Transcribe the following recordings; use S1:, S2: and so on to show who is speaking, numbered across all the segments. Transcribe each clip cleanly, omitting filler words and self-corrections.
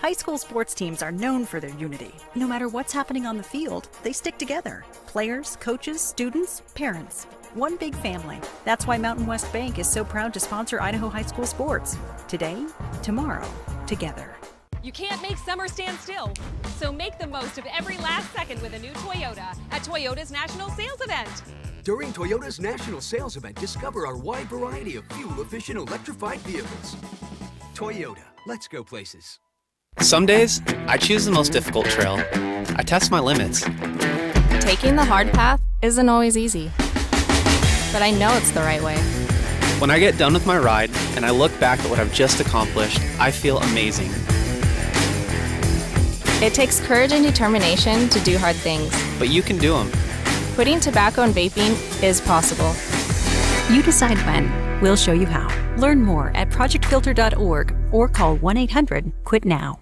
S1: High school sports teams are known for their unity. No matter what's happening on the field, they stick together. Players, coaches, students, parents. One big family. That's why Mountain West Bank is so proud to sponsor Idaho high school sports. Today, tomorrow, together.
S2: You can't make summer stand still, so make the most of every last second with a new Toyota at Toyota's National Sales Event.
S3: During Toyota's National Sales Event, discover our wide variety of fuel-efficient electrified vehicles. Toyota, let's go places.
S4: Some days, I choose the most difficult trail. I test my limits.
S5: Taking the hard path isn't always easy, but I know it's the right way.
S4: When I get done with my ride and I look back at what I've just accomplished, I feel amazing.
S5: It takes courage and determination to do hard things.
S4: But you can do them.
S5: Quitting tobacco and vaping is possible.
S1: You decide when. We'll show you how. Learn more at projectfilter.org or call 1-800-QUIT-NOW.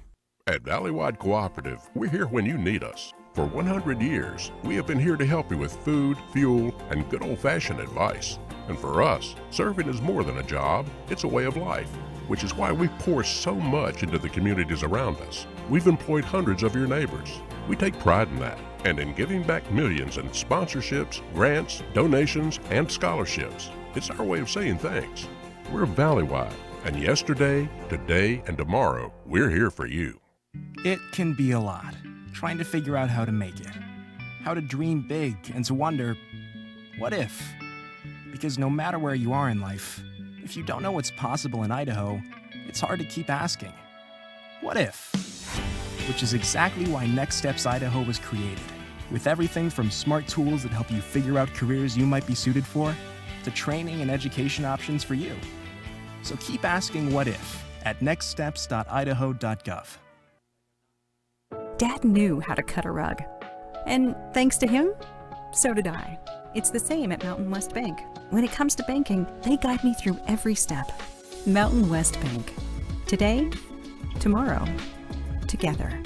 S6: At Valleywide Cooperative, we're here when you need us. For 100 years, we have been here to help you with food, fuel, and good old-fashioned advice. And for us, serving is more than a job, it's a way of life, which is why we pour so much into the communities around us. We've employed hundreds of your neighbors. We take pride in that, and in giving back millions in sponsorships, grants, donations, and scholarships. It's our way of saying thanks. We're Valleywide, and yesterday, today, and tomorrow, we're here for you.
S7: It can be a lot, trying to figure out how to make it, how to dream big, and to wonder, what if? Because no matter where you are in life, if you don't know what's possible in Idaho, it's hard to keep asking, what if? Which is exactly why Next Steps Idaho was created, with everything from smart tools that help you figure out careers you might be suited for, to training and education options for you. So keep asking what if at nextsteps.idaho.gov.
S1: Dad knew how to cut a rug. And thanks to him, so did I. It's the same at Mountain West Bank. When it comes to banking, they guide me through every step. Mountain West Bank. Today, tomorrow, together.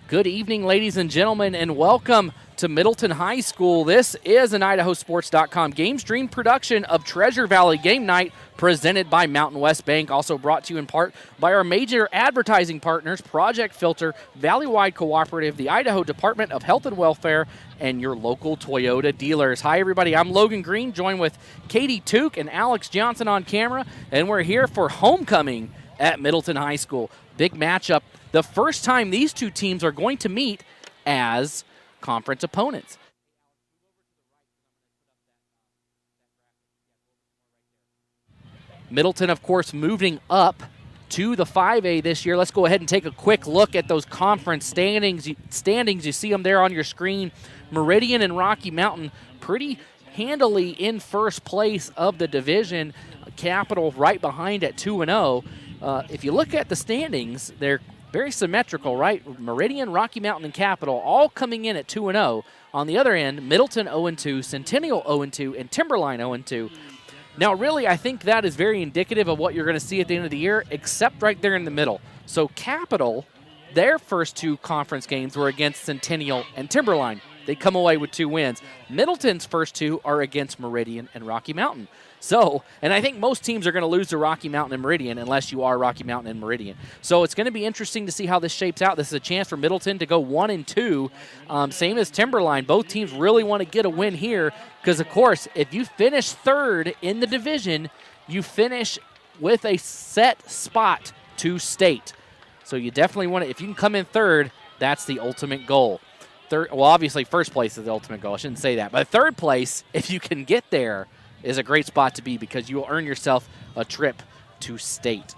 S8: Good evening, ladies and gentlemen, and welcome to Middleton High School. This is an IdahoSports.com GameStream production of Treasure Valley Game Night, presented by Mountain West Bank, also brought to you in part by our major advertising partners, Project Filter, Valleywide Cooperative, the Idaho Department of Health and Welfare, and your local Toyota dealers. Hi, everybody. I'm Logan Green, joined with Katie Took and Alex Johnson on camera, and we're here for homecoming at Middleton High School. Big matchup. The first time these two teams are going to meet as conference opponents. Middleton, of course, moving up to the 5A this year. Let's go ahead and take a quick look at those conference standings. You see them there on your screen. Meridian and Rocky Mountain pretty handily in first place of the division. Capital right behind at 2-0. If you look at the standings, they're very symmetrical, right? Meridian, Rocky Mountain, and Capital all coming in at 2-0. On the other end, Middleton 0-2, Centennial 0-2, and Timberline 0-2. Now, really, I think that is very indicative of what you're going to see at the end of the year, except right there in the middle. So Capital, their first two conference games were against Centennial and Timberline. They come away with 2 wins. Middleton's first 2 are against Meridian and Rocky Mountain. So, and I think most teams are going to lose to Rocky Mountain and Meridian unless you are Rocky Mountain and Meridian. So it's going to be interesting to see how this shapes out. This is a chance for Middleton to go 1-2. Same as Timberline. Both teams really want to get a win here because, of course, if you finish third in the division, you finish with a set spot to state. So you definitely want to, if you can come in third, that's the ultimate goal. Third, well, obviously first place is the ultimate goal. I shouldn't say that. But third place, if you can get there, is a great spot to be because you will earn yourself a trip to state.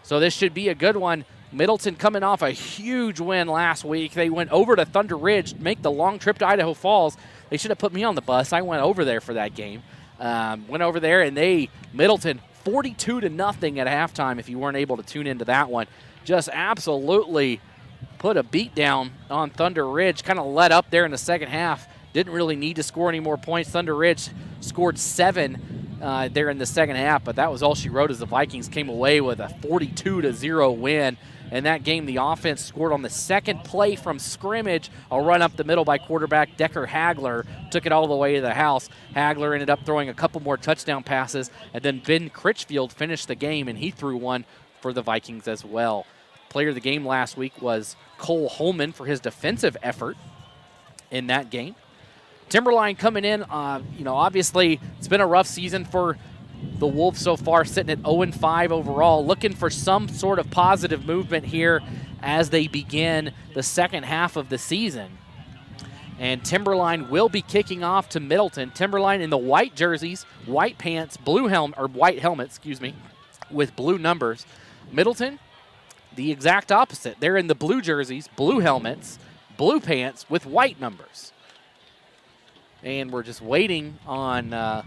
S8: So this should be a good one. Middleton coming off a huge win last week. They went over to Thunder Ridge to make the long trip to Idaho Falls. They should have put me on the bus. I went over there for that game. Went over there, and Middleton 42-0 at halftime if you weren't able to tune into that one. Just absolutely put a beat down on Thunder Ridge, kind of let up there in the second half. Didn't really need to score any more points. Thunder Ridge scored 7 there in the second half, but that was all she wrote as the Vikings came away with a 42-0 win. in that game. The offense scored on the second play from scrimmage, a run up the middle by quarterback Decker Hagler, took it all the way to the house. Hagler ended up throwing a couple more touchdown passes, and then Ben Critchfield finished the game, and he threw one for the Vikings as well. Player of the game last week was Cole Holman for his defensive effort in that game. Timberline coming in, obviously it's been a rough season for the Wolves so far, sitting at 0-5 overall, looking for some sort of positive movement here as they begin the second half of the season. And Timberline will be kicking off to Middleton. Timberline in the white jerseys, white pants, white helmets, with blue numbers. Middleton, the exact opposite. They're in the blue jerseys, blue helmets, blue pants with white numbers. And we're just waiting on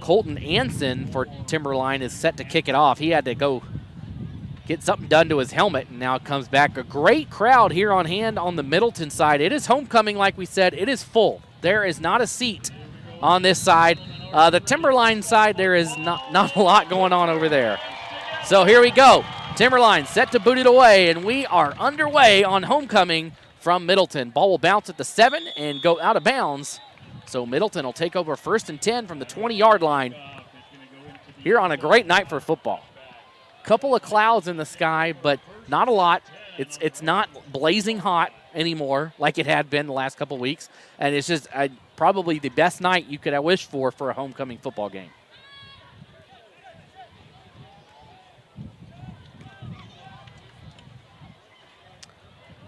S8: Colton Anson for Timberline is set to kick it off. He had to go get something done to his helmet, and now it comes back. A great crowd here on hand on the Middleton side. It is homecoming, like we said. It is full. There is not a seat on this side. The Timberline side, there is not a lot going on over there. So here we go. Timberline set to boot it away, and we are underway on homecoming from Middleton. Ball will bounce at the 7 and go out of bounds. So Middleton will take over 1st and 10 from the 20-yard line here on a great night for football. Couple of clouds in the sky, but not a lot. It's not blazing hot anymore like it had been the last couple of weeks, and it's just probably the best night you could wish for a homecoming football game.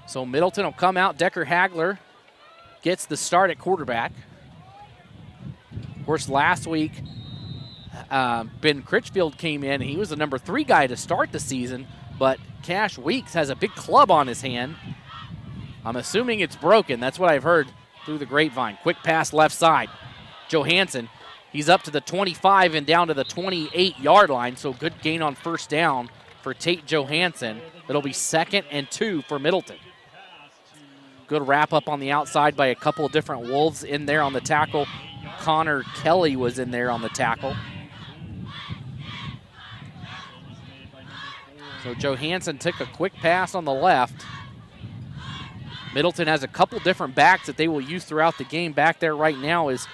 S8: So Middleton will come out. Decker Hagler gets the start at quarterback. Of course, last week, Ben Critchfield came in. He was the number 3 guy to start the season, but Cash Weeks has a big club on his hand. I'm assuming it's broken. That's what I've heard through the grapevine. Quick pass left side. Johansson, he's up to the 25 and down to the 28-yard line, so good gain on 1st down for Tate Johansson. It'll be 2nd and 2 for Middleton. Good wrap up on the outside by a couple of different Wolves in there on the tackle. Connor Kelly was in there on the tackle. So Johansson took a quick pass on the left. Middleton has a couple different backs that they will use throughout the game. Back there right now is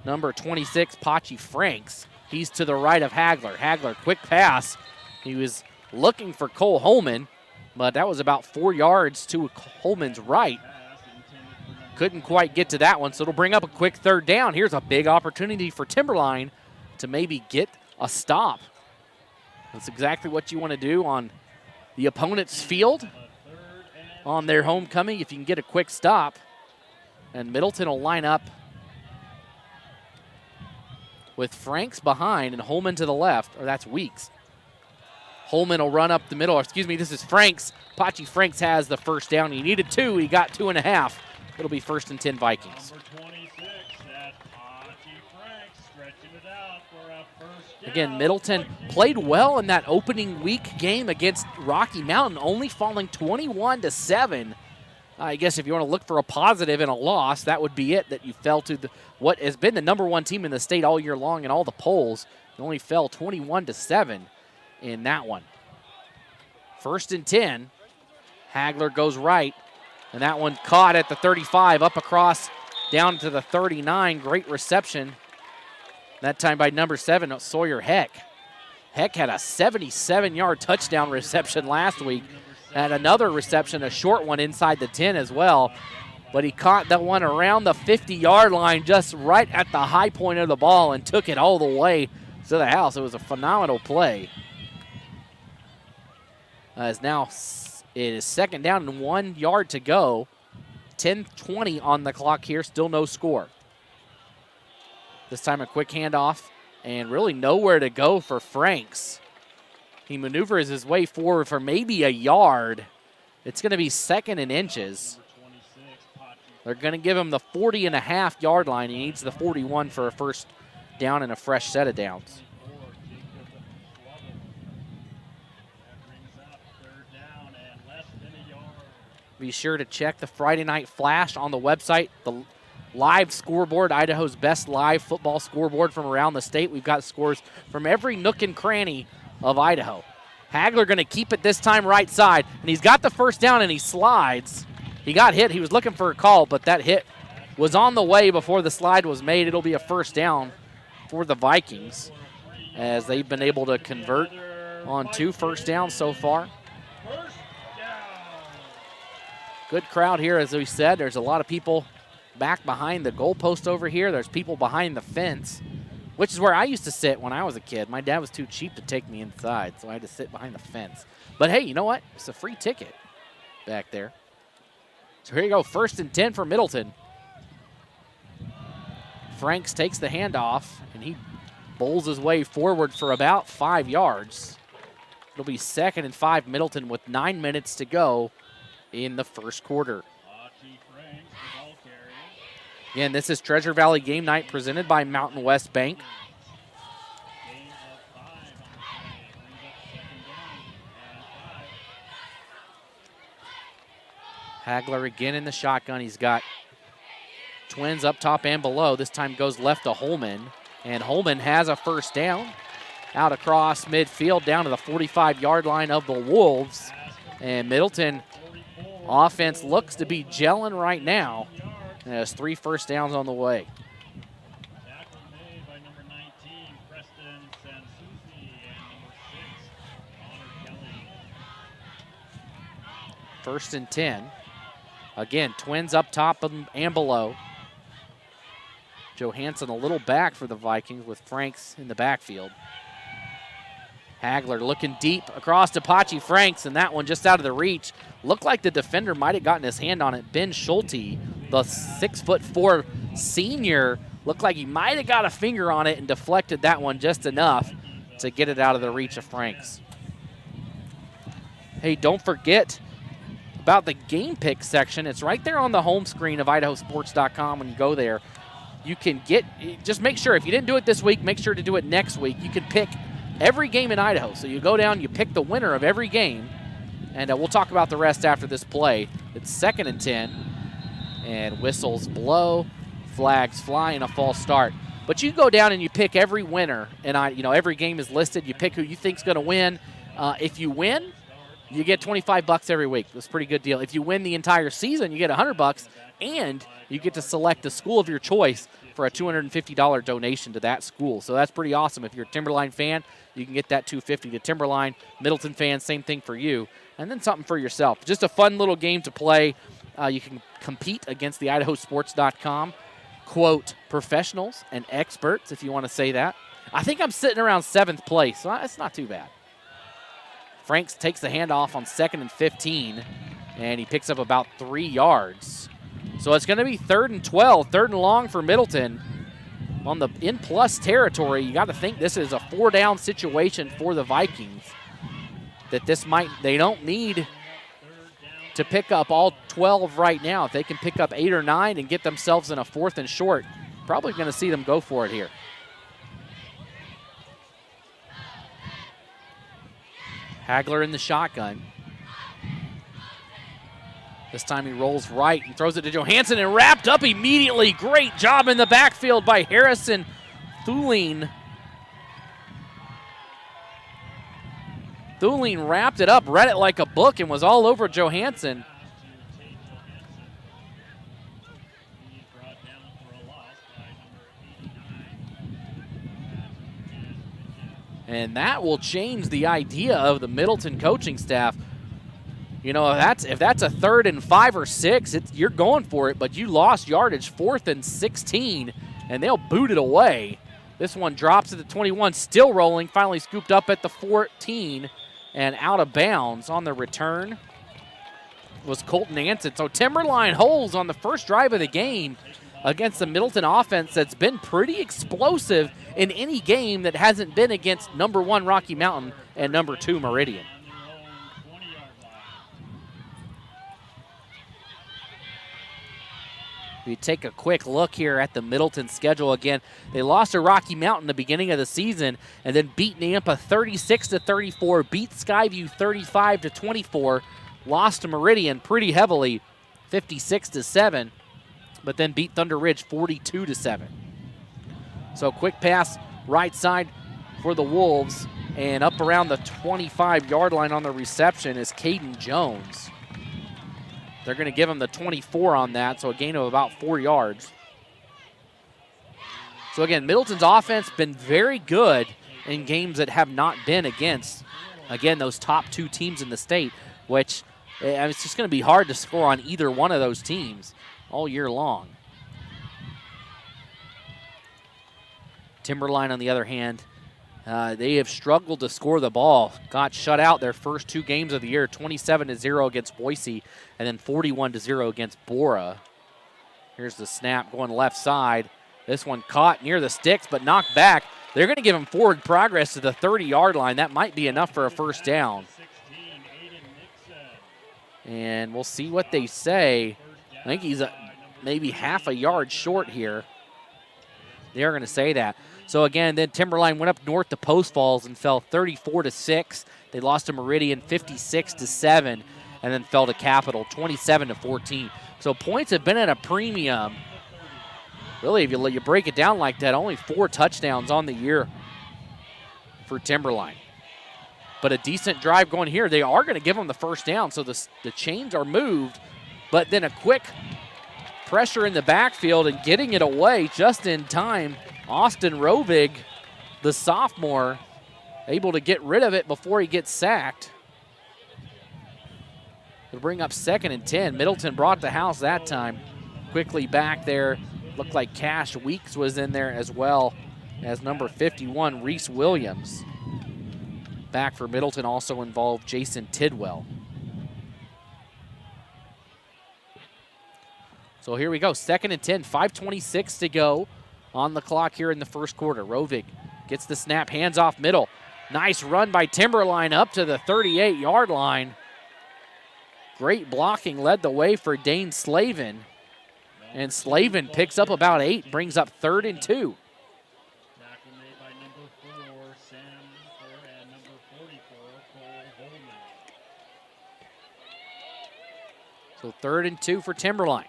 S8: number 26, Pachi Franks. He's to the right of Hagler. Hagler, quick pass. He was looking for Cole Holman, but that was about 4 yards to Holman's right. Couldn't quite get to that one, so it'll bring up a quick 3rd down. Here's a big opportunity for Timberline to maybe get a stop. That's exactly what you want to do on the opponent's field on their homecoming, if you can get a quick stop. And Middleton will line up with Franks behind and Holman to the left, or that's Weeks. Holman will run up the middle. This is Franks. Pachi Franks has the 1st down. He needed 2. He got 2.5. It'll be 1st and 10 Vikings. Again, Middleton played well in that opening week game against Rocky Mountain, only falling 21-7. I guess if you want to look for a positive in a loss, that would be it, that you fell to what has been the number 1 team in the state all year long in all the polls. You only fell 21-7 in that one. 1st and 10. Hagler goes right, and that one caught at the 35, up across down to the 39. Great reception. That time by number 7, Sawyer Heck. Heck had a 77-yard touchdown reception last week. Had another reception, a short one inside the 10 as well. But he caught that one around the 50-yard line, just right at the high point of the ball, and took it all the way to the house. It was a phenomenal play. As now it is 2nd down and 1 yard to go. 10:20 on the clock here, still no score. This time a quick handoff, and really nowhere to go for Franks. He maneuvers his way forward for maybe a yard. It's going to be 2nd and inches. They're going to give him the 40.5-yard line. He needs the 41 for a 1st down and a fresh set of downs. Be sure to check the Friday Night Flash on the website. The live scoreboard, Idaho's best live football scoreboard from around the state. We've got scores from every nook and cranny of Idaho. Hagler going to keep it this time right side, and he's got the first down and he slides. He got hit. He was looking for a call, but that hit was on the way before the slide was made. It'll be a first down for the Vikings as they've been able to convert on 2 first downs so far. Good crowd here, as we said. There's a lot of people back behind the goalpost over here. There's people behind the fence, which is where I used to sit when I was a kid. My dad was too cheap to take me inside, so I had to sit behind the fence. But hey, you know what? It's a free ticket back there. So here you go, 1st and 10 for Middleton. Franks takes the handoff, and he bowls his way forward for about 5 yards. It'll be 2nd and 5 Middleton with 9 minutes to go in the first quarter. Again, this is Treasure Valley Game Night presented by Mountain West Bank. Hagler again in the shotgun. He's got twins up top and below. This time goes left to Holman, and Holman has a first down out across midfield down to the 45-yard line of the Wolves. And Middleton offense looks to be gelling right now. And has 3 first downs on the way. First and 10. Again, twins up top and below. Johansson a little back for the Vikings with Franks in the backfield. Hagler looking deep across to Pachi Franks, and that one just out of the reach. Looked like the defender might have gotten his hand on it. Ben Schulte, the 6'4" senior, looked like he might have got a finger on it and deflected that one just enough to get it out of the reach of Franks. Hey, don't forget about the game pick section. It's right there on the home screen of IdahoSports.com. When you go there, you can just make sure, if you didn't do it this week, make sure to do it next week. You can pick every game in Idaho. So you go down, you pick the winner of every game, and we'll talk about the rest after this play. It's 2nd and 10, and whistles blow, flags fly, and a false start. But you go down and you pick every winner, and every game is listed. You pick who you think's going to win. If you win, you get $25 every week. That's a pretty good deal. If you win the entire season, you get $100, and you get to select a school of your choice for a $250 donation to that school. So that's pretty awesome. If you're a Timberline fan, you can get that $250 to Timberline. Middleton fan, same thing for you. And then something for yourself. Just a fun little game to play. You can compete against the IdahoSports.com, quote, professionals and experts, if you want to say that. I think I'm sitting around 7th place, so that's not too bad. Franks takes the handoff on 2nd and 15, and he picks up about 3 yards. So it's going to be 3rd and 12, 3rd and long for Middleton. On the in-plus territory, you got to think this is a 4-down situation for the Vikings. They don't need to pick up all 12 right now. If they can pick up 8 or 9 and get themselves in a 4th and short, probably going to see them go for it here. Hagler in the shotgun. This time he rolls right and throws it to Johansson and wrapped up immediately. Great job in the backfield by Harrison Thulin. Thulin wrapped it up, read it like a book, and was all over Johansson. And that will change the idea of the Middleton coaching staff. You know, if that's a 3rd and 5 or 6, you're going for it, but you lost yardage, 4th and 16, and they'll boot it away. This one drops at the 21, still rolling, finally scooped up at the 14 and out of bounds. On the return was Colton Anson. So Timberline holds on the first drive of the game against the Middleton offense that's been pretty explosive in any game that hasn't been against number 1 Rocky Mountain and number 2 Meridian. We take a quick look here at the Middleton schedule again. They lost to Rocky Mountain the beginning of the season and then beat Nampa 36-34, beat Skyview 35-24, lost to Meridian pretty heavily 56-7, but then beat Thunder Ridge 42-7. So quick pass right side for the Wolves, And up around the 25-yard line on the reception is Caden Jones. They're going to give him the 24 on that, so a gain of about 4 yards. So again, Middleton's offense been very good in games that have not been against, again, those top 2 teams in the state, which it's just going to be hard to score on either one of those teams all year long. Timberline, on the other hand, they have struggled to score the ball. Got shut out their first 2 games of the year, 27-0 against Boise, and then 41-0 against Bora. Here's the snap going left side. This one caught near the sticks, but knocked back. They're going to give him forward progress to the 30-yard line. That might be enough for a first down. And we'll see what they say. I think he's maybe half a yard short here. They're going to say that. So again, then Timberline went up north to Post Falls and fell 34-6. They lost to Meridian 56-7, and then fell to Capital 27-14. So points have been at a premium. Really, if you break it down like that, only 4 touchdowns on the year for Timberline. But a decent drive going here. They are going to give them the first down, so the chains are moved. But then a quick pressure in the backfield and getting it away just in time. Austin Rovig, the sophomore, able to get rid of it before he gets sacked. They'll bring up 2nd and 10. Middleton brought the house that time. Quickly back there. Looked like Cash Weeks was in there as well as number 51, Reese Williams. Back for Middleton also involved Jason Tidwell. So here we go, 2nd and 10, 5:26 to go on the clock here in the first quarter. Rovig gets the snap, hands off middle. Nice run by Timberline up to the 38-yard line. Great blocking led the way for Dane Slavin. And Slavin picks up about 8, brings up 3rd and 2. So 3rd and 2 for Timberline.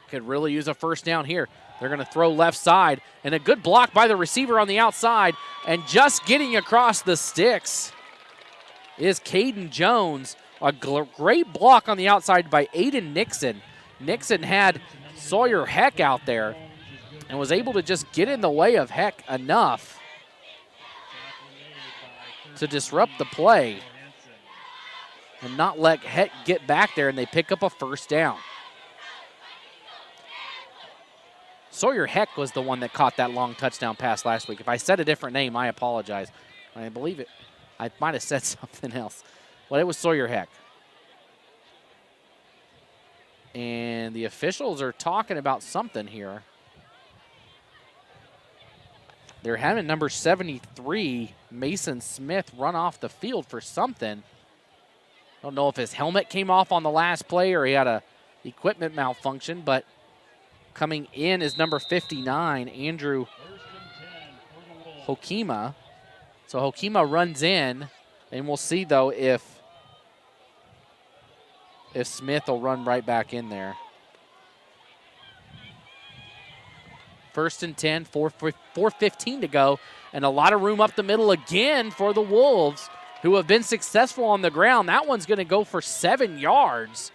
S8: Could really use a first down here. They're going to throw left side, and a good block by the receiver on the outside, and just getting across the sticks is Caden Jones. A great block on the outside by Aiden Nixon. Nixon had Sawyer Heck out there and was able to just get in the way of Heck enough to disrupt the play and not let Heck get back there, and they pick up a first down. Sawyer Heck was the one that caught that long touchdown pass last week. If I said a different name, I apologize. I believe it. I might have said something else. Well, it was Sawyer Heck. And the officials are talking about something here. They're having number 73, Mason Smith, run off the field for something. I don't know if his helmet came off on the last play or he had a equipment malfunction, but coming in is number 59, Andrew Hokima. So Hokima runs in, and we'll see, though, if Smith will run right back in there. 1st and 10, 4:15 to go, and a lot of room up the middle again for the Wolves, who have been successful on the ground. That one's going to go for 7 yards.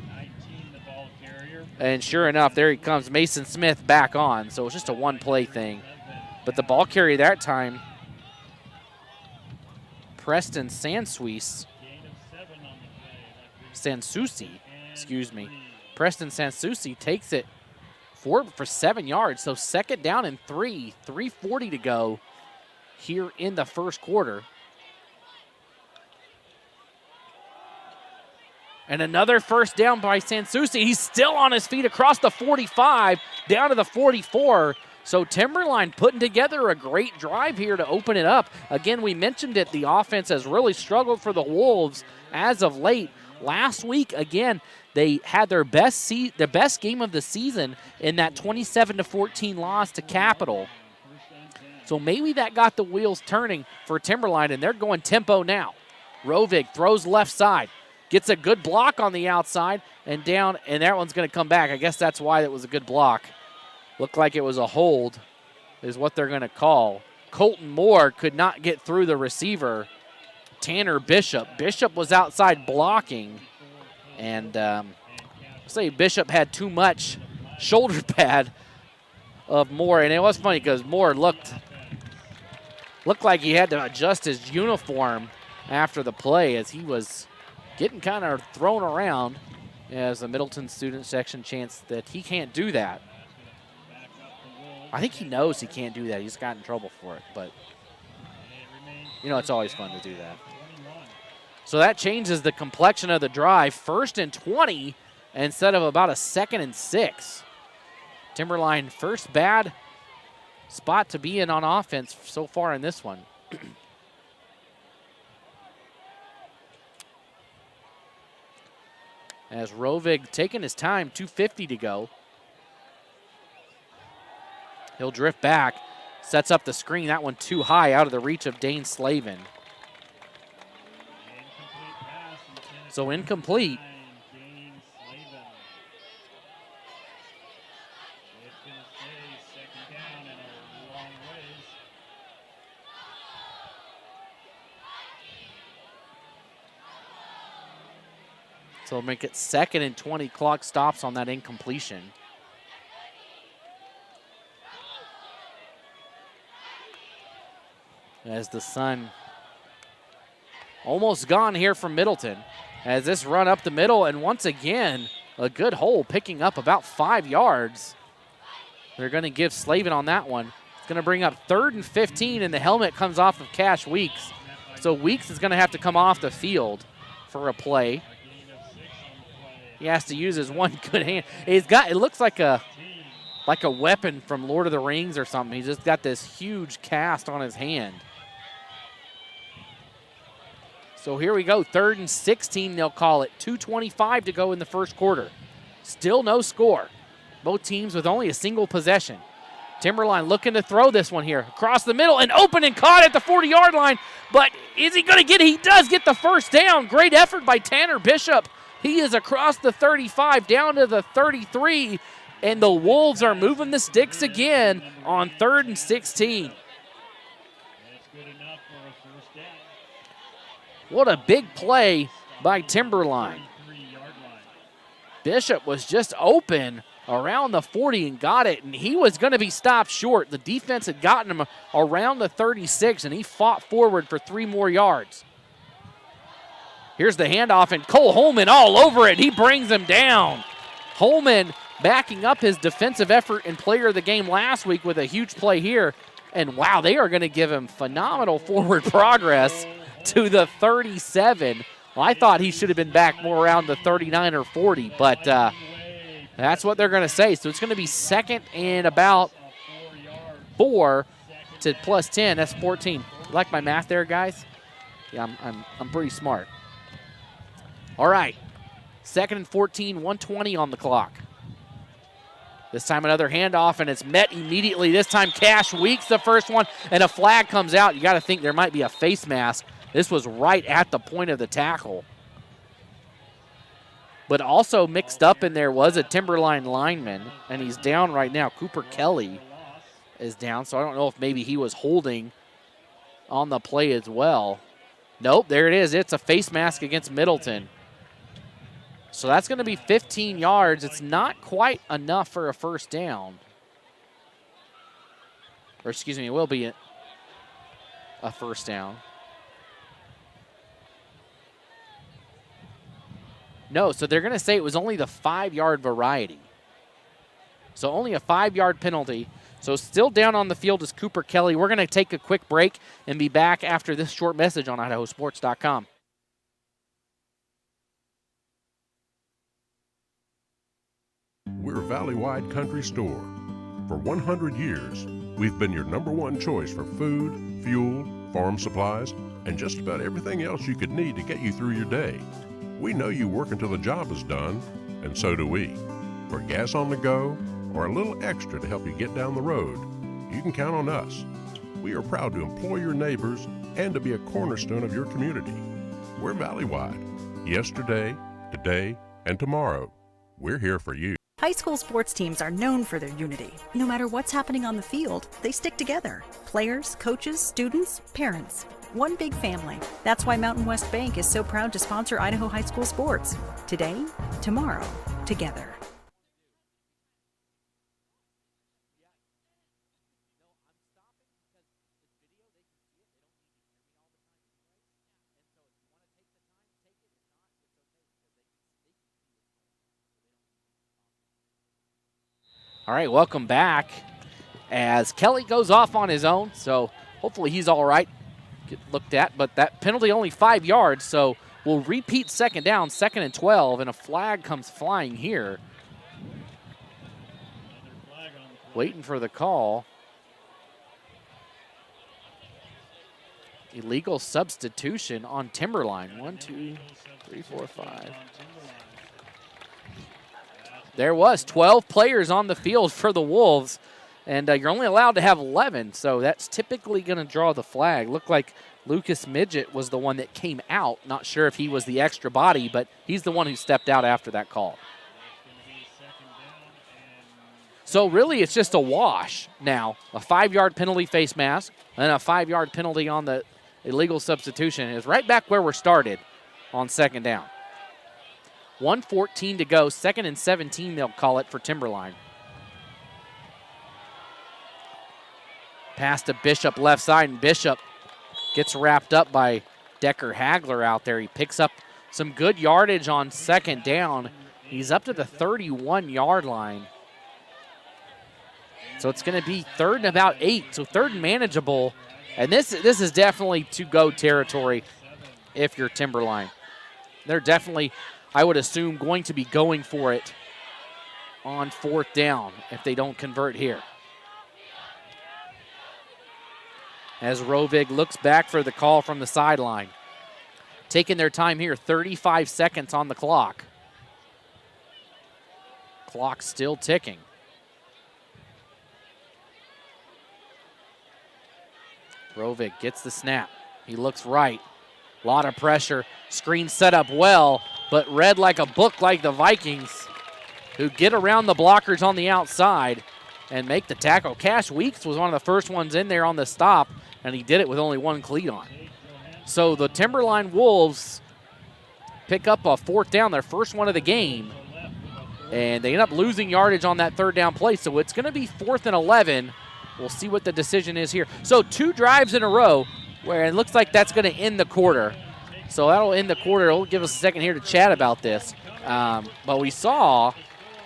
S9: 19, the ball carrier.
S8: And sure enough, there he comes, Mason Smith back on. So it's just a one-play thing. But the ball carrier that time, Preston Sansusi, Preston Sansusi takes it forward for 7 yards. So 2nd down and 3, 3:40 to go here in the first quarter. And another first down by Sansusi. He's still on his feet across the 45, down to the 44. So Timberline putting together a great drive here to open it up. Again, we mentioned it, the offense has really struggled for the Wolves as of late. Last week, again, they had their best game of the season in that 27-14 loss to Capital. So maybe that got the wheels turning for Timberline, and they're going tempo now. Rovig throws left side, gets a good block on the outside, and down, and that one's going to come back. I guess that's why it was a good block. Looked like it was a hold, is what they're going to call Colton Moore could not get through the receiver, Tanner Bishop. Bishop was outside blocking, and say Bishop had too much shoulder pad of Moore, and it was funny because Moore looked like he had to adjust his uniform after the play as he was getting kind of thrown around, as the Middleton student section chants that he can't do that. I think he knows he can't do that. He's got in trouble for it, but it's always fun to do that. So that changes the complexion of the drive. 1st and 20 instead of about a 2nd and 6. Timberline first bad spot to be in on offense so far in this one. As Rovig taking his time, 2:50 to go. He'll drift back, sets up the screen. That one too high, out of the reach of Dane Slavin. So incomplete. So make it 2nd and 20. Clock stops on that incompletion. As the sun almost gone here from Middleton. As this run up the middle, and once again, a good hole, picking up about 5 yards. They're going to give Slavin on that one. It's going to bring up 3rd and 15, and the helmet comes off of Cash Weeks. So Weeks is going to have to come off the field for a play. He has to use his one good hand. It looks like a weapon from Lord of the Rings or something. He's just got this huge cast on his hand. So here we go, 3rd and 16, they'll call it. 2:25 to go in the first quarter. Still no score. Both teams with only a single possession. Timberline looking to throw this one here. Across the middle and open and caught at the 40-yard line. But is he going to get it? He does get the first down. Great effort by Tanner Bishop. He is across the 35 down to the 33. And the Wolves are moving the sticks again on 3rd and 16. What a big play by Timberline. Bishop was just open around the 40 and got it, and he was going to be stopped short. The defense had gotten him around the 36, and he fought forward for 3 more yards. Here's the handoff, and Cole Holman all over it. He brings him down. Holman backing up his defensive effort and player of the game last week with a huge play here. And wow, they are going to give him phenomenal forward progress to the 37. Well, I thought he should have been back more around the 39 or 40, but that's what they're going to say. So it's going to be 2nd and about 4 to plus 10. That's 14. You like my math there, guys? Yeah, I'm pretty smart. All right, 2nd and 14, 1:20 on the clock. This time another handoff, and it's met immediately. This time Cash Weeks the first one, and a flag comes out. You got to think there might be a face mask. This was right at the point of the tackle. But also mixed up in there was a Timberline lineman, and he's down right now. Cooper Kelly is down, so I don't know if maybe he was holding on the play as well. Nope, there it is. It's a face mask against Middleton. So that's going to be 15 yards. It's not quite enough for a first down. Or excuse me, it will be a first down. No, so they're going to say it was only the 5-yard variety. So only a 5-yard penalty. So still down on the field is Cooper Kelly. We're going to take a quick break and be back after this short message on IdahoSports.com.
S6: We're Valley-wide Country Store. For 100 years, we've been your #1 choice for food, fuel, farm supplies, and just about everything else you could need to get you through your day. We know you work until the job is done, and so do we. For gas on the go, or a little extra to help you get down the road, you can count on us. We are proud to employ your neighbors and to be a cornerstone of your community. We're Valley-wide. Yesterday, today, and tomorrow. We're here for you.
S1: High school sports teams are known for their unity. No matter what's happening on the field, they stick together. Players, coaches, students, parents. One big family. That's why Mountain West Bank is so proud to sponsor Idaho high school sports. Today, tomorrow, together.
S8: All right, welcome back as Kelly goes off on his own, so hopefully he's all right, get looked at, but that penalty only 5 yards, so we'll repeat second down, 2nd and 12, and a flag comes flying here. Waiting for the call. Illegal substitution on Timberline. 1, 2, 3, 4, 5. There was 12 players on the field for the Wolves, and you're only allowed to have 11, so that's typically going to draw the flag. Looked like Lucas Midget was the one that came out. Not sure if he was the extra body, but he's the one who stepped out after that call. So really it's just a wash now. A 5-yard penalty face mask and a 5-yard penalty on the illegal substitution is right back where we're started on second down. 1:14 to go, 2nd and 17 they'll call it for Timberline. Pass to Bishop left side, and Bishop gets wrapped up by Decker Hagler out there. He picks up some good yardage on second down. He's up to the 31-yard line. So it's going to be 3rd and about 8, so 3rd and manageable. And this is definitely to-go territory if you're Timberline. They're definitely, I would assume, going to be going for it on 4th down if they don't convert here. As Rovig looks back for the call from the sideline. Taking their time here, 35 seconds on the clock. Clock still ticking. Rovig gets the snap. He looks right. A lot of pressure. Screen set up well, but read like a book like the Vikings, who get around the blockers on the outside and make the tackle. Cash Weeks was one of the first ones in there on the stop, and he did it with only one cleat on. So the Timberline Wolves pick up a 4th down, their first one of the game, and they end up losing yardage on that 3rd down play. So it's going to be 4th and 11. We'll see what the decision is here. So 2 drives in a row where it looks like that's going to end the quarter. So that'll end the quarter. It'll give us a second here to chat about this. But we saw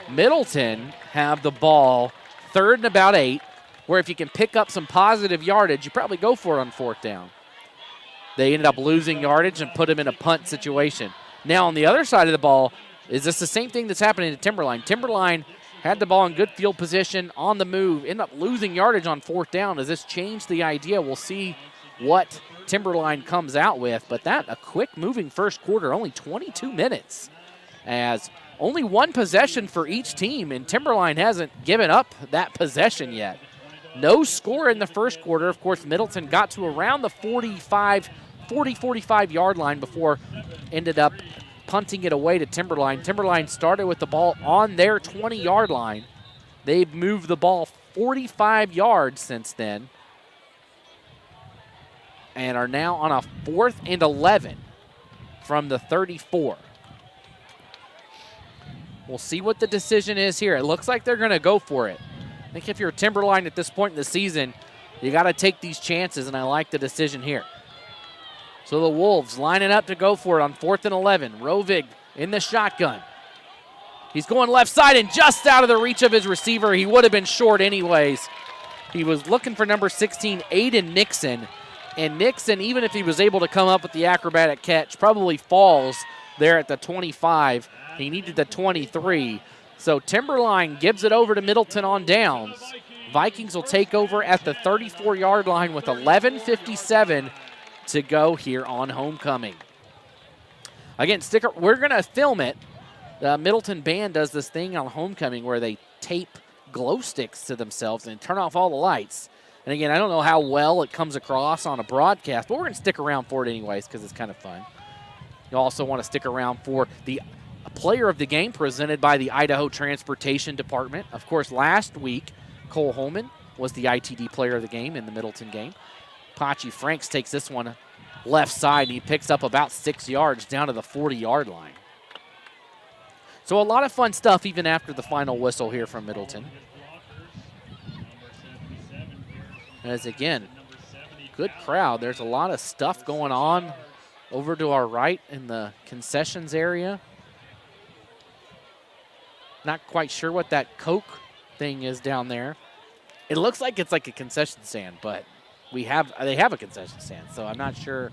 S8: Middleton have the ball 3rd and about 8, where if you can pick up some positive yardage, you probably go for it on 4th down. They ended up losing yardage and put him in a punt situation. Now on the other side of the ball, is this the same thing that's happening to Timberline? Timberline had the ball in good field position, on the move, ended up losing yardage on 4th down. Does this change the idea? We'll see what Timberline comes out with, but that a quick moving first quarter, only 22 minutes, as only one possession for each team, and Timberline hasn't given up that possession yet. No score in the first quarter. Of course, Middleton got to around the 45-yard line before ended up punting it away to Timberline. Timberline started with the ball on their 20-yard line. They've moved the ball 45 yards since then and are now on a 4th and 11 from the 34. We'll see what the decision is here. It looks like they're going to go for it. I think if you're Timberline at this point in the season, you got to take these chances, and I like the decision here. So the Wolves lining up to go for it on 4th and 11. Rovig in the shotgun. He's going left side and just out of the reach of his receiver. He would have been short anyways. He was looking for number 16, Aiden Nixon. And Nixon, even if he was able to come up with the acrobatic catch, probably falls there at the 25. He needed the 23. So Timberline gives it over to Middleton on downs. Vikings will take over at the 34-yard line with 11:57 to go here on homecoming. Again, we're going to film it. The Middleton band does this thing on homecoming where they tape glow sticks to themselves and turn off all the lights. And again, I don't know how well it comes across on a broadcast, but we're going to stick around for it anyways because it's kind of fun. You also want to stick around for the Player of the Game presented by the Idaho Transportation Department. Of course, last week, Cole Holman was the ITD Player of the Game in the Middleton game. Pachi Franks takes this one left side, and he picks up about 6 yards down to the 40-yard line. So a lot of fun stuff even after the final whistle here from Middleton. As again, good crowd. There's a lot of stuff going on over to our right in the concessions area. Not quite sure what that Coke thing is down there. It looks like it's like a concession stand, but they have a concession stand, so I'm not sure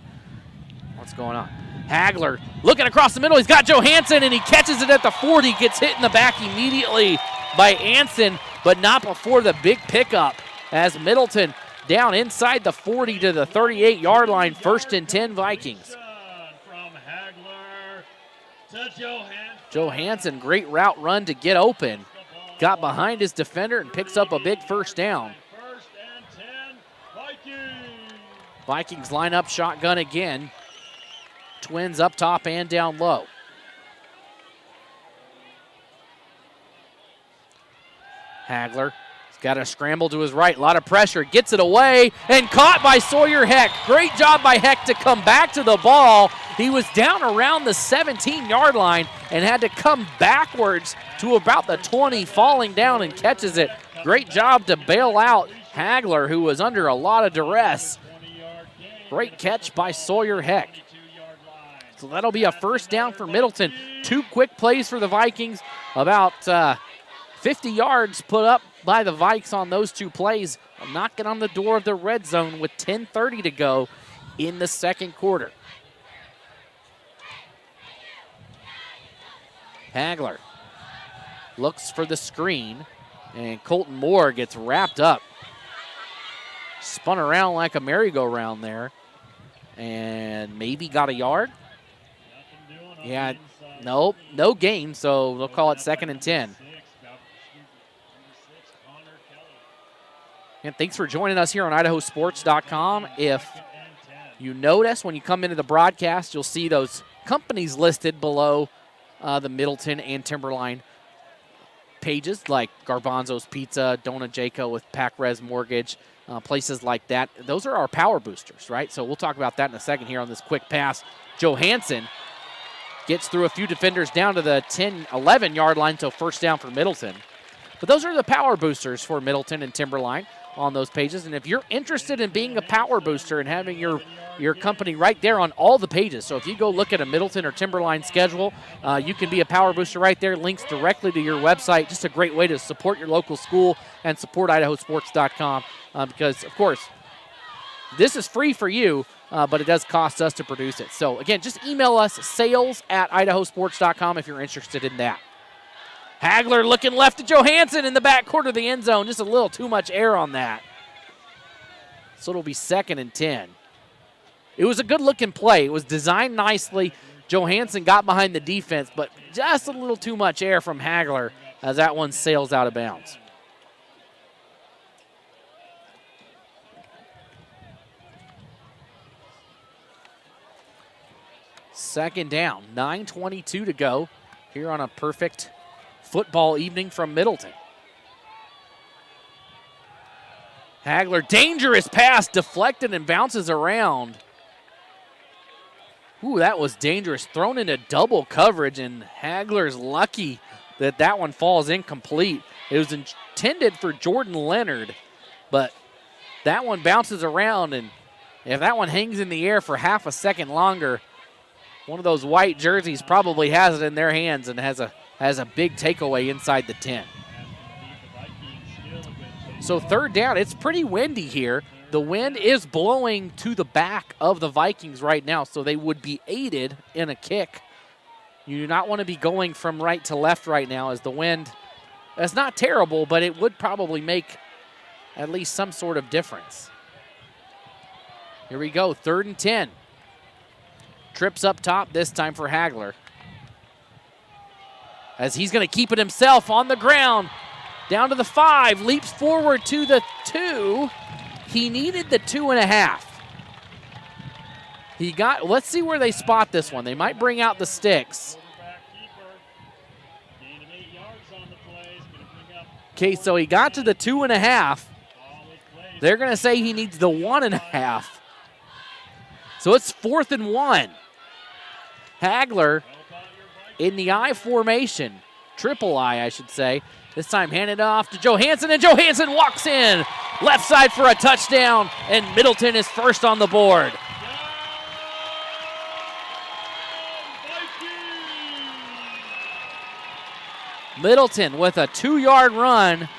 S8: what's going on. Hagler looking across the middle. He's got Johansson, and he catches it at the 40. Gets hit in the back immediately by Anson, but not before the big pickup as Middleton down inside the 40 to the 38-yard line. 1st and 10 Vikings.
S9: From Hagler to
S8: Johansson, great route run to get open. Got behind his defender and picks up a big first down.
S9: 1st and 10 Vikings.
S8: Vikings line up shotgun again. Twins up top and down low. Hagler has got a scramble to his right. A lot of pressure. Gets it away and caught by Sawyer Heck. Great job by Heck to come back to the ball. He was down around the 17-yard line and had to come backwards to about the 20, falling down and catches it. Great job to bail out Hagler, who was under a lot of duress. Great catch by Sawyer Heck. So that'll be a first down for Middleton. 2 quick plays for the Vikings. About 50 yards put up by the Vikes on those 2 plays. Knocking on the door of the red zone with 10:30 to go in the second quarter. Hagler looks for the screen, and Colton Moore gets wrapped up. Spun around like a merry-go-round there, and maybe got a yard. Yeah, nope, no gain, so they'll call it 2nd and 10. And thanks for joining us here on IdahoSports.com. If you notice when you come into the broadcast, you'll see those companies listed below the Middleton and Timberline pages, like Garbanzo's Pizza, Dona Jaco with PacRes Mortgage, places like that. Those are our power boosters, right? So we'll talk about that in a second here on this quick pass. Johansson gets through a few defenders down to the 10, 11-yard line, so first down for Middleton. But those are the power boosters for Middleton and Timberline on those pages. And if you're interested in being a power booster and having your company right there on all the pages, so if you go look at a Middleton or Timberline schedule, you can be a power booster right there. Links directly to your website. Just a great way to support your local school and support IdahoSports.com because, of course, this is free for you, but it does cost us to produce it. So, again, just email us, sales@IdahoSports.com if you're interested in that. Hagler looking left to Johansson in the back quarter of the end zone. Just a little too much air on that. So it'll be 2nd and 10. It was a good-looking play. It was designed nicely. Johansson got behind the defense, but just a little too much air from Hagler as that one sails out of bounds. Second down, 9:22 to go here on a perfect football evening from Middleton. Hagler, dangerous pass, deflected and bounces around. Ooh, that was dangerous. Thrown into double coverage, and Hagler's lucky that that one falls incomplete. It was intended for Jordan Leonard, but that one bounces around, and if that one hangs in the air for half a second longer, one of those white jerseys probably has it in their hands and has a big takeaway inside the 10. So 3rd down, it's pretty windy here. The wind is blowing to the back of the Vikings right now, so they would be aided in a kick. You do not want to be going from right to left right now as the wind, that's not terrible, but it would probably make at least some sort of difference. Here we go, 3rd and 10. Trips up top this time for Hagler, as he's going to keep it himself on the ground. Down to the 5, leaps forward to the 2. He needed the 2.5. Let's see where they spot this one. They might bring out the sticks. Okay, so he got to the 2.5. They're going to say he needs the 1.5. So it's 4th and 1. Hagler in the I formation, triple I should say. This time handed off to Johansson, and Johansson walks in. Left side for a touchdown, and Middleton is first on the board. Middleton with a 2-yard run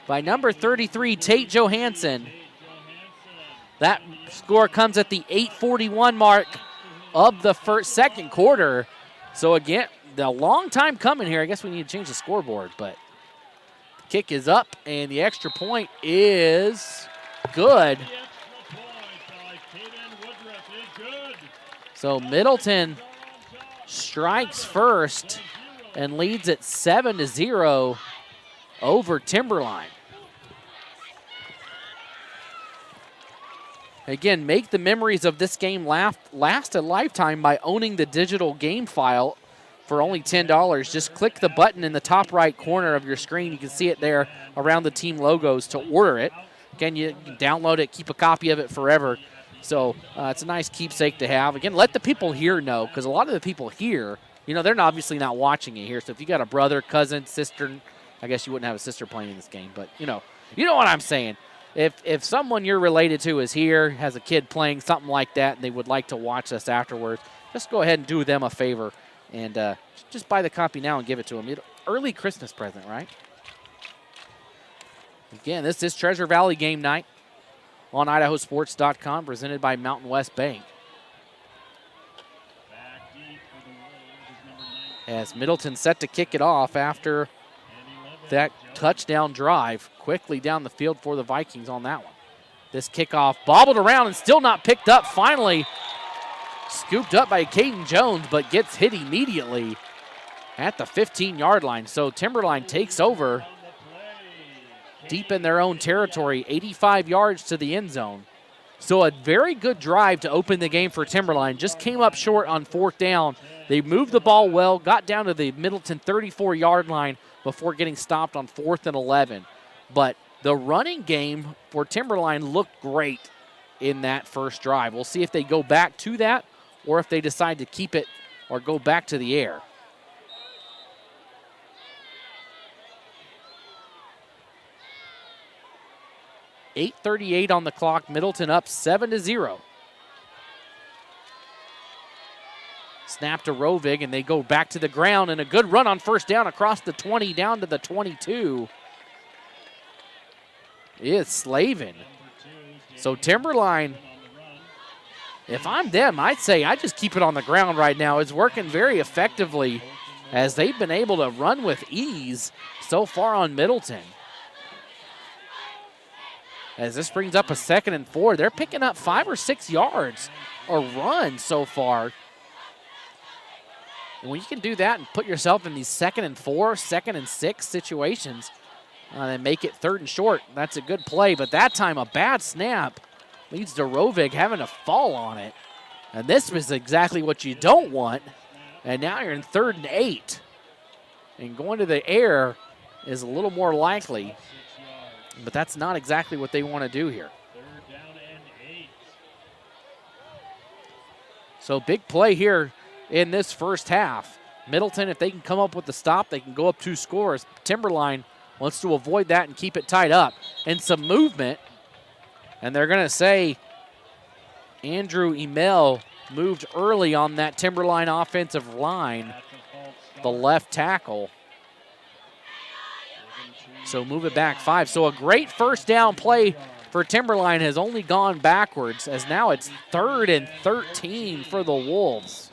S8: by number 33, Tate Johansson. That score comes at the 8:41 mark of the second quarter. So again, a long time coming here. I guess we need to change the scoreboard, but the kick is up, and the extra point is good. So Middleton strikes first and leads it 7-0 over Timberline. Again, make the memories of this game last a lifetime by owning the digital game file for only $10. Just click the button in the top right corner of your screen. You can see it there around the team logos to order it. Again, you can download it, keep a copy of it forever. So it's a nice keepsake to have. Again, let the people here know, because a lot of the people here, they're obviously not watching it here. So if you got a brother, cousin, sister, I guess you wouldn't have a sister playing in this game, but you know what I'm saying. If someone you're related to is here, has a kid playing something like that, and they would like to watch us afterwards, just go ahead and do them a favor and just buy the copy now and give it to them. Early Christmas present, right? Again, this is Treasure Valley game night on IdahoSports.com, presented by Mountain West Bank. As Middleton set to kick it off after that touchdown drive, quickly down the field for the Vikings on that one. This kickoff bobbled around and still not picked up. Finally scooped up by Caden Jones, but gets hit immediately at the 15-yard line. So Timberline takes over deep in their own territory, 85 yards to the end zone. So a very good drive to open the game for Timberline. Just came up short on 4th down. They moved the ball well, got down to the Middleton 34-yard line before getting stopped on 4th and 11. But the running game for Timberline looked great in that first drive. We'll see if they go back to that or if they decide to keep it or go back to the air. .8:38 on the clock. Middleton up 7-0. Snap to Rovig, and they go back to the ground, and a good run on first down across the 20 down to the 22 is Slavin. So Timberline, if I'm them, I'd say I just keep it on the ground right now. It's working very effectively as they've been able to run with ease so far on Middleton. As this brings up a 2nd and 4, they're picking up 5 or 6 yards a run so far. And when you can do that and put yourself in these 2nd and 4, 2nd and 6 situations, and make it 3rd and short, that's a good play. But that time, a bad snap leads to Rovig having to fall on it. And this was exactly what you don't want. And now you're in 3rd and 8. And going to the air is a little more likely. But that's not exactly what they want to do here.
S9: 3rd down and 8.
S8: So big play here in this first half. Middleton, if they can come up with the stop, they can go up 2 scores. Timberline wants to avoid that and keep it tied up. And some movement. And they're going to say Andrew Emel moved early on that Timberline offensive line, the left tackle. So move it back 5. So a great first down play for Timberline has only gone backwards, as now it's 3rd and 13 for the Wolves.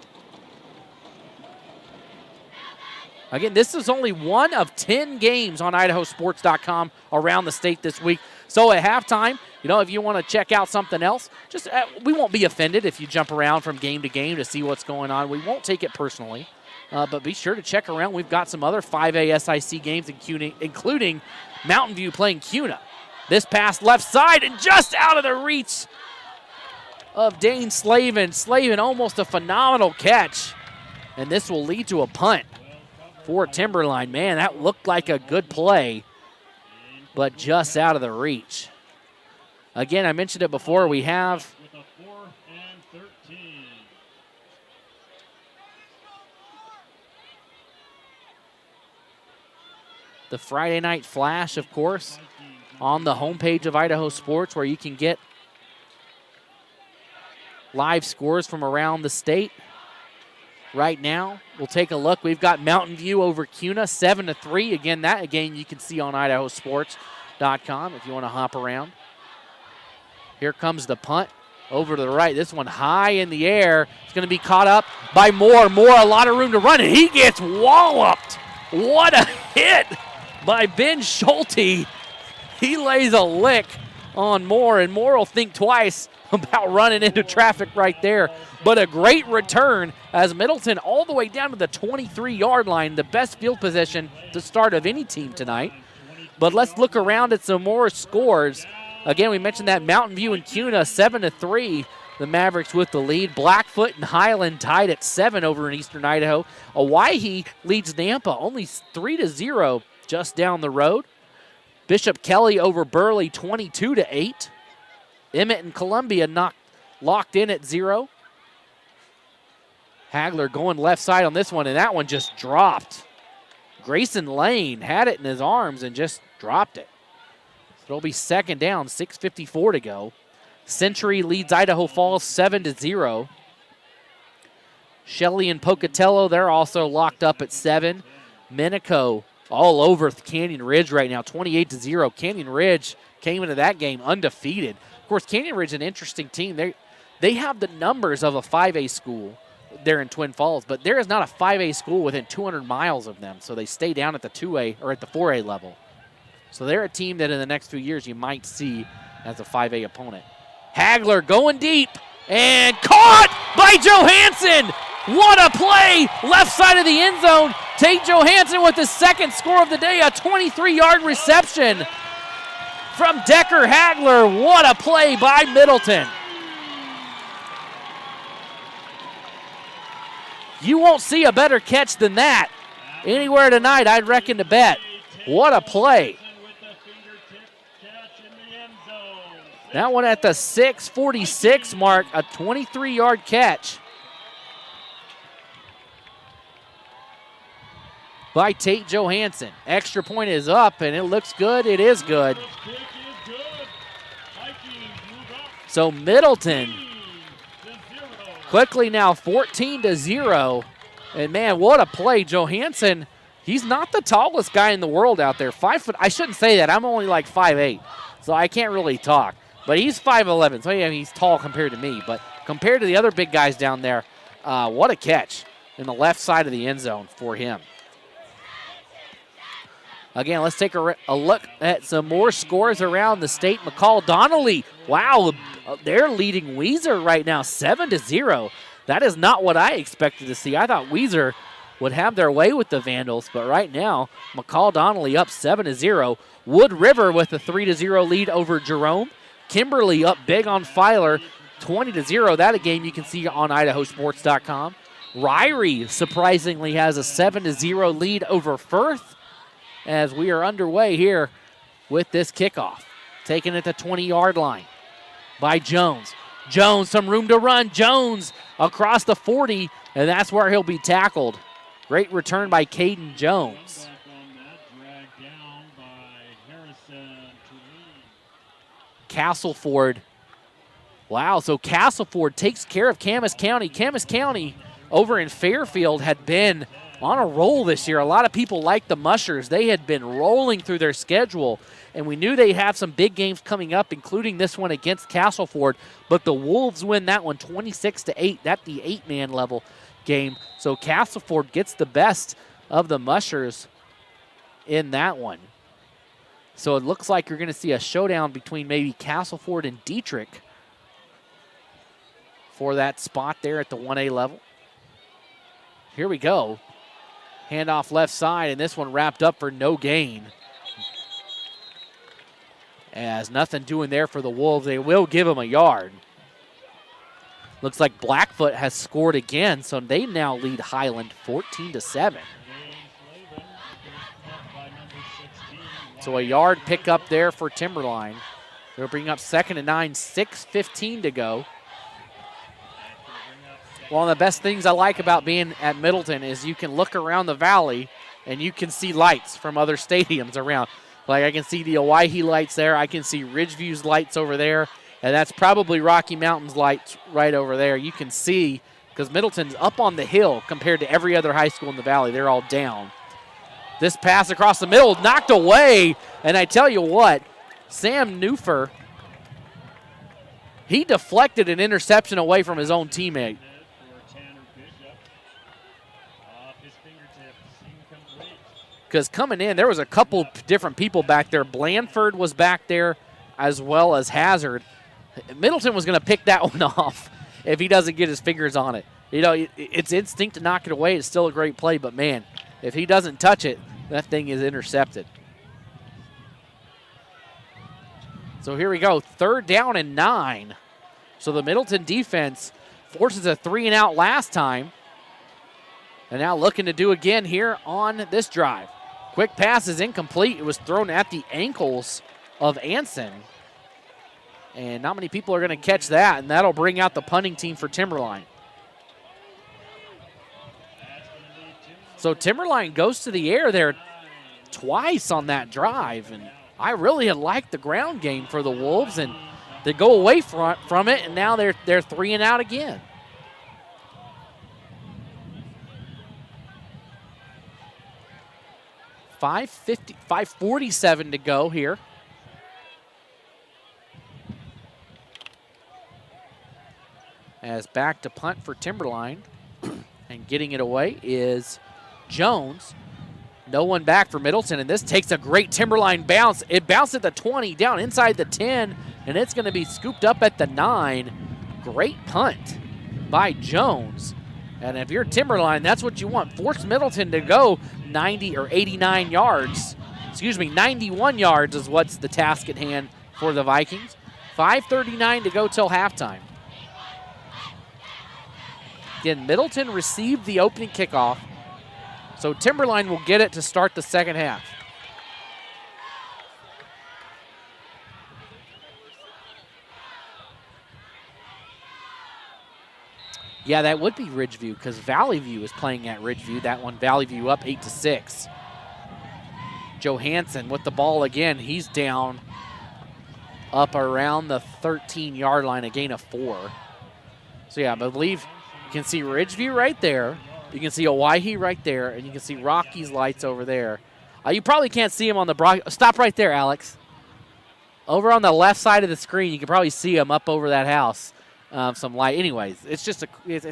S8: Again, this is only one of 10 games on IdahoSports.com around the state this week. So at halftime, if you want to check out something else, just we won't be offended if you jump around from game to game to see what's going on. We won't take it personally. But be sure to check around. We've got some other 5A SIC games, including Mountain View playing CUNA. This pass left side and just out of the reach of Dane Slavin. Slavin almost a phenomenal catch. And this will lead to a punt. for Timberline. Man, that looked like a good play, but just out of the reach. Again, I mentioned it before. We have
S9: with a 4th and 13.
S8: the Friday Night Flash, of course, on the homepage of Idaho Sports, where you can get live scores from around the state. Right now, we'll take a look. We've got Mountain View over Cuna, 7-3. Again, that again you can see on IdahoSports.com if you want to hop around. Here comes the punt over to the right. This one high in the air. It's going to be caught up by Moore. Moore, a lot of room to run, and he gets walloped. What a hit by Ben Schulte. He lays a lick on Moore, and Moore will think twice about running into traffic right there. But a great return as Middleton all the way down to the 23-yard line, the best field position to start of any team tonight. But let's look around at some more scores. Again, we mentioned that Mountain View and Cuna, 7-3. The Mavericks with the lead. Blackfoot and Highland tied at 7 over in Eastern Idaho. Owyhee leads Nampa only 3-0 just down the road. Bishop Kelly over Burley 22-8. Emmett and Columbia locked in at 0. Hagler going left side on this one, and that one just dropped. Grayson Lane had it in his arms and just dropped it. So it'll be second down, 6:54 to go. Century leads Idaho Falls 7-0. Shelley and Pocatello, they're also locked up at 7. Minico all over Canyon Ridge right now, 28-0. Canyon Ridge came into that game undefeated. Of course, Canyon Ridge is an interesting team. They have the numbers of a 5A school there in Twin Falls, but there is not a 5A school within 200 miles of them, so they stay down at the 2A or at the 4A level. So they're a team that in the next few years you might see as a 5A opponent. Hagler going deep and caught by Johansson. What a play! Left side of the end zone. Tate Johansson with his second score of the day, a 23-yard reception from Decker Hagler. What a play by Middleton. You won't see a better catch than that anywhere tonight, I'd reckon to bet. What a play. That one at the 6:46 mark, a 23-yard catch by Tate Johansson. Extra point is up, and it looks good. It is good. So Middleton quickly now 14-0. And man, what a play. Johansson, he's not the tallest guy in the world out there. 5 foot, I shouldn't say that. I'm only like 5'8", so I can't really talk. But he's 5'11", so yeah, he's tall compared to me. But compared to the other big guys down there, what a catch in the left side of the end zone for him. Again, let's take a look at some more scores around the state. McCall Donnelly, wow, they're leading Weiser right now, 7-0. That is not what I expected to see. I thought Weiser would have their way with the Vandals, but right now, McCall Donnelly up 7-0. Wood River with a 3-0 lead over Jerome. Kimberly up big on Filer, 20-0. That a game you can see on IdahoSports.com. Ryrie surprisingly has a 7-0 lead over Firth as we are underway here with this kickoff. Taken at the 20-yard line by Jones. Jones, some room to run. Jones across the 40, and that's where he'll be tackled. Great return by Caden Jones. Castleford. Wow, so Castleford takes care of Camas County. Camas County over in Fairfield had been on a roll this year. A lot of people like the Mushers. They had been rolling through their schedule, and we knew they have some big games coming up, including this one against Castleford, but the Wolves win that one 26-8. That's the 8-man level game. So Castleford gets the best of the Mushers in that one. So it looks like you're going to see a showdown between maybe Castleford and Dietrich for that spot there at the 1A level. Here we go. Handoff left side, and this one wrapped up for no gain. As nothing doing there for the Wolves. They will give them a yard. Looks like Blackfoot has scored again, so they now lead Highland 14-7. So a yard pickup there for Timberline. They'll bring up 2nd and 9, 6:15 to go. One of the best things I like about being at Middleton is you can look around the valley and you can see lights from other stadiums around. Like I can see the Owyhee lights there. I can see Ridgeview's lights over there. And that's probably Rocky Mountain's lights right over there. You can see, because Middleton's up on the hill compared to every other high school in the valley. They're all down. This pass across the middle, knocked away. And I tell you what, Sam Newfer, he deflected an interception away from his own teammate. Because coming in, there was a couple different people back there. Blandford was back there as well as Hazard. Middleton was going to pick that one off if he doesn't get his fingers on it. You know, it's instinct to knock it away. It's still a great play, but, man, if he doesn't touch it, that thing is intercepted. So here we go, 3rd down and 9. So the Middleton defense forces a 3-and-out last time. And now looking to do again here on this drive. Quick pass is incomplete. It was thrown at the ankles of Anson. And not many people are going to catch that, and that'll bring out the punting team for Timberline. So Timberline goes to the air there twice on that drive, and I really had liked the ground game for the Wolves, and they go away from it, and now they're 3-and-out again. $5:47 to go here. As back to punt for Timberline, and getting it away is Jones. No one back for Middleton, and this takes a great Timberline bounce. It bounced at the 20, down inside the 10, and it's going to be scooped up at the 9. Great punt by Jones. And if you're Timberline, that's what you want. Force Middleton to go 90 or 89 yards. Excuse me, 91 yards is what's the task at hand for the Vikings. 5:39 to go till halftime. Again, Middleton received the opening kickoff, so Timberline will get it to start the second half. Yeah, that would be Ridgeview because Valley View is playing at Ridgeview. That one, Valley View up 8-6. Johansson with the ball again. He's down up around the 13-yard line, a gain of 4. So, yeah, I believe you can see Ridgeview right there. You can see Owyhee right there, and you can see Rocky's lights over there. You probably can't see him on the broad. Stop right there, Alex. Over on the left side of the screen, you can probably see him up over that house. Some light. Anyways, it's just it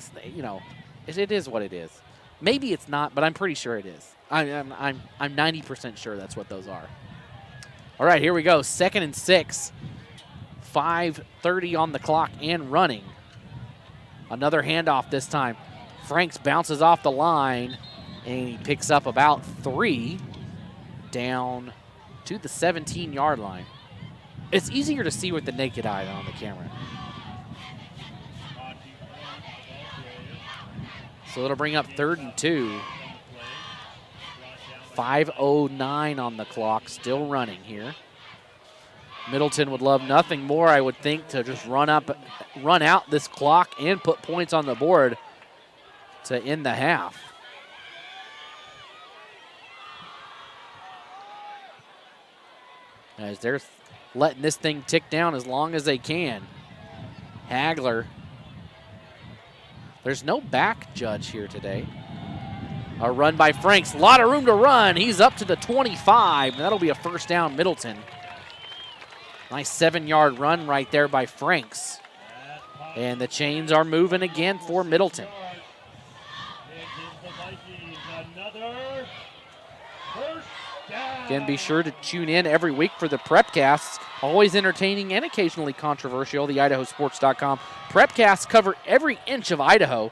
S8: is what it is. Maybe it's not, but I'm pretty sure it is. I'm 90% sure that's what those are. All right, here we go. 2nd and 6. 5:30 on the clock and running. Another handoff this time. Franks bounces off the line, and he picks up about 3 down to the 17-yard line. It's easier to see with the naked eye than on the camera. So it'll bring up 3rd and 2. 5:09 on the clock, still running here. Middleton would love nothing more, I would think, to just run out this clock and put points on the board to end the half. As they're letting this thing tick down as long as they can. Hagler. There's no back judge here today. A run by Franks. A lot of room to run. He's up to the 25. That'll be a first down, Middleton. Nice 7-yard run right there by Franks. And the chains are moving again for Middleton. Again, be sure to tune in every week for the Prepcasts. Always entertaining and occasionally controversial. The IdahoSports.com Prepcasts cover every inch of Idaho.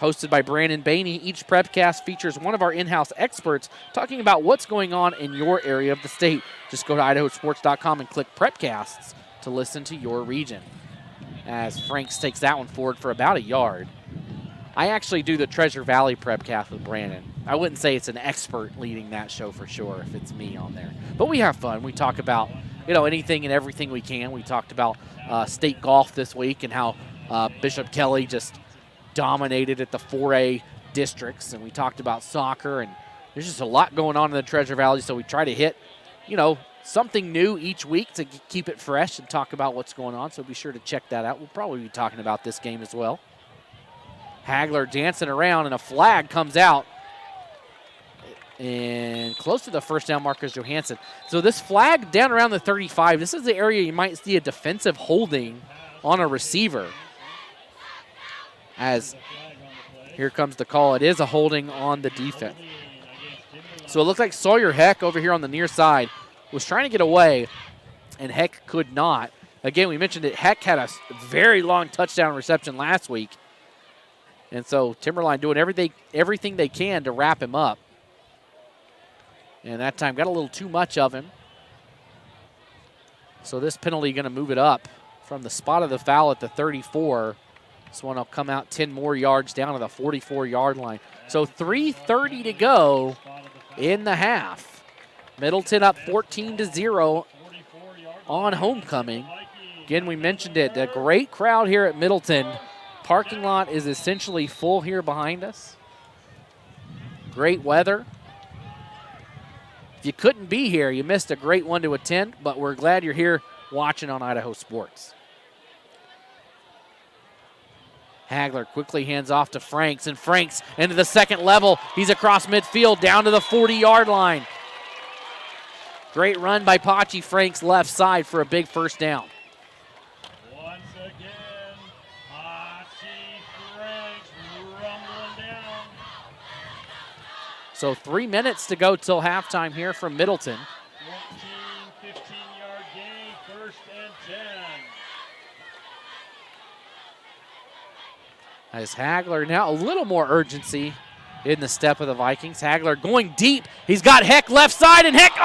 S8: Hosted by Brandon Bainey, each Prepcast features one of our in-house experts talking about what's going on in your area of the state. Just go to IdahoSports.com and click Prepcasts to listen to your region. As Franks takes that one forward for about a yard. I actually do the Treasure Valley Prepcast with Brandon. I wouldn't say it's an expert leading that show for sure if it's me on there. But we have fun. We talk about, anything and everything we can. We talked about state golf this week and how Bishop Kelly just dominated at the 4A districts. And we talked about soccer, and there's just a lot going on in the Treasure Valley. So we try to hit, something new each week to keep it fresh and talk about what's going on. So be sure to check that out. We'll probably be talking about this game as well. Hagler dancing around, and a flag comes out. And close to the first down marker is Johansson. So this flag down around the 35, this is the area you might see a defensive holding on a receiver. As here comes the call. It is a holding on the defense. So it looks like Sawyer Heck over here on the near side was trying to get away, and Heck could not. Again, we mentioned it. Heck had a very long touchdown reception last week. And so Timberline doing everything they can to wrap him up. And that time got a little too much of him. So this penalty going to move it up from the spot of the foul at the 34. This one will come out 10 more yards down to the 44-yard line. So 3:30 to go in the half. Middleton up 14-0 on homecoming. Again, we mentioned it. A great crowd here at Middleton. Parking lot is essentially full here behind us. Great weather. If you couldn't be here, you missed a great one to attend, but we're glad you're here watching on Idaho Sports. Hagler quickly hands off to Franks, and Franks into the second level. He's across midfield down to the 40-yard line. Great run by Pachi Franks left side for a big first down.
S9: Once again, Pachi Franks rumbling down.
S8: So 3 minutes to go till halftime here from Middleton.
S9: 14, 15-yard gain, first and 10.
S8: As Hagler now a little more urgency in the step of the Vikings. Hagler going deep. He's got Heck left side, and Heck,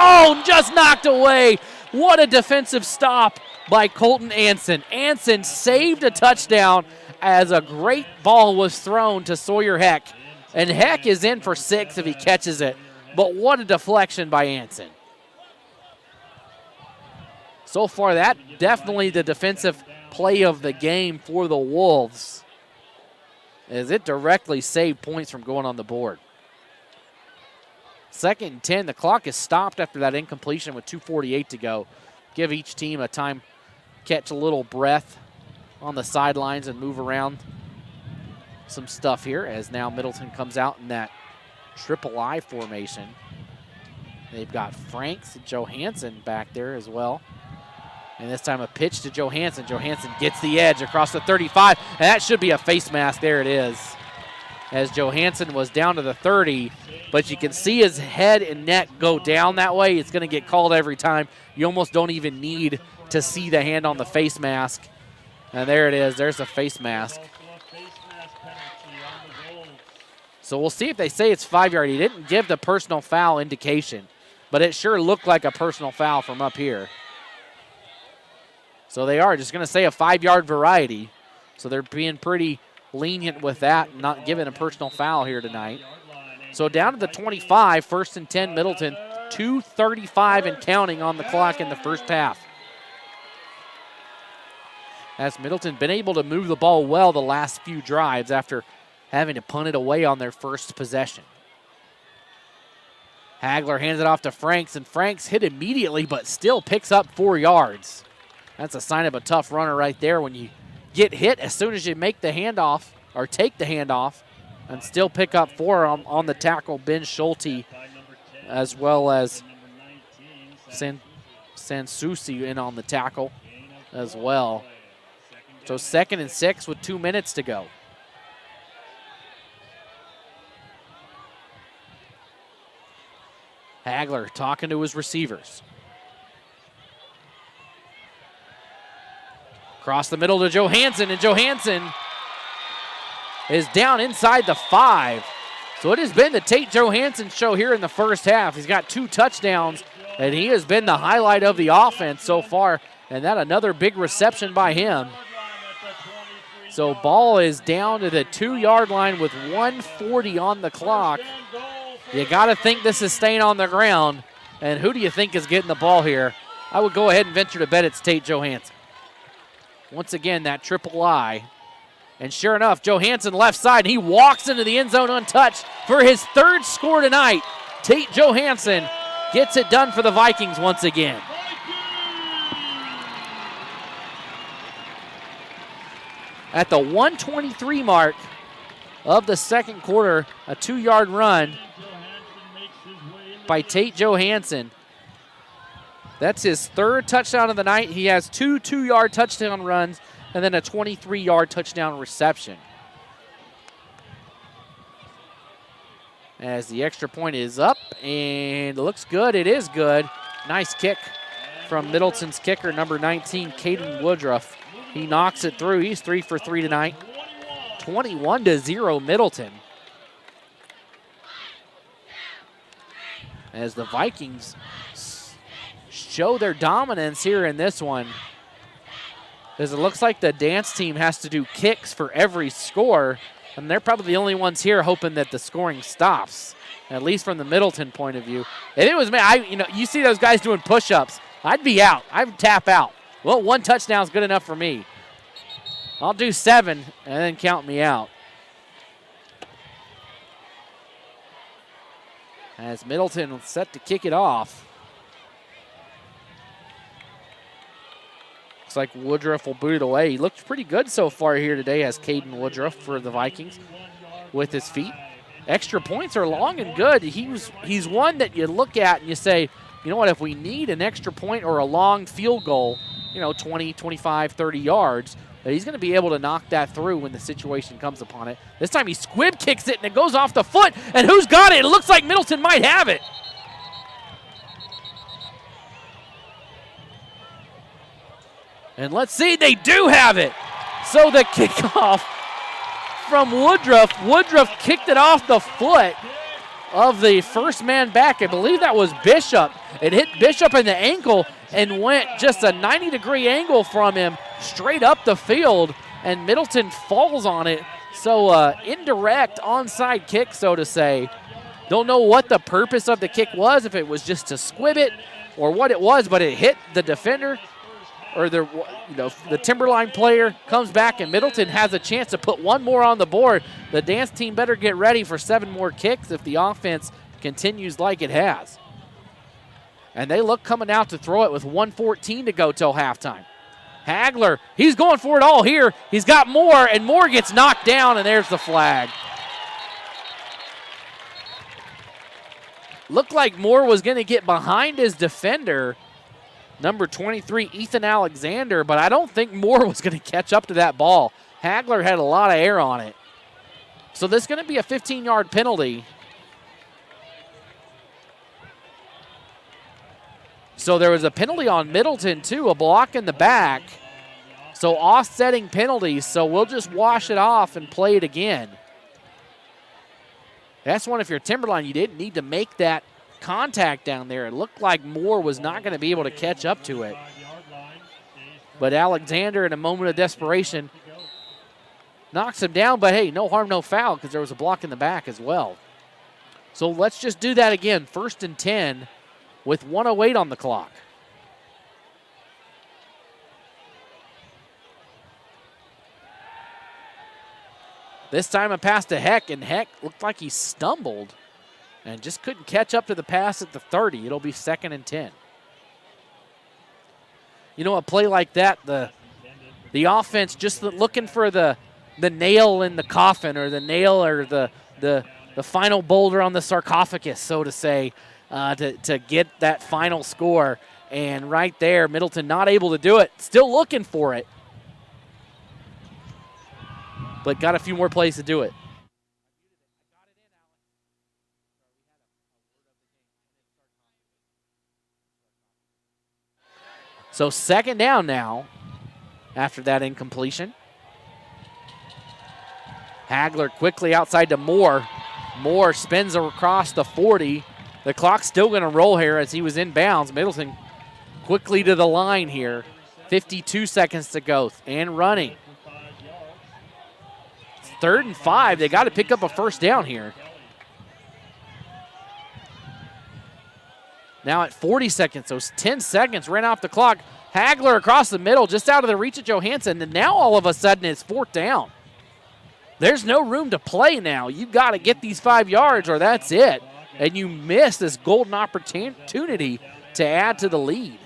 S8: just knocked away. What a defensive stop by Colton Anson. Anson saved a touchdown as a great ball was thrown to Sawyer Heck. And Heck is in for 6 if he catches it. But what a deflection by Anson. So far, that definitely the defensive play of the game for the Wolves, as it directly saved points from going on the board. 2nd and 10. The clock is stopped after that incompletion with 2:48 to go. Give each team a time, catch a little breath on the sidelines and move around some stuff here, as now Middleton comes out in that triple I formation. They've got Franks and Johansson back there as well. And this time a pitch to Johansson. Johansson gets the edge across the 35, and that should be a face mask. There it is. As Johansson was down to the 30, but you can see his head and neck go down that way. It's going to get called every time. You almost don't even need to see the hand on the face mask. And there it is. There's a face mask. So we'll see if they say it's 5-yard. He didn't give the personal foul indication, but it sure looked like a personal foul from up here. So they are just going to say a 5-yard variety. So they're being pretty lenient with that, not giving a personal foul here tonight. So down to the 25, 1st and 10 Middleton, 2:35 and counting on the clock in the first half. As Middleton been able to move the ball well the last few drives after having to punt it away on their first possession. Hagler hands it off to Franks, and Franks hit immediately but still picks up 4 yards. That's a sign of a tough runner right there when you get hit as soon as you make the handoff or take the handoff and still pick up 4 on the tackle. Ben Schulte as well as Sansusi in on the tackle as well. So 2nd and 6 with 2 minutes to go. Hagler talking to his receivers. Across the middle to Johansson, and Johansson is down inside the 5. So it has been the Tate Johansson show here in the first half. He's got 2 touchdowns, and he has been the highlight of the offense so far. And that another big reception by him. So ball is down to the 2-yard line with 1:40 on the clock. You got to think this is staying on the ground. And who do you think is getting the ball here? I would go ahead and venture to bet it's Tate Johansson. Once again, that triple I. And sure enough, Johansson left side, and he walks into the end zone untouched for his third score tonight. Tate Johansson gets it done for the Vikings once again. At the 1:23 mark of the second quarter, a 2-yard run by Tate Johansson. That's his third touchdown of the night. He has 2 2-yard touchdown runs and then a 23-yard touchdown reception. As the extra point is up and it looks good. It is good. Nice kick from Middleton's kicker, number 19, Caden Woodruff. He knocks it through. He's 3 for 3 tonight. 21-0 Middleton. As the Vikings show their dominance here in this one. As it looks like the dance team has to do kicks for every score, and they're probably the only ones here hoping that the scoring stops, at least from the Middleton point of view. If it was me, you see those guys doing push-ups, I'd be out. I'd tap out. Well, 1 touchdown is good enough for me. I'll do 7 and then count me out. As Middleton set to kick it off. Looks like Woodruff will boot it away. He looks pretty good so far here today as Caden Woodruff for the Vikings with his feet. Extra points are long and good. He's one that you look at and you say, you know what, if we need an extra point or a long field goal, 20, 25, 30 yards, he's going to be able to knock that through when the situation comes upon it. This time he squib kicks it and it goes off the foot. And who's got it? It looks like Middleton might have it. And let's see, they do have it. So the kickoff from Woodruff. Woodruff kicked it off the foot of the first man back. I believe that was Bishop. It hit Bishop in the ankle and went just a 90-degree angle from him straight up the field, and Middleton falls on it. So indirect onside kick, so to say. Don't know what the purpose of the kick was, if it was just to squib it or what it was, but it hit the defender or the Timberline player, comes back, and Middleton has a chance to put one more on the board. The dance team better get ready for 7 more kicks if the offense continues like it has. And they look coming out to throw it with 1:14 to go till halftime. Hagler, he's going for it all here. He's got Moore, and Moore gets knocked down, and there's the flag. Looked like Moore was going to get behind his defender, number 23, Ethan Alexander, but I don't think Moore was going to catch up to that ball. Hagler had a lot of air on it. So this is going to be a 15-yard penalty. So there was a penalty on Middleton, too, a block in the back. So offsetting penalties, so we'll just wash it off and play it again. That's one, if you're Timberline, you didn't need to make that contact down there. It looked like Moore was not going to be able to catch up to it. But Alexander, in a moment of desperation, knocks him down. But, hey, no harm, no foul, because there was a block in the back as well. So let's just do that again. 1st and 10 with 1:08 on the clock. This time a pass to Heck, and Heck looked like he stumbled and just couldn't catch up to the pass at the 30. It'll be 2nd and 10. You know, a play like that, the offense just looking for the nail in the coffin, or the nail, or the final boulder on the sarcophagus, so to say, to get that final score. And right there, Middleton not able to do it. Still looking for it, but got a few more plays to do it. So 2nd down now after that incompletion. Hagler quickly outside to Moore. Moore spins across the 40. The clock's still going to roll here as he was in bounds. Middleton quickly to the line here. 52 seconds to go and running. 3rd and 5. They got to pick up a 1st down here. Now at 40 seconds, so 10 seconds ran off the clock. Hagler across the middle, just out of the reach of Johansson, and now all of a sudden it's 4th down. There's no room to play now. You've got to get these 5 yards or that's it. And you miss this golden opportunity to add to the lead.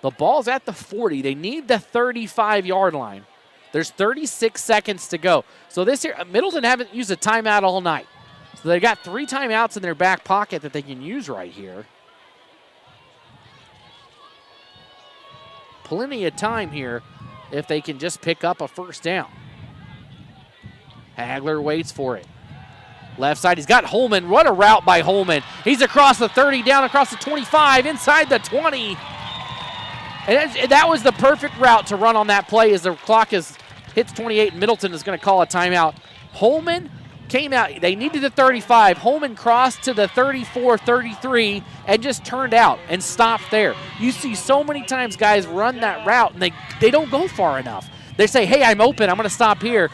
S8: The ball's at the 40. They need the 35-yard line. There's 36 seconds to go. So this here, Middleton haven't used a timeout all night. So they got 3 timeouts in their back pocket that they can use right here. Plenty of time here if they can just pick up a 1st down. Hagler waits for it. Left side, he's got Holman. What a route by Holman. He's across the 30, down across the 25, inside the 20. And that was the perfect route to run on that play as the clock hits 28 and Middleton is going to call a timeout. Holman came out. They needed the 35. Holman crossed to the 34, 33 and just turned out and stopped there. You see so many times guys run that route and they don't go far enough. They say, hey, I'm open. I'm going to stop here.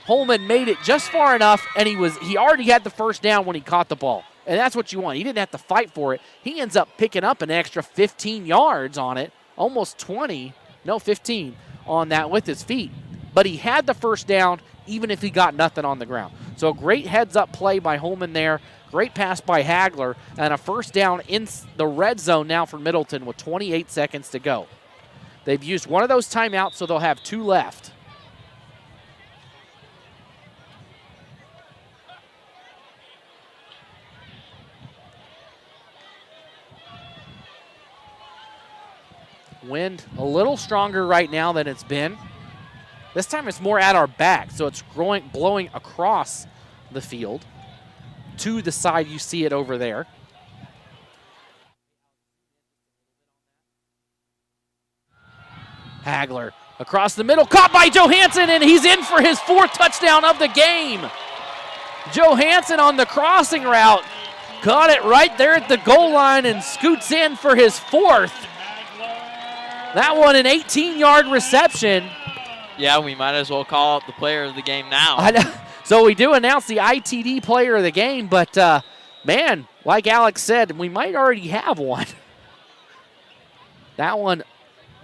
S8: Holman made it just far enough, and he already had the 1st down when he caught the ball. And that's what you want. He didn't have to fight for it. He ends up picking up an extra 15 yards on it, almost 15 on that with his feet. But he had the 1st down even if he got nothing on the ground. So a great heads-up play by Holman there. Great pass by Hagler, and a 1st down in the red zone now for Middleton with 28 seconds to go. They've used one of those timeouts, so they'll have 2 left. Wind a little stronger right now than it's been. This time it's more at our back, so it's blowing across the field. To the side, you see it over there. Hagler across the middle, caught by Johansson, and he's in for his 4th touchdown of the game. Johansson on the crossing route, caught it right there at the goal line and scoots in for his 4th. That one an 18-yard reception.
S10: Yeah, we might as well call up the player of the game now.
S8: I know. So we do announce the ITD player of the game, but, man, like Alex said, we might already have one. That one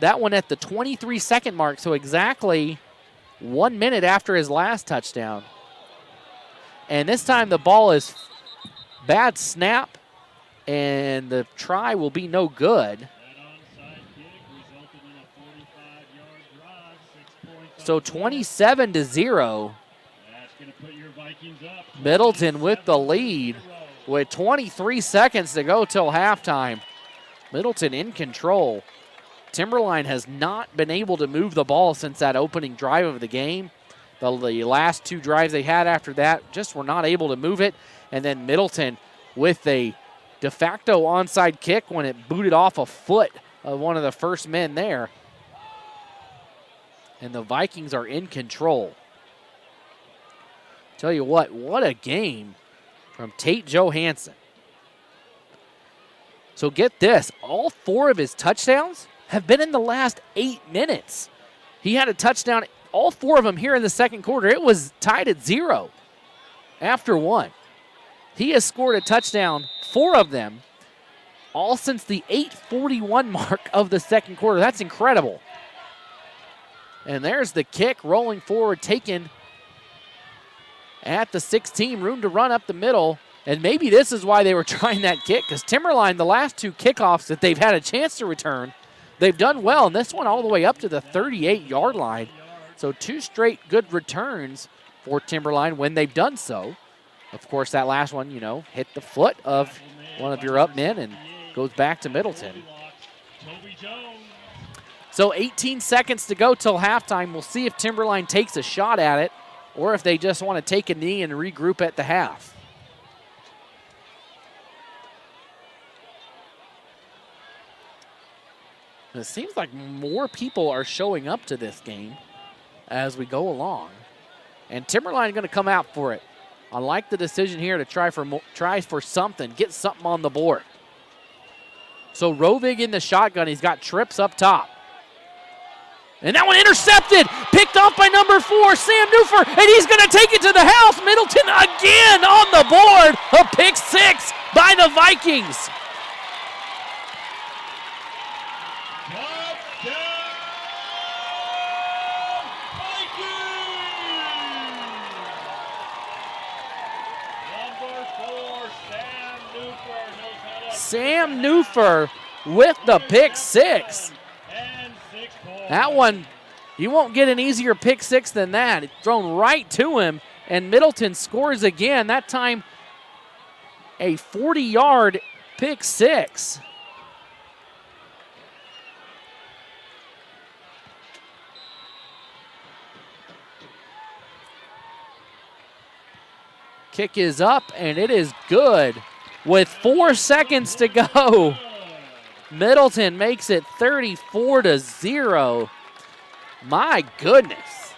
S8: at the 23-second mark, so exactly 1 minute after his last touchdown. And this time the ball is bad snap, and the try will be no good. So 27-0. Middleton with the lead with 23 seconds to go till halftime. Middleton in control. Timberline has not been able to move the ball since that opening drive of the game. The last 2 drives they had after that just were not able to move it. And then Middleton with a de facto onside kick when it booted off a foot of one of the first men there. And the Vikings are in control. Tell you what a game from Tate Johansson. So get this, all 4 of his touchdowns have been in the last 8 minutes. He had a touchdown, all 4 of them here in the second quarter. It was tied at 0 after 1. He has scored a touchdown, 4 of them, all since the 8:41 mark of the second quarter. That's incredible. And there's the kick rolling forward, taken at the 16, room to run up the middle. And maybe this is why they were trying that kick, because Timberline, the last 2 kickoffs that they've had a chance to return, they've done well. And this one all the way up to the 38-yard line. So 2 straight good returns for Timberline when they've done so. Of course, that last one, hit the foot of one of your up men and goes back to Middleton. So 18 seconds to go till halftime. We'll see if Timberline takes a shot at it or if they just want to take a knee and regroup at the half. It seems like more people are showing up to this game as we go along. And Timberline going to come out for it. I like the decision here to try for something, get something on the board. So Rovig in the shotgun. He's got trips up top. And that one intercepted, picked off by number 4, Sam Newfer, and he's going to take it to the house. Middleton again on the board. A pick 6 by the Vikings. Sam Newfer with the pick 6. That one, you won't get an easier pick 6 than that. It's thrown right to him, and Middleton scores again. That time, a 40-yard pick 6. Kick is up, and it is good. With 4 seconds to go, Middleton makes it 34-0. My goodness.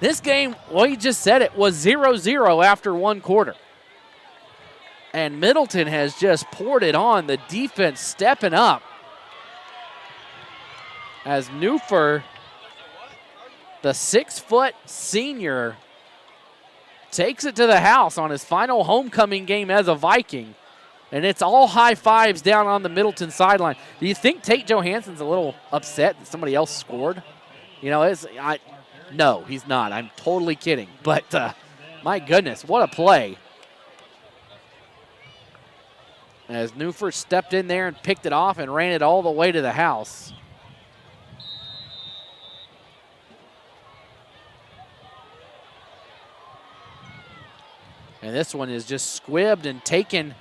S8: This game, well, you just said it, was 0-0 after 1 quarter. And Middleton has just poured it on. The defense stepping up. As Newfer, the 6-foot senior, takes it to the house on his final homecoming game as a Viking. And it's all high fives down on the Middleton sideline. Do you think Tate Johansson's a little upset that somebody else scored? You know, no, he's not. I'm totally kidding. But my goodness, what a play. As Newfer stepped in there and picked it off and ran it all the way to the house. And this one is just squibbed and taken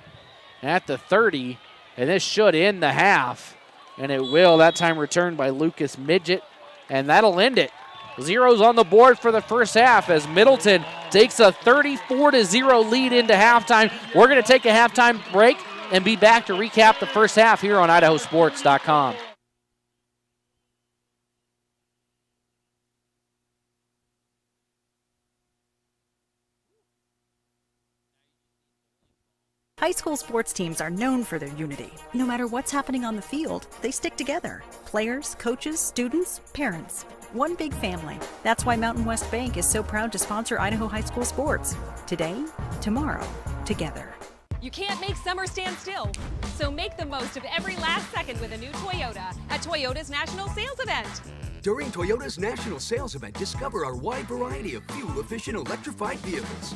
S8: at the 30. And this should end the half. And it will. That time returned by Lucas Midget. And that'll end it. Zeros on the board for the first half as Middleton takes a 34-0 lead into halftime. We're going to take a halftime break and be back to recap the first half here on IdahoSports.com.
S1: High school sports teams are known for their unity. No matter what's happening on the field, they stick together. Players, coaches, students, parents. One big family. That's why Mountain West Bank is so proud to sponsor Idaho high school sports. Today, tomorrow, together.
S2: You can't make summer stand still, so make the most of every last second with a new Toyota at Toyota's National Sales Event.
S3: During Toyota's National Sales Event, discover our wide variety of fuel-efficient electrified vehicles.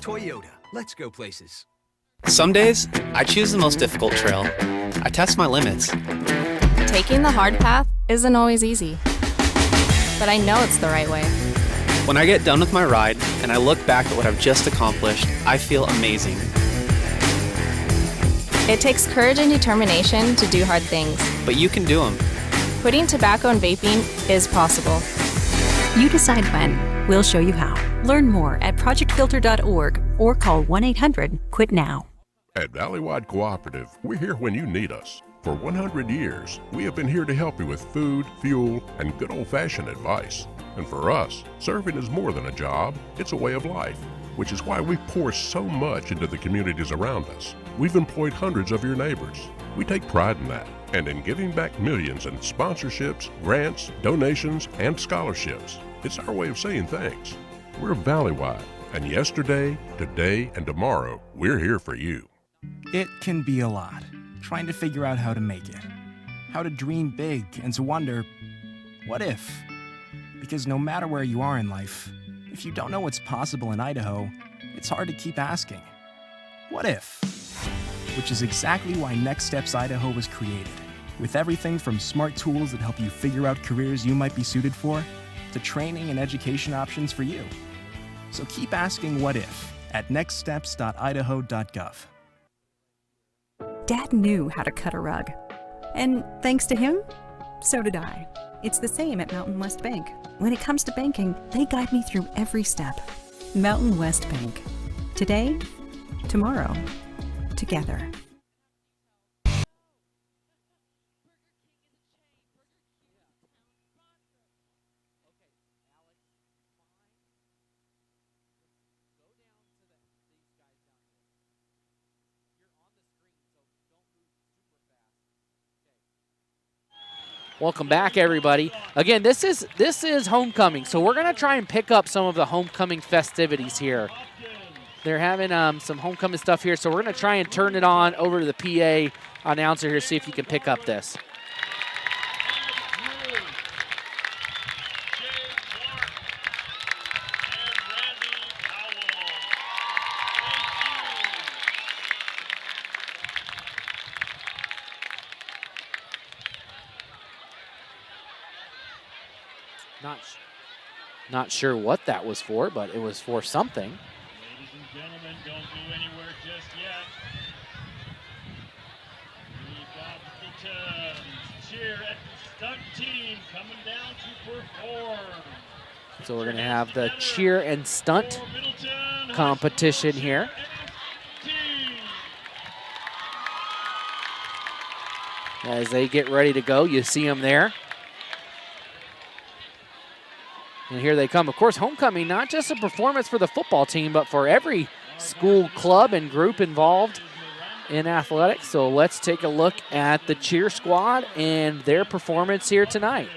S3: Toyota, let's go places.
S4: Some days, I choose the most difficult trail. I test my limits.
S5: Taking the hard path isn't always easy, but I know it's the right way.
S4: When I get done with my ride and I look back at what I've just accomplished, I feel amazing.
S5: It takes courage and determination to do hard things.
S4: But you can do them.
S5: Quitting tobacco and vaping is possible.
S1: You decide when. We'll show you how. Learn more at projectfilter.org or call 1-800-QUIT-NOW.
S6: At Valleywide Cooperative, we're here when you need us. For 100 years, we have been here to help you with food, fuel, and good old-fashioned advice. And for us, serving is more than a job, it's a way of life, which is why we pour so much into the communities around us. We've employed hundreds of your neighbors. We take pride in that, and in giving back millions in sponsorships, grants, donations, and scholarships. It's our way of saying thanks. We're Valleywide, and yesterday, today, and tomorrow, we're here for you.
S7: It can be a lot, trying to figure out how to make it. How to dream big and to wonder, what if? Because no matter where you are in life, if you don't know what's possible in Idaho, it's hard to keep asking, what if? Which is exactly why Next Steps Idaho was created, with everything from smart tools that help you figure out careers you might be suited for, to training and education options for you. So keep asking what if at nextsteps.idaho.gov.
S1: Dad knew how to cut a rug. And thanks to him, so did I. It's the same at Mountain West Bank. When it comes to banking, they guide me through every step. Mountain West Bank. Today, tomorrow, together.
S8: Welcome back, everybody. Again, this is homecoming, so we're going to try and pick up some of the homecoming festivities here. They're having some homecoming stuff here, so we're going to try and turn it on over to the PA announcer here, see if you can pick up this. Not sure what that was for, but it was for something.
S9: Ladies and gentlemen, don't go anywhere just yet. We've got the cheer and stunt team coming down to perform.
S8: So we're going to have the cheer and stunt competition here. As they get ready to go, you see them there. And here they come. Of course, homecoming, not just a performance for the football team, but for every school, club, and group involved in athletics. So let's take a look at the cheer squad and their performance here tonight.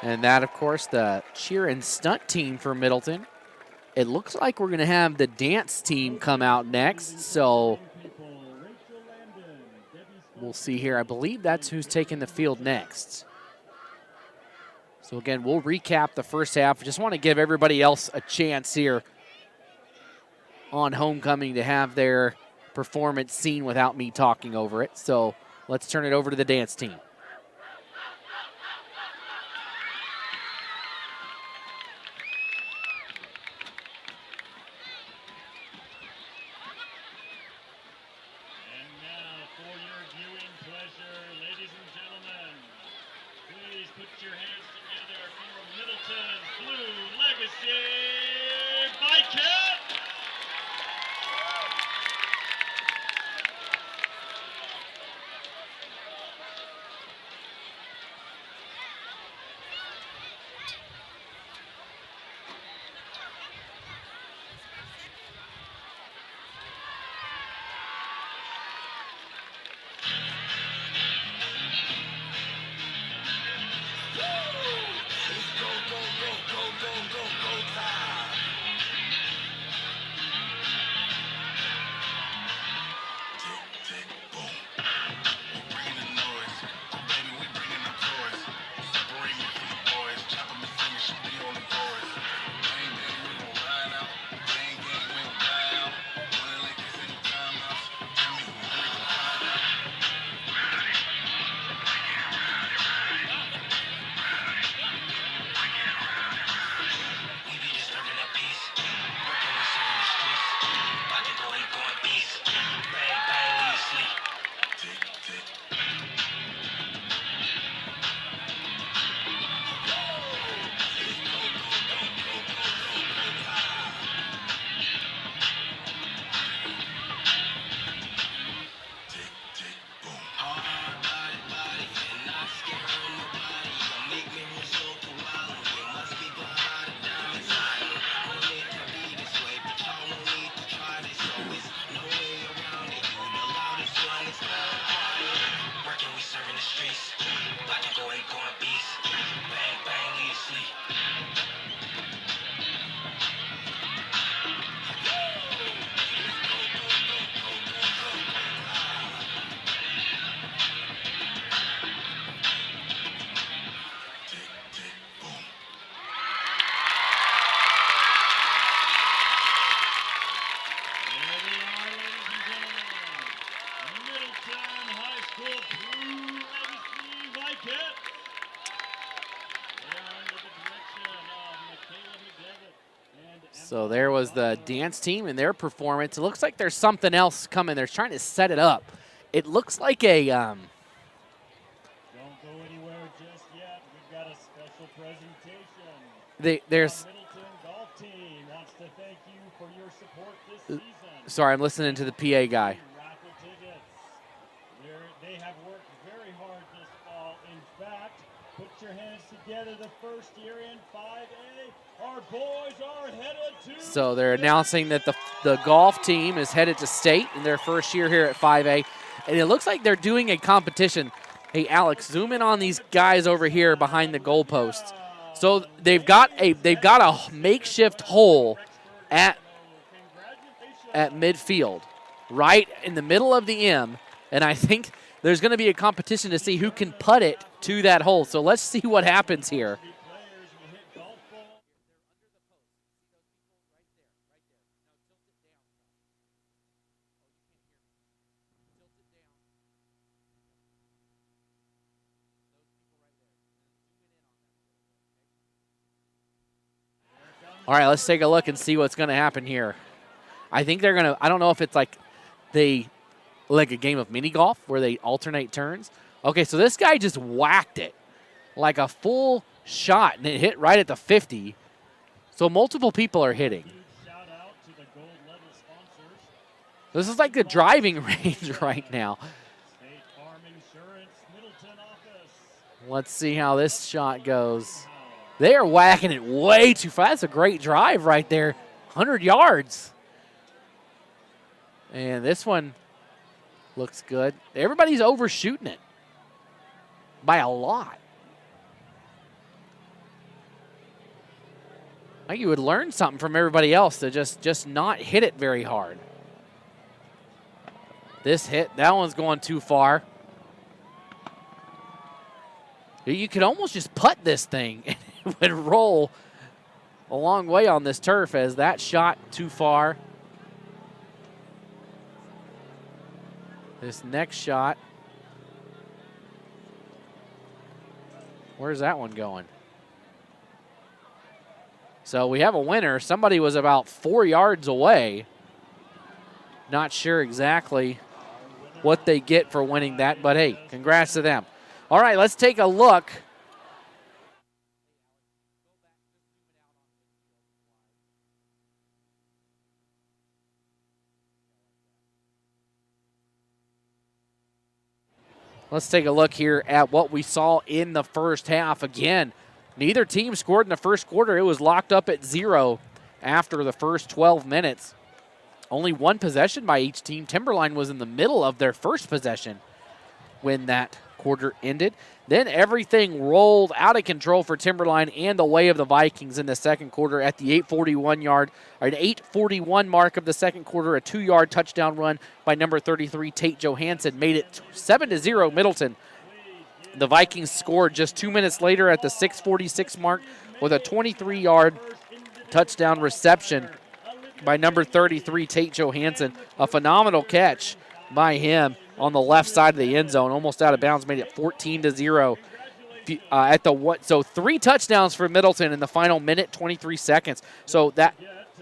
S8: And that, of course, the cheer and stunt team for Middleton. It looks like we're going to have the dance team come out next, so we'll see here. I believe that's who's taking the field next. So, again, we'll recap the first half. Just want to give everybody else a chance here on homecoming to have their performance seen without me talking over it. So let's turn it over to the dance team. So there was the dance team and their performance. It looks like there's something else coming. They're trying to set it up. It looks like a
S9: Don't go anywhere just yet. We've got a special presentation.
S8: there's
S9: Middleton Golf Team wants to thank you for your support this season.
S8: sorry, I'm listening to the PA guy.
S9: Raffle tickets. They have worked very hard this fall. In fact, put your hands together the first year in 5A. Our boys are headed to
S8: So they're announcing that the golf team is headed to state in their first year here at 5A. And it looks like they're doing a competition. Hey, Alex, zoom in on these guys over here behind the goalposts. So they've got a makeshift hole at midfield, right in the middle of the M. And I think there's going to be a competition to see who can putt it to that hole. So let's see what happens here. All right, let's take a look and see what's going to happen here. I think they're going to, I don't know if it's like a game of mini golf where they alternate turns. Okay, so this guy just whacked it like a full shot, and it hit right at the 50. So multiple people are hitting. This is like the driving range right now. Let's see how this shot goes. They are whacking it way too fast. That's a great drive right there, 100 yards. And this one looks good. Everybody's overshooting it by a lot. I think you would learn something from everybody else to just not hit it very hard. This hit, that one's going too far. You could almost just putt this thing and it would roll a long way on this turf as that shot too far. This next shot. Where's that one going? So we have a winner. Somebody was about 4 yards away. Not sure exactly what they get for winning that, but hey, congrats to them. All right, let's take a look. Let's take a look here at what we saw in the first half. Again, neither team scored in the first quarter. It was locked up at 0 after the first 12 minutes. Only one possession by each team. Timberline was in the middle of their first possession when that quarter ended. Then everything rolled out of control for Timberline and the way of the Vikings in the second quarter at the 8:41 mark of the second quarter. A 2-yard touchdown run by number 33, Tate Johansson, made it 7-0 Middleton. The Vikings scored just 2 minutes later at the 6:46 mark with a 23-yard touchdown reception by number 33, Tate Johansson. A phenomenal catch by him on the left side of the end zone, almost out of bounds, made it 14-0. So 3 touchdowns for Middleton in the final minute, 23 seconds. So that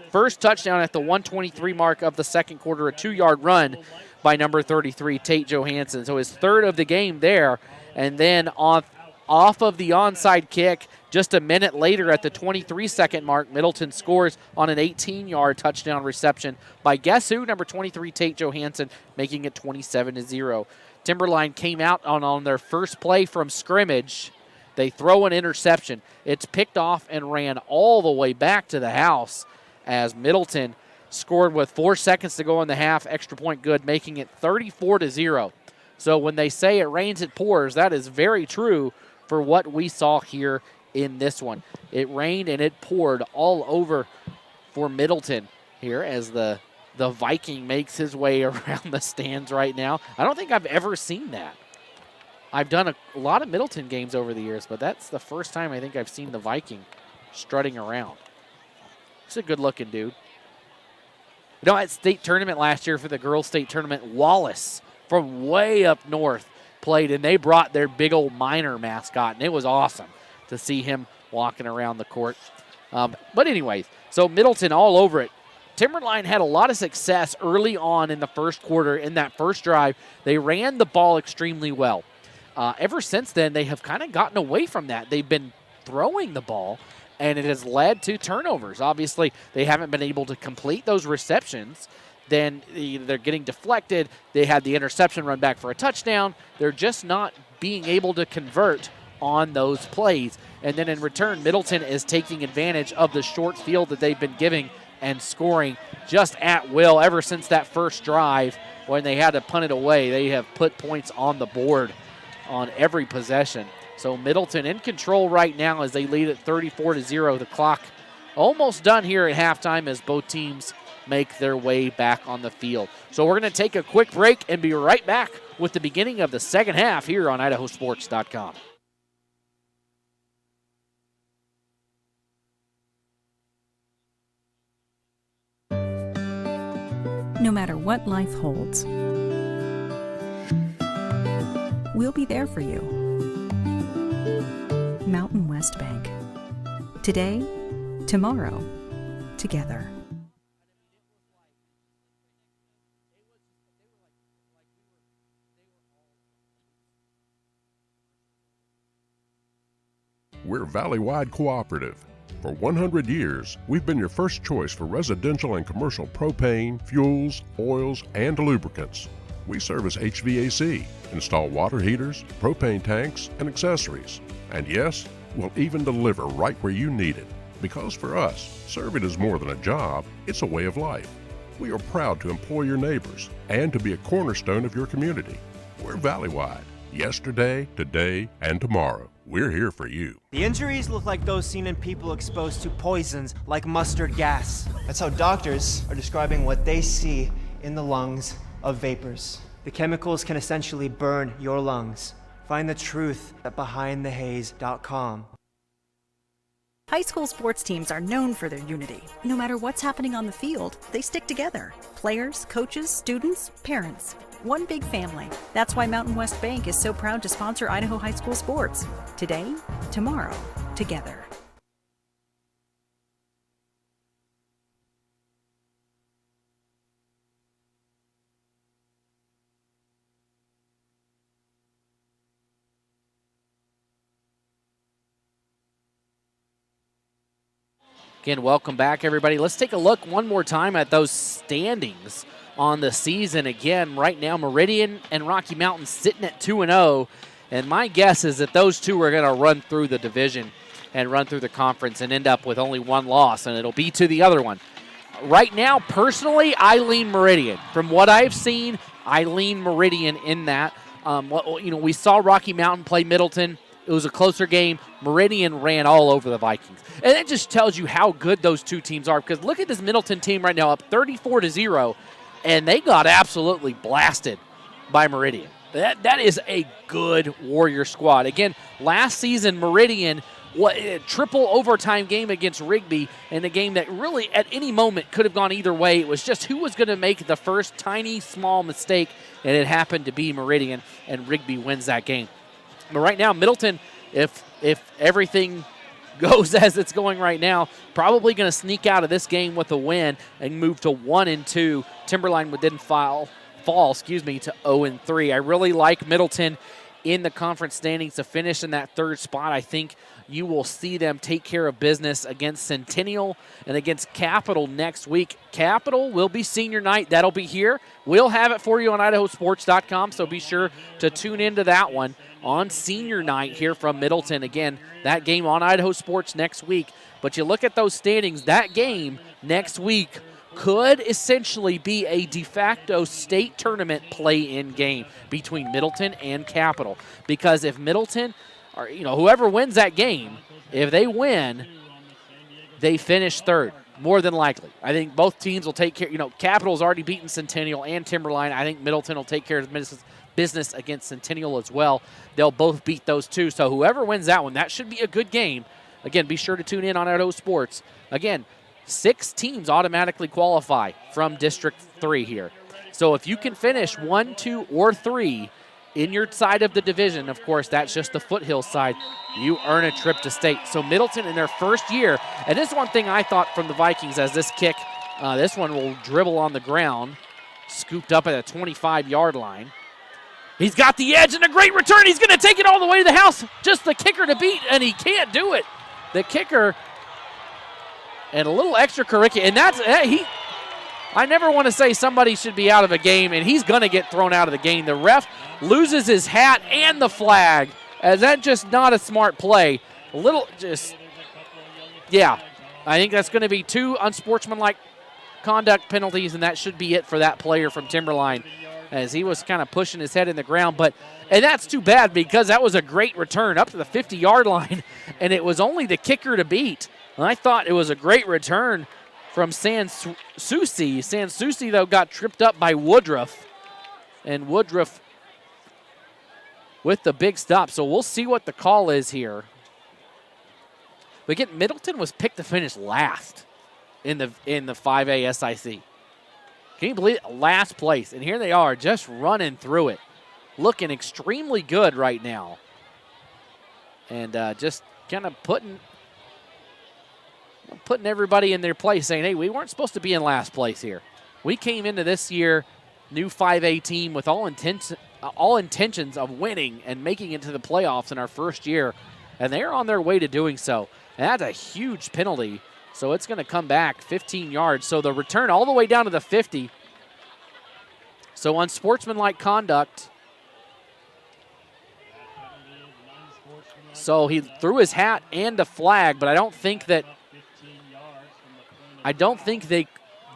S8: first touchdown at the 1:23 mark of the second quarter, a 2-yard run by number 33, Tate Johansson. So his third of the game there. And then off of the onside kick, just a minute later at the 23-second mark, Middleton scores on an 18-yard touchdown reception by guess who? Number 23, Tate Johansson, making it 27-0. Timberline came out on their first play from scrimmage. They throw an interception. It's picked off and ran all the way back to the house as Middleton scored with 4 seconds to go in the half, extra point good, making it 34-0. So when they say it rains, it pours, that is very true for what we saw here in this one. It rained and it poured all over for Middleton here as the Viking makes his way around the stands right now. I don't think I've ever seen that. I've done a lot of Middleton games over the years, but that's the first time I think I've seen the Viking strutting around. He's a good-looking dude. You know, at state tournament last year for the girls' state tournament, Wallace from way up north played, and they brought their big old Miner mascot, and it was awesome to see him walking around the court. But anyways, So Middleton all over it. Timberline had a lot of success early on in the first quarter. In that first drive, they ran the ball extremely well. Ever since then, they have kind of gotten away from that. They've been throwing the ball, and it has led to turnovers. Obviously, they haven't been able to complete those receptions. Then they're getting deflected. They had the interception run back for a touchdown. They're just not being able to convert on those plays. And then in return, Middleton is taking advantage of the short field that they've been giving and scoring just at will. Ever since that first drive when they had to punt it away, they have put points on the board on every possession. So Middleton in control right now as they lead at 34-0. The clock almost done here at halftime as both teams make their way back on the field. So we're going to take a quick break and be right back with the beginning of the second half here on IdahoSports.com.
S1: No matter what life holds, we'll be there for you. Mountain West Bank. Today, tomorrow, together.
S6: We're Valley-wide cooperative. For 100 years, we've been your first choice for residential and commercial propane, fuels, oils, and lubricants. We service HVAC, install water heaters, propane tanks, and accessories. And yes, we'll even deliver right where you need it. Because for us, serving is more than a job, it's a way of life. We are proud to employ your neighbors and to be a cornerstone of your community. We're Valley-wide. Yesterday, today, and tomorrow. We're here for you.
S11: The injuries look like those seen in people exposed to poisons like mustard gas. That's how doctors are describing what they see in the lungs of vapors. The chemicals can essentially burn your lungs. Find the truth at BehindTheHaze.com.
S1: High school sports teams are known for their unity. No matter what's happening on the field, they stick together. Players, coaches, students, parents. One big family. That's why Mountain West Bank is so proud to sponsor Idaho high school sports. Today, tomorrow, together.
S8: Again, welcome back, everybody. Let's take a look one more time at those standings on the season. Again, right now, Meridian and Rocky Mountain sitting at 2-0, and my guess is that those two are going to run through the division and run through the conference and end up with only one loss, and it'll be to the other one. Right now, personally, I lean Meridian. From what I've seen, I lean Meridian in that. We saw Rocky Mountain play Middleton. It was a closer game. Meridian ran all over the Vikings. And it just tells you how good those two teams are, because look at this Middleton team right now, up 34-0, and they got absolutely blasted by Meridian. That is a good Warrior squad. Again, last season, Meridian, a triple overtime game against Rigby, and a game that really at any moment could have gone either way. It was just who was going to make the first tiny, small mistake, and it happened to be Meridian, and Rigby wins that game. But right now, Middleton, if everything goes as it's going right now, probably going to sneak out of this game with a win and move to 1-2. Timberline would then fall to 0-3. I really like Middleton in the conference standings to finish in that third spot. I think you will see them take care of business against Centennial and against Capital next week. Capital will be senior night. That'll be here. We'll have it for you on IdahoSports.com, so be sure to tune into that one on senior night here from Middleton. Again, that game on Idaho Sports next week. But you look at those standings, that game next week could essentially be a de facto state tournament play-in game between Middleton and Capital. Because if Middleton, or whoever wins that game, if they win, they finish third, more than likely. I think both teams will take care. Capital's already beaten Centennial and Timberline. I think Middleton will take care of business against Centennial as well. They'll both beat those two. So whoever wins that one, that should be a good game. Again, be sure to tune in on Idaho Sports. Again, 6 teams automatically qualify from District 3 here. So if you can finish 1, 2, or 3 in your side of the division, of course, that's just the foothill side, you earn a trip to state. So Middleton in their first year, and this is one thing I thought from the Vikings as this kick, this one will dribble on the ground, scooped up at the 25-yard line. He's got the edge and a great return. He's going to take it all the way to the house. Just the kicker to beat, and he can't do it. The kicker and a little extracurricular, and that's I never want to say somebody should be out of a game, and he's going to get thrown out of the game. The ref loses his hat and the flag, as that just not a smart play. A little just, yeah, I think that's going to be 2 unsportsmanlike conduct penalties, and that should be it for that player from Timberline, as he was kind of pushing his head in the ground. And that's too bad, because that was a great return up to the 50-yard line, and it was only the kicker to beat. And I thought it was a great return from Sansusi. Sansusi, though, got tripped up by Woodruff, and Woodruff with the big stop. So we'll see what the call is here. But again, Middleton was picked to finish last in the 5A SIC. Can you believe it? Last place, and here they are just running through it, looking extremely good right now, and just kind of putting everybody in their place, saying, hey, we weren't supposed to be in last place here. We came into this year, new 5A team, with all intentions of winning and making it to the playoffs in our first year, and they're on their way to doing so. And that's a huge penalty, so it's going to come back 15 yards. So the return all the way down to the 50. So unsportsmanlike conduct. So he threw his hat and a flag, but I don't think they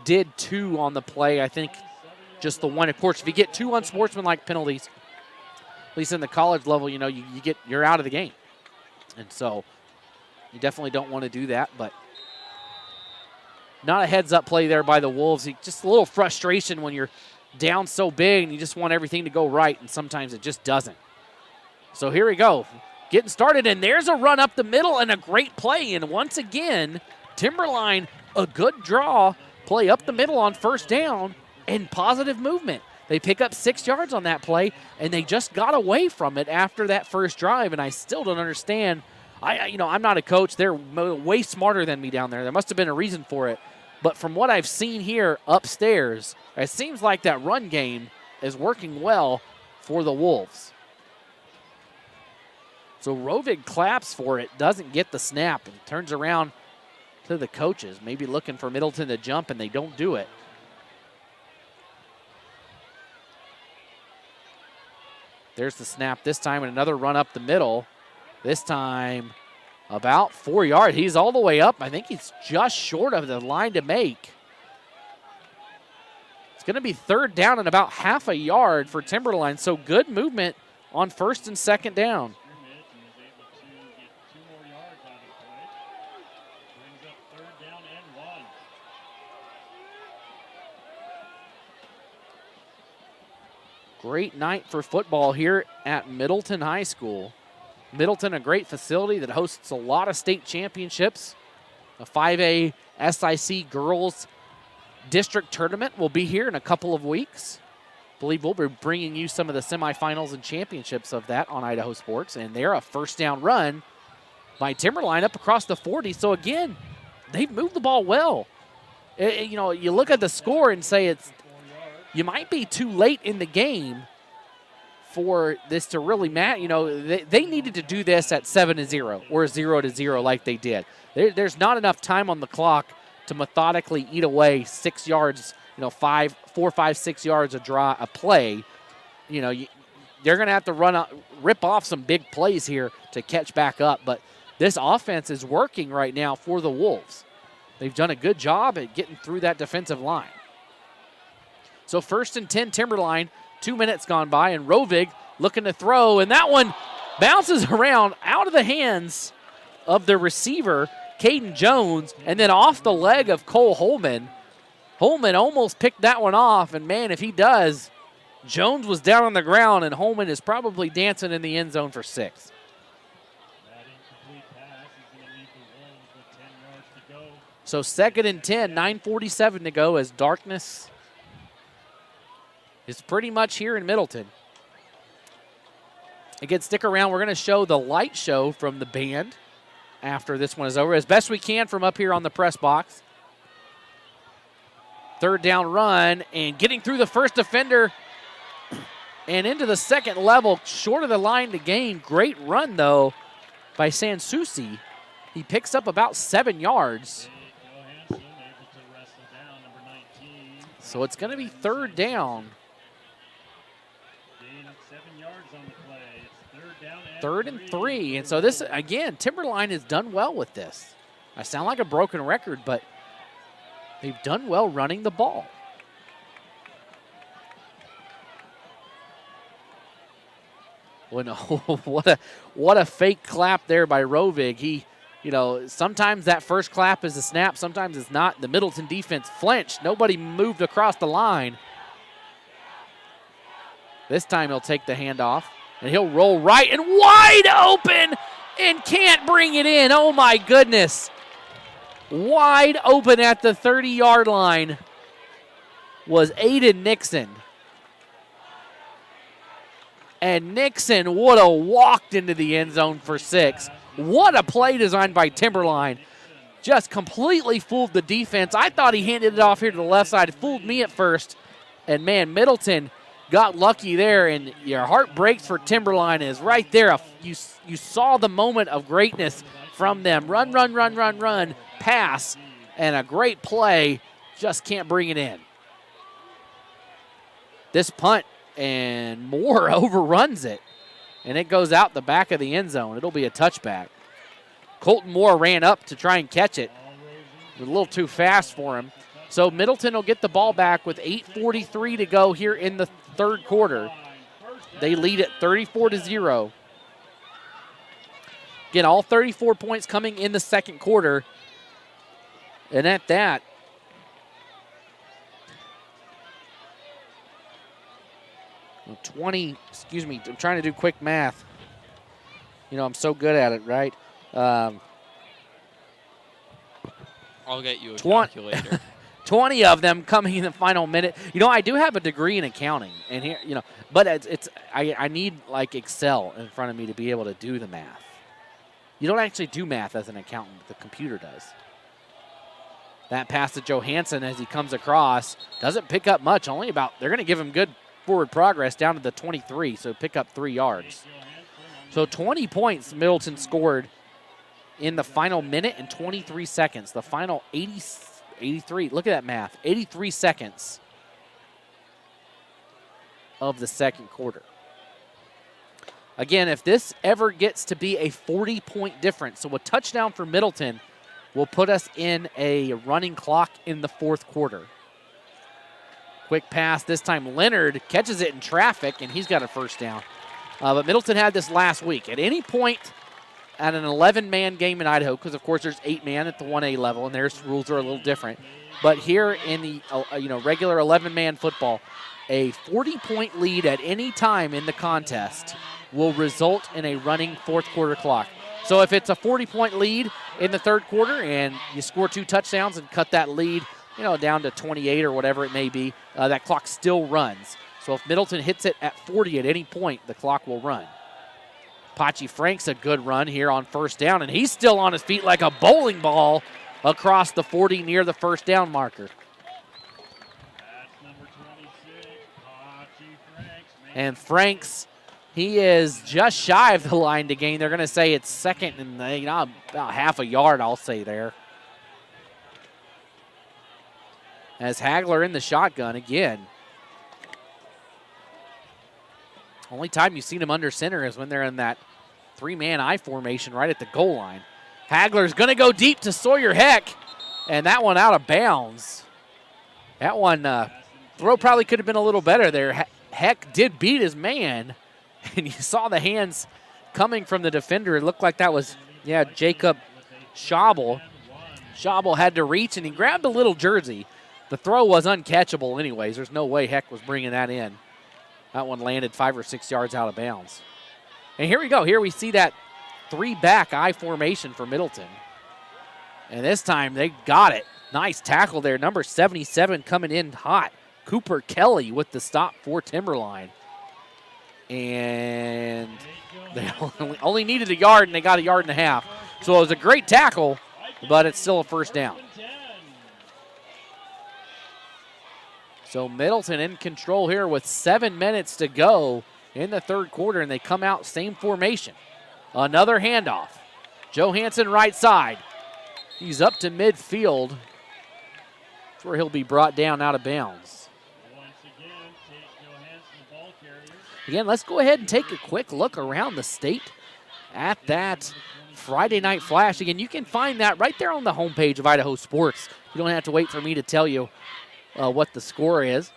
S8: did 2 on the play. I think just the one. Of course, if you get 2 unsportsmanlike penalties, at least in the college level, you're out of the game. And so you definitely don't want to do that, but not a heads-up play there by the Wolves. Just a little frustration when you're down so big and you just want everything to go right, and sometimes it just doesn't. So here we go, getting started, and there's a run up the middle and a great play. And once again, Timberline, a good draw, play up the middle on first down, and positive movement. They pick up 6 yards on that play, and they just got away from it after that first drive, and I still don't understand. I'm not a coach. They're way smarter than me down there. There must have been a reason for it. But from what I've seen here upstairs, it seems like that run game is working well for the Wolves. So Rovig claps for it, doesn't get the snap, and turns around to the coaches, maybe looking for Middleton to jump, and they don't do it. There's the snap this time, and another run up the middle. This time about 4 yards. He's all the way up. I think he's just short of the line to make. It's going to be third down and about half a yard for Timberline. So good movement on first and second down. Great night for football here at Middleton High School. Middleton, a great facility that hosts a lot of state championships. A 5A SIC girls district tournament will be here in a couple of weeks. I believe we'll be bringing you some of the semifinals and championships of that on Idaho Sports. And they're a first down run by Timberline up across the 40. So again, they've moved the ball well. You look at the score and say you might be too late in the game for this to really matter. They needed to do this at 7-0 or 0-0 like they did. There's not enough time on the clock to methodically eat away 6 yards, 4, 5, 6 yards a play. They're going to have to rip off some big plays here to catch back up. But this offense is working right now for the Wolves. They've done a good job at getting through that defensive line. So 1st and 10 Timberline, 2 minutes gone by, and Rovig looking to throw, and that one bounces around out of the hands of the receiver, Caden Jones, and then off the leg of Cole Holman. Holman almost picked that one off, and man, if he does, Jones was down on the ground, and Holman is probably dancing in the end zone for 6. So 2nd and 10, 9:47 to go as darkness is pretty much here in Middleton. Again, stick around. We're going to show the light show from the band after this one is over, as best we can from up here on the press box. Third down run, and getting through the first defender and into the second level, short of the line to gain. Great run, though, by Sansusi. He picks up about 7 yards. So it's going to be third down. 3rd and 3. And so this, again, Timberline has done well with this. I sound like a broken record, but they've done well running the ball. Well, no, what a fake clap there by Rovig. He, sometimes that first clap is a snap, sometimes it's not. The Middleton defense flinched. Nobody moved across the line. This time he'll take the handoff, and he'll roll right and wide open and can't bring it in. Oh, my goodness. Wide open at the 30-yard line was Aiden Nixon. And Nixon would have walked into the end zone for 6. What a play designed by Timberline. Just completely fooled the defense. I thought he handed it off here to the left side. It fooled me at first. And, man, Middleton got lucky there, and your heart breaks for Timberline is right there. You saw the moment of greatness from them. Run, run, run, run, run, pass, and a great play. Just can't bring it in. This punt, and Moore overruns it, and it goes out the back of the end zone. It'll be a touchback. Colton Moore ran up to try and catch it. It was a little too fast for him. So Middleton will get the ball back with 8:43 to go here in the third quarter. They lead at 34-0. Again, all 34 points coming in the second quarter. And at that, I'm trying to do quick math. I'm so good at it, right?
S10: I'll get you a calculator.
S8: 20 of them coming in the final minute. I do have a degree in accounting, and here, but I need like Excel in front of me to be able to do the math. You don't actually do math as an accountant; the computer does. That pass to Johansson as he comes across doesn't pick up much. They're going to give him good forward progress down to the 23, so pick up 3 yards. So 20 points Middleton scored in the final minute and 23 seconds. The final 83, look at that math, 83 seconds of the second quarter. Again, if this ever gets to be a 40-point difference, so a touchdown for Middleton will put us in a running clock in the fourth quarter. Quick pass, this time Leonard catches it in traffic, and he's got a first down. But Middleton had this last week. At any point at an 11-man game in Idaho, because, of course, there's 8-man at the 1A level, and their rules are a little different. But here in the regular 11-man football, a 40-point lead at any time in the contest will result in a running fourth quarter clock. So if it's a 40-point lead in the third quarter and you score 2 touchdowns and cut that lead down to 28 or whatever it may be, that clock still runs. So if Middleton hits it at 40 at any point, the clock will run. Pachi Frank's a good run here on first down, and he's still on his feet like a bowling ball across the 40 near the first down marker. And Franks, he is just shy of the line to gain. They're going to say it's second and about half a yard, I'll say there. As Hagler in the shotgun again. Only time you've seen him under center is when they're in that 3-man I formation right at the goal line. Hagler's going to go deep to Sawyer Heck, and that one out of bounds. That one, throw probably could have been a little better there. Heck did beat his man, and you saw the hands coming from the defender. It looked like that was, Jacob Schabel. Schabel had to reach, and he grabbed a little jersey. The throw was uncatchable anyways. There's no way Heck was bringing that in. That one landed 5 or 6 yards out of bounds. And here we go. Here we see that 3-back I formation for Middleton. And this time they got it. Nice tackle there. Number 77 coming in hot. Cooper Kelly with the stop for Timberline. And they only needed a yard, and they got a yard and a half. So it was a great tackle, but it's still a first down. So Middleton in control here with 7 minutes to go in the third quarter, and they come out same formation. Another handoff. Johansson right side. He's up to midfield. That's where he'll be brought down out of bounds. Again, let's go ahead and take a quick look around the state at that Friday Night Flash. Again, you can find that right there on the homepage of Idaho Sports. You don't have to wait for me to tell you what the score is.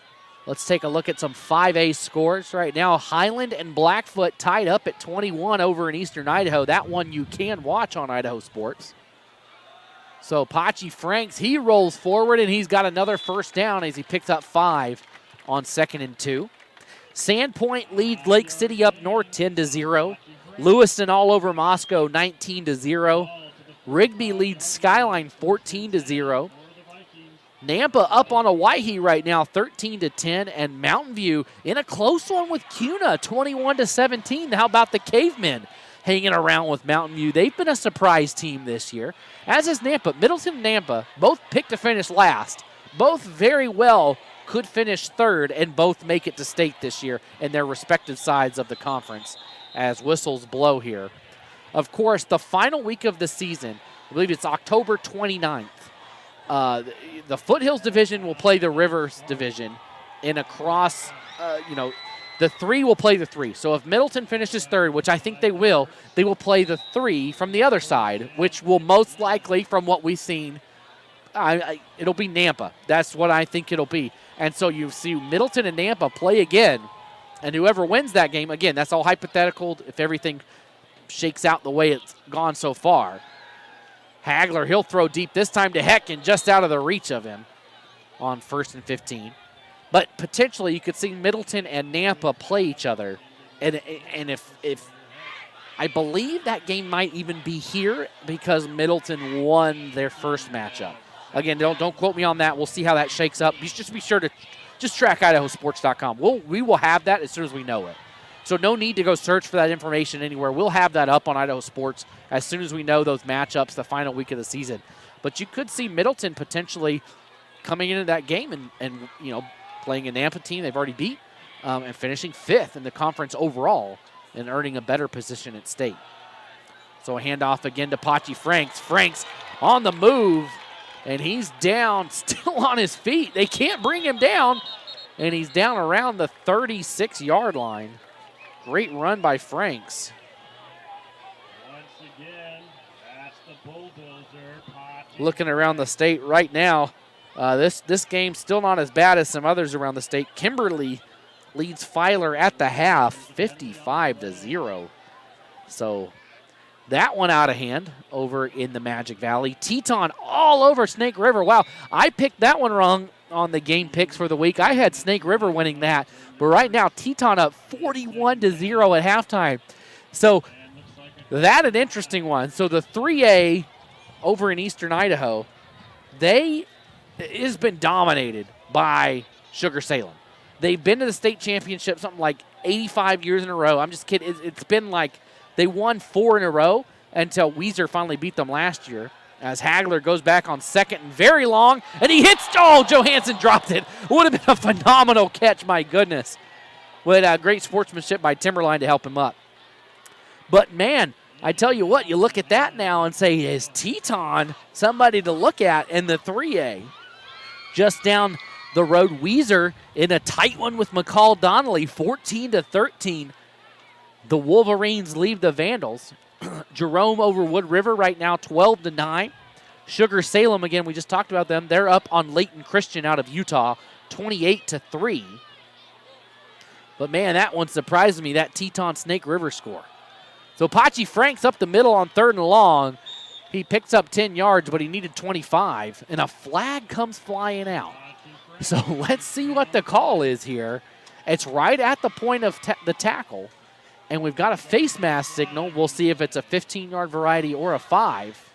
S8: Let's take a look at some 5A scores right now. Highland and Blackfoot tied up at 21 over in Eastern Idaho. That one you can watch on Idaho Sports. So Pachi Franks, he rolls forward, and he's got another first down as he picks up 5 on 2nd and 2. Sandpoint leads Lake City up north 10-0. Lewiston all over Moscow 19-0. Rigby leads Skyline 14-0. Nampa up on Owyhee right now 13-10, and Mountain View in a close one with Cuna 21-17. How about the Cavemen hanging around with Mountain View? They've been a surprise team this year, as is Nampa. Middleton and Nampa both picked to finish last. Both very well could finish third and both make it to state this year in their respective sides of the conference as whistles blow here. Of course, the final week of the season, I believe it's October 29th, the Foothills Division will play the Rivers Division in a cross, the 3 will play the 3. So if Middleton finishes third, which I think they will play the 3 from the other side, which will most likely, from what we've seen, it'll be Nampa. That's what I think it'll be. And so you see Middleton and Nampa play again, and whoever wins that game, again, that's all hypothetical if everything shakes out the way it's gone so far. Hagler, he'll throw deep this time to Heck and just out of the reach of him on 1st and 15. But potentially you could see Middleton and Nampa play each other. And if I believe that game might even be here because Middleton won their first matchup. Again, don't quote me on that. We'll see how that shakes up. Just be sure to just track IdahoSports.com. We will have that as soon as we know it. So no need to go search for that information anywhere. We'll have that up on Idaho Sports as soon as we know those matchups the final week of the season. But you could see Middleton potentially coming into that game and playing a Nampa team they've already beat and finishing 5th in the conference overall and earning a better position at state. So a handoff again to Pachi Franks. Franks on the move, and he's down, still on his feet. They can't bring him down, and he's down around the 36-yard line. Great run by Franks.
S9: Once again, that's the bulldozer.
S8: Looking around the state right now, this game's still not as bad as some others around the state. Kimberly leads Filer at the half, 55-0. So that one out of hand over in the Magic Valley. Teton all over Snake River. Wow, I picked that one wrong on the game picks for the week. I had Snake River winning that. But right now, Teton up 41-0 at halftime. So that an interesting one. So the 3A over in Eastern Idaho, it has been dominated by Sugar Salem. They've been to the state championship something like 85 years in a row. I'm just kidding. It's been like they won 4 in a row until Weiser finally beat them last year. As Hagler goes back on 2nd and very long, and he hits, Johansson dropped it. Would have been a phenomenal catch, my goodness. With great sportsmanship by Timberline to help him up. But, man, I tell you what, you look at that now and say, is Teton somebody to look at in the 3A? Just down the road, Weiser in a tight one with McCall Donnelly, 14-13. The Wolverines leave the Vandals. Jerome over Wood River right now, 12-9. Sugar Salem, again, we just talked about them. They're up on Layton Christian out of Utah, 28-3. But, man, that one surprised me, that Teton Snake River score. So Pachi Franks up the middle on 3rd and long. He picks up 10 yards, but he needed 25, and a flag comes flying out. So let's see what the call is here. It's right at the point of the tackle. And we've got a face mask signal. We'll see if it's a 15-yard variety or a 5.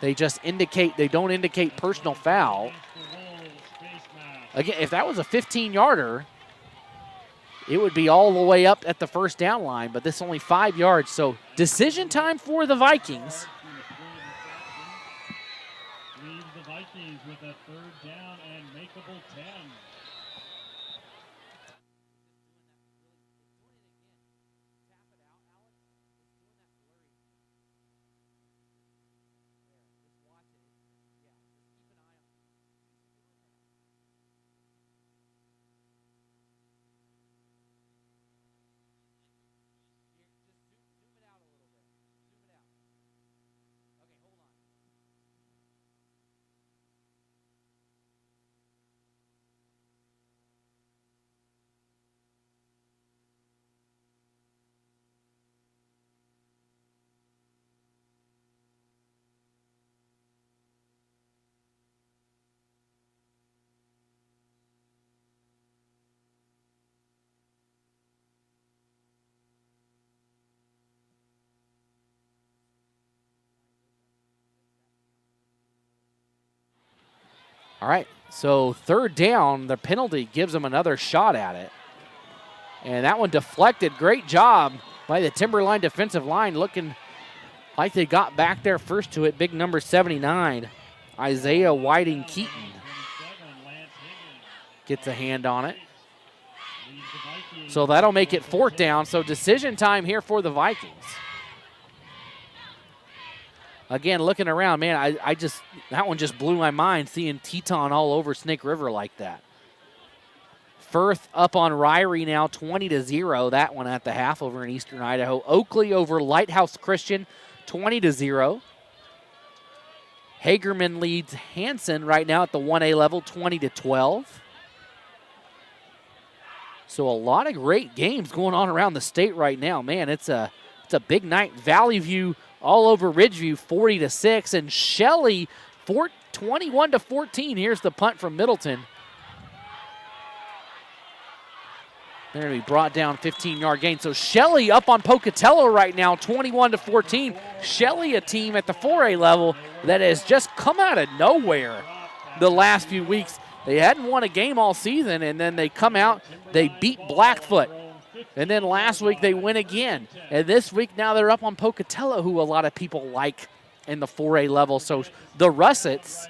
S8: They just indicate, they don't indicate personal foul. Again, if that was a 15-yarder, it would be all the way up at the first down line, but this only 5 yards. So decision time for the Vikings.
S9: Leaves the Vikings with a 3rd down and makeable 10.
S8: All right, so 3rd down, the penalty gives them another shot at it. And that one deflected. Great job by the Timberline defensive line, looking like they got back there first to it. Big number 79, Isaiah Whiting Keaton gets a hand on it. So that'll make it 4th down. So decision time here for the Vikings. Again, looking around, man, that one just blew my mind, seeing Teton all over Snake River like that. Firth up on Ryrie now, 20-0. That one at the half over in Eastern Idaho. Oakley over Lighthouse Christian, 20-0. Hagerman leads Hanson right now at the 1A level, 20-12. So a lot of great games going on around the state right now. Man, it's a big night. Valley View all over Ridgeview, 40-6, and Shelley 21-14. Here's the punt from Middleton. They're going to be brought down, 15-yard gain. So Shelley up on Pocatello right now, 21-14. Shelley, a team at the 4A level that has just come out of nowhere the last few weeks. They hadn't won a game all season, and then they come out, they beat Blackfoot. And then last week they win again. And this week now they're up on Pocatello, who a lot of people like in the 4A level. So the Russets,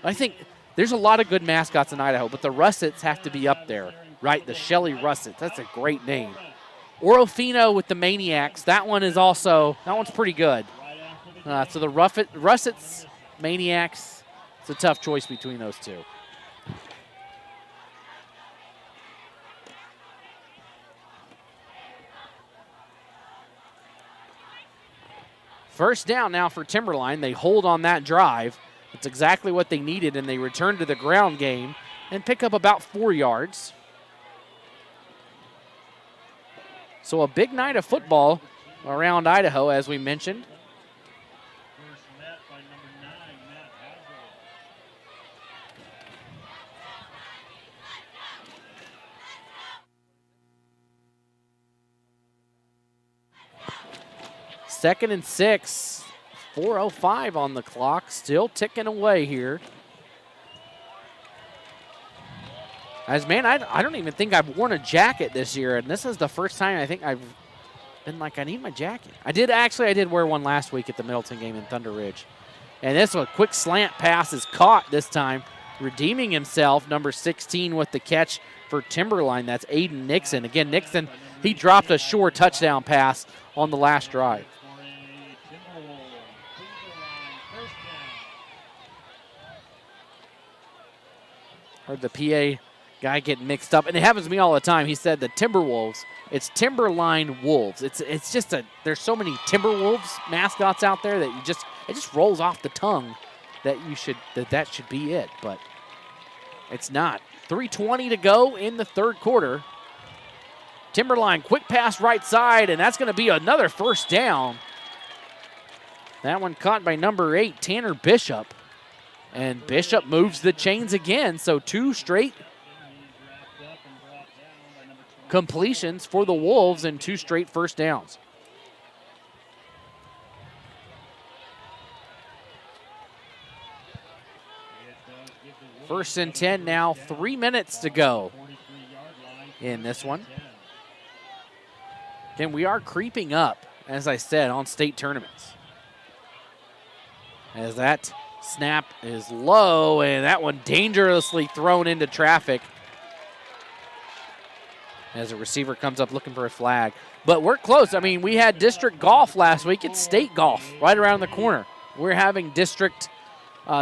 S8: I think there's a lot of good mascots in Idaho, but the Russets have to be up there, right? The Shelley Russets, that's a great name. Orofino with the Maniacs, that one's pretty good. So the Russets, Maniacs, it's a tough choice between those two. First down now for Timberline. They hold on that drive. It's exactly what they needed, and they return to the ground game and pick up about 4 yards. So a big night of football around Idaho, as we mentioned. Second and 6, 4:05 on the clock, still ticking away here. I don't even think I've worn a jacket this year, and this is the first time I think I've been like, I need my jacket. I did wear one last week at the Middleton game in Thunder Ridge. And this one, quick slant pass is caught this time, redeeming himself, number 16 with the catch for Timberline. That's Aiden Nixon. Again, Nixon, he dropped a short touchdown pass on the last drive. Heard the PA guy get mixed up, and it happens to me all the time. He said the Timberwolves. It's Timberline Wolves. It's just there's so many Timberwolves mascots out there that it just rolls off the tongue that that should be it, but it's not. 3:20 to go in the third quarter. Timberline, quick pass right side, and that's going to be another first down. That one caught by number 8, Tanner Bishop. And Bishop moves the chains again, so 2 straight completions for the Wolves and 2 straight first downs. First and 10 now, 3 minutes to go in this one. Again, we are creeping up, as I said, on state tournaments. As that snap is low, and that one dangerously thrown into traffic as a receiver comes up looking for a flag. But we're close. I mean, we had district golf last week. It's state golf right around the corner. We're having district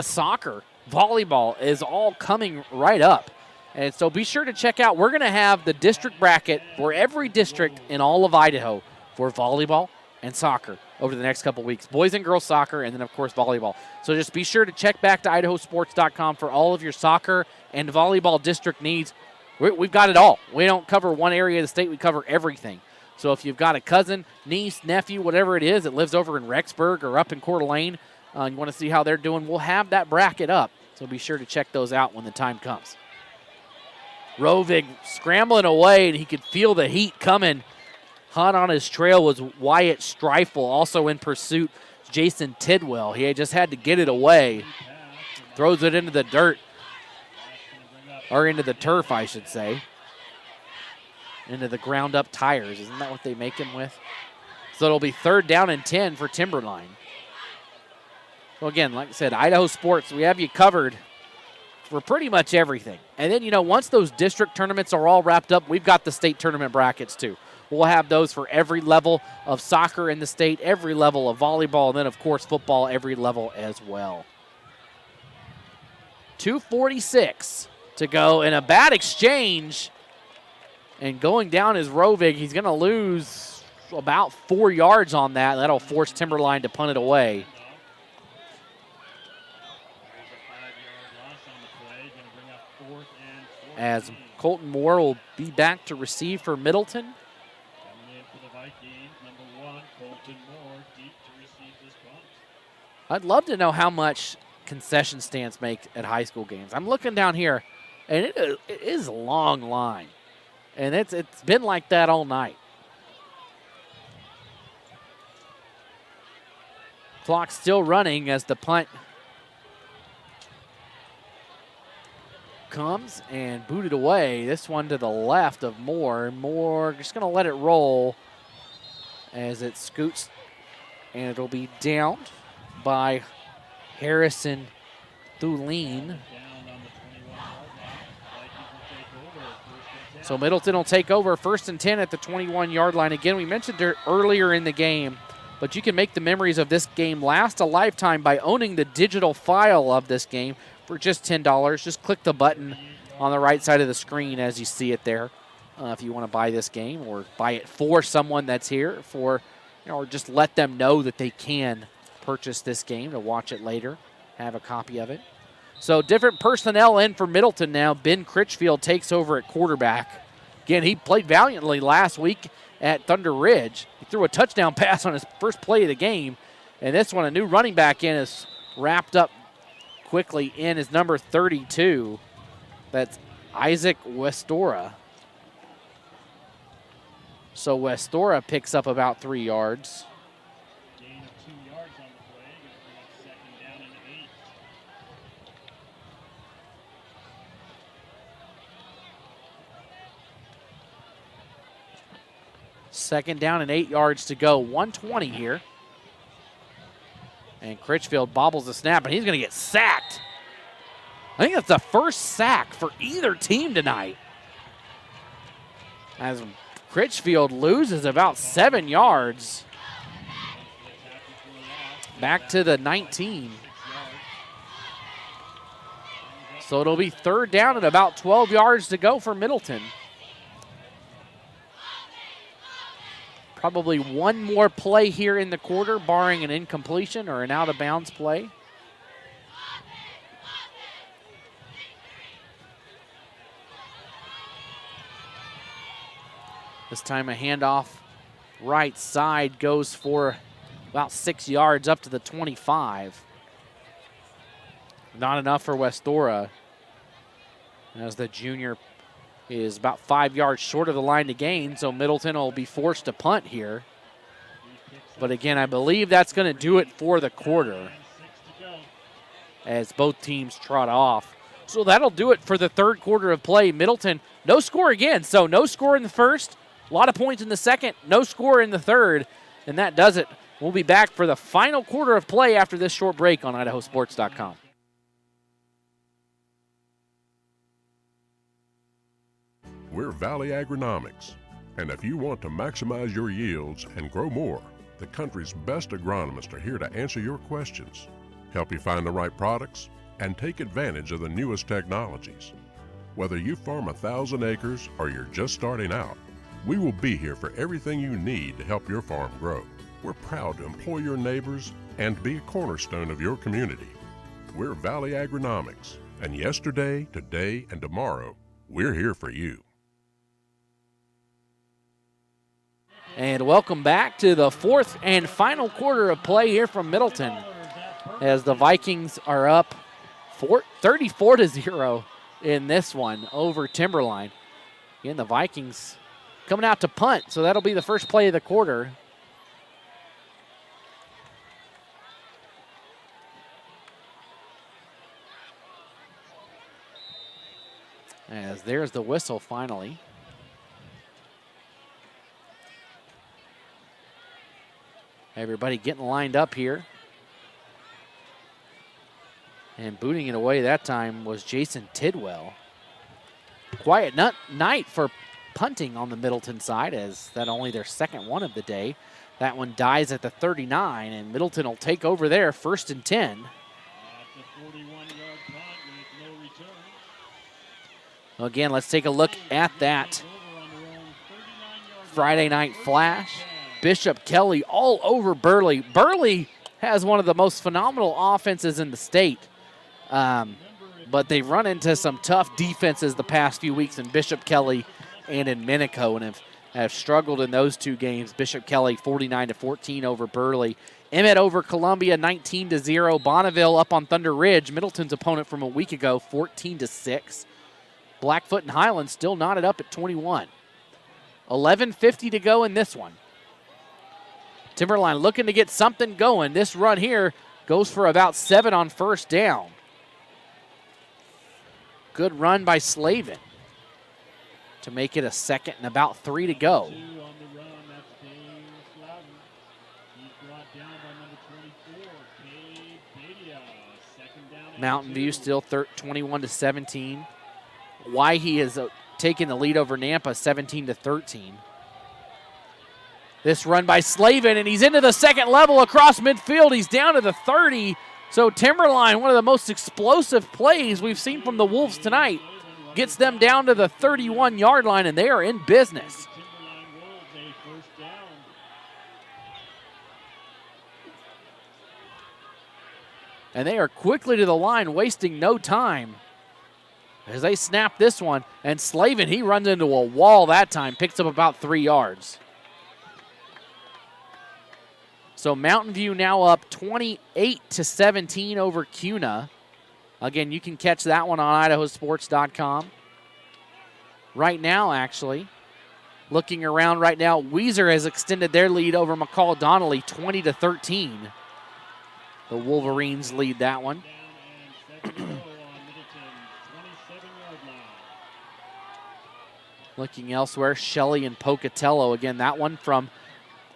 S8: soccer. Volleyball is all coming right up. And so be sure to check out. We're going to have the district bracket for every district in all of Idaho for volleyball and soccer over the next couple weeks. Boys and girls soccer, and then, of course, volleyball. So just be sure to check back to IdahoSports.com for all of your soccer and volleyball district needs. We've got it all. We don't cover one area of the state. We cover everything. So if you've got a cousin, niece, nephew, whatever it is that lives over in Rexburg or up in Coeur d'Alene, you want to see how they're doing, we'll have that bracket up. So be sure to check those out when the time comes. Rovig scrambling away, and he could feel the heat coming. Hot on his trail was Wyatt Streifel, also in pursuit, Jason Tidwell. He just had to get it away. Throws it into the dirt, or into the turf, I should say. Into the ground-up tires. Isn't that what they make him with? So it'll be 3rd down and 10 for Timberline. So again, like I said, Idaho Sports, we have you covered for pretty much everything. And then, you know, once those district tournaments are all wrapped up, we've got the state tournament brackets too. We'll have those for every level of soccer in the state, every level of volleyball, and then, of course, football, every level as well. 2:46 to go, and a bad exchange. And going down is Rovig. He's going to lose about 4 yards on that. That'll force Timberline to punt it away. As Colton Moore will be back to receive for Middleton.
S9: Coming in for the Vikings, number 1, Colton Moore, deep to receive this punt.
S8: I'd love to know how much concession stands make at high school games. I'm looking down here, and it is a long line. And it's been like that all night. Clock still running as the punt comes and booted away. This one to the left of Moore. Moore just going to let it roll as it scoots, and it'll be downed by Harrison Thulin. So Middleton will take over 1st and 10 at the 21-yard line. Again, we mentioned it earlier in the game, but you can make the memories of this game last a lifetime by owning the digital file of this game for just $10. Just click the button on the right side of the screen as you see it there. If you want to buy this game or buy it for someone that's here, for, you know, or just let them know that they can purchase this game to watch it later, have a copy of it. So different personnel in for Middleton now. Ben Critchfield takes over at quarterback. Again, he played valiantly last week at Thunder Ridge. He threw a touchdown pass on his first play of the game. And this one, a new running back in, is wrapped up quickly in is number 32. That's Isaac Westora. So Westora picks up about 3 yards.
S9: Gain of 2 yards on the play. Going to bring up 2nd down and 8.
S8: Second down and 8 yards to go. 1:20 here. And Critchfield bobbles the snap, and he's going to get sacked. I think that's the first sack for either team tonight. As Critchfield loses about 7 yards. Back to the 19. So it'll be 3rd down and about 12 yards to go for Middleton. Probably one more play here in the quarter, barring an incompletion or an out-of-bounds play. This time a handoff right side goes for about 6 yards up to the 25. Not enough for Westora, as the junior is about 5 yards short of the line to gain, so Middleton will be forced to punt here. But again, I believe that's going to do it for the quarter as both teams trot off. So that'll do it for the 3rd quarter of play. Middleton, no score again, so no score in the first, A lot of points in the second, no score in the third, and that does it. We'll be back for the final quarter of play after this short break on IdahoSports.com.
S6: We're Valley Agronomics, and if you want to maximize your yields and grow more, the country's best agronomists are here to answer your questions, help you find the right products, and take advantage of the newest technologies. Whether you farm 1,000 acres or you're just starting out, we will be here for everything you need to help your farm grow. We're proud to employ your neighbors and be a cornerstone of your community. We're Valley Agronomics, and yesterday, today, and tomorrow, we're here for you.
S8: And welcome back to the fourth and final quarter of play here from Middleton, as the Vikings are up 34-0 in this one over Timberline. Again, the Vikings coming out to punt, so that'll be the first play of the quarter. As there's the whistle finally. Everybody getting lined up here. And booting it away that time was Jason Tidwell. Quiet night for punting on the Middleton side, as that only their second one of the day. That one dies at the 39, and Middleton will take over there, 1st and 10. Again, let's take a look at that Friday night flash. Bishop Kelly all over Burley. Burley has one of the most phenomenal offenses in the state, but they've run into some tough defenses the past few weeks in Bishop Kelly and in Minico, and have struggled in those two games. Bishop Kelly 49-14 over Burley. Emmett over Columbia 19-0. Bonneville up on Thunder Ridge, Middleton's opponent from a week ago, 14-6. Blackfoot and Highland still knotted up at 21. 11:50 to go in this one. Timberline looking to get something going. This run here goes for about 7 on first down. Good run by Slavin to make it a 2nd and about 3 to go. Mountain View still 21-17. Waihe has taken the lead over Nampa 17-13. This run by Slavin, and he's into the second level across midfield. He's down to the 30. So Timberline, one of the most explosive plays we've seen from the Wolves tonight, gets them down to the 31-yard line, and they are in business. And they are quickly to the line, wasting no time as they snap this one. And Slavin, he runs into a wall that time, picks up about 3 yards. So Mountain View now up 28-17 over Cuna. Again, you can catch that one on IdahoSports.com. Right now, actually, looking around right now, Weiser has extended their lead over McCall Donnelly 20-13. The Wolverines lead that one. Looking elsewhere, Shelley and Pocatello. Again, that one from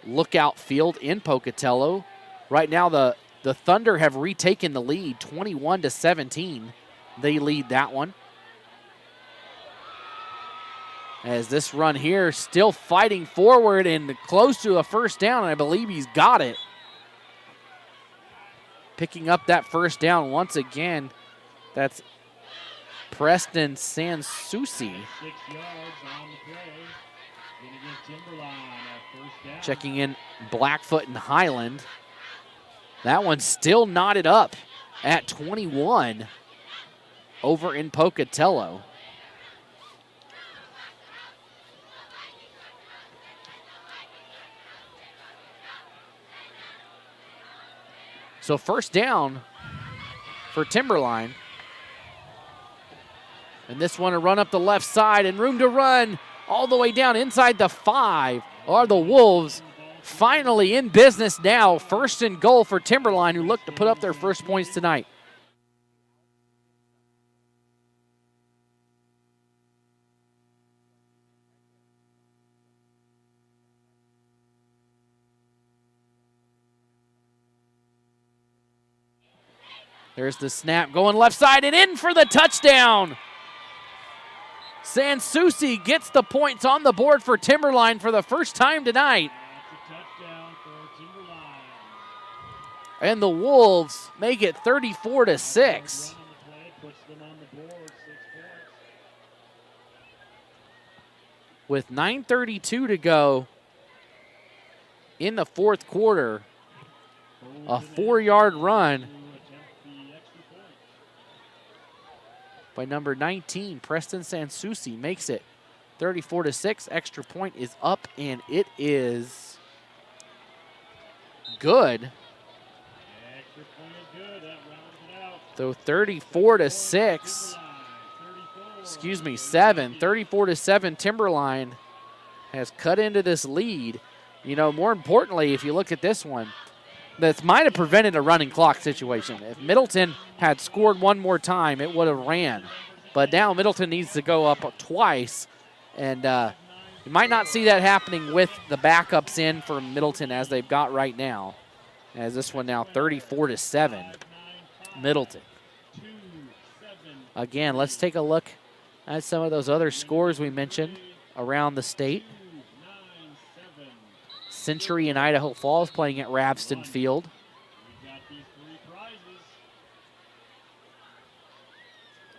S8: Lookout Field in Pocatello. Right now, the Thunder have retaken the lead, 21-17. They lead that one. As this run here, still fighting forward and close to a first down, and I believe he's got it. Picking up that first down once again, that's Preston Sansusi. Checking in Blackfoot and Highland. That one's still knotted up at 21 over in Pocatello. So first down for Timberline. And this one, a run up the left side and room to run all the way down inside the 5 are the Wolves. Finally in business now. 1st and goal for Timberline, who look to put up their first points tonight. There's the snap going left side and in for the touchdown. Sansusi gets the points on the board for Timberline for the first time tonight. And the Wolves make it 34-6. With 9:32 to go in the fourth quarter, a 4-yard run by number 19, Preston Sansusi, makes it 34-6. Extra point is up, and it is good. So 34-6. Excuse me, 34-7. Timberline has cut into this lead. You know, more importantly, if you look at this one, that might have prevented a running clock situation. If Middleton had scored one more time, it would have ran. But now Middleton needs to go up twice, and you might not see that happening with the backups in for Middleton as they've got right now. As this one now 34-7, Middleton. Again, let's take a look at some of those other scores we mentioned around the state. Century and Idaho Falls playing at Rabston Field.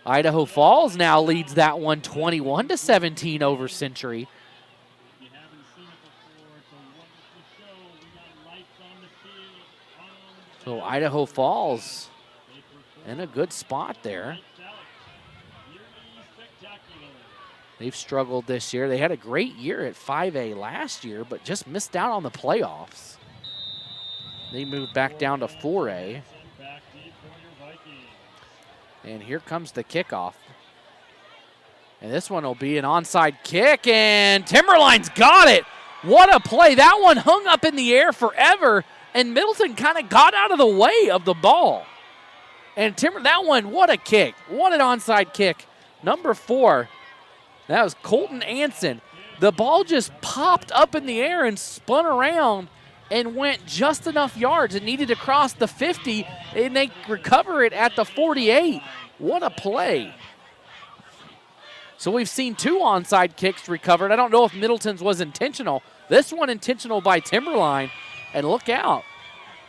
S8: Idaho Falls now leads that one 21-17 over Century. So Idaho Falls in a good spot there. They've struggled this year. They had a great year at 5A last year, but just missed out on the playoffs. They moved back down to 4A. And here comes the kickoff. And this one will be an onside kick, and Timberline's got it. What a play. That one hung up in the air forever, and Middleton kind of got out of the way of the ball. And that one, what a kick. What an onside kick. Number 4. That was Colton Anson. The ball just popped up in the air and spun around and went just enough yards. It needed to cross the 50, and they recover it at the 48. What a play. So we've seen 2 onside kicks recovered. I don't know if Middleton's was intentional. This one intentional by Timberline. And look out.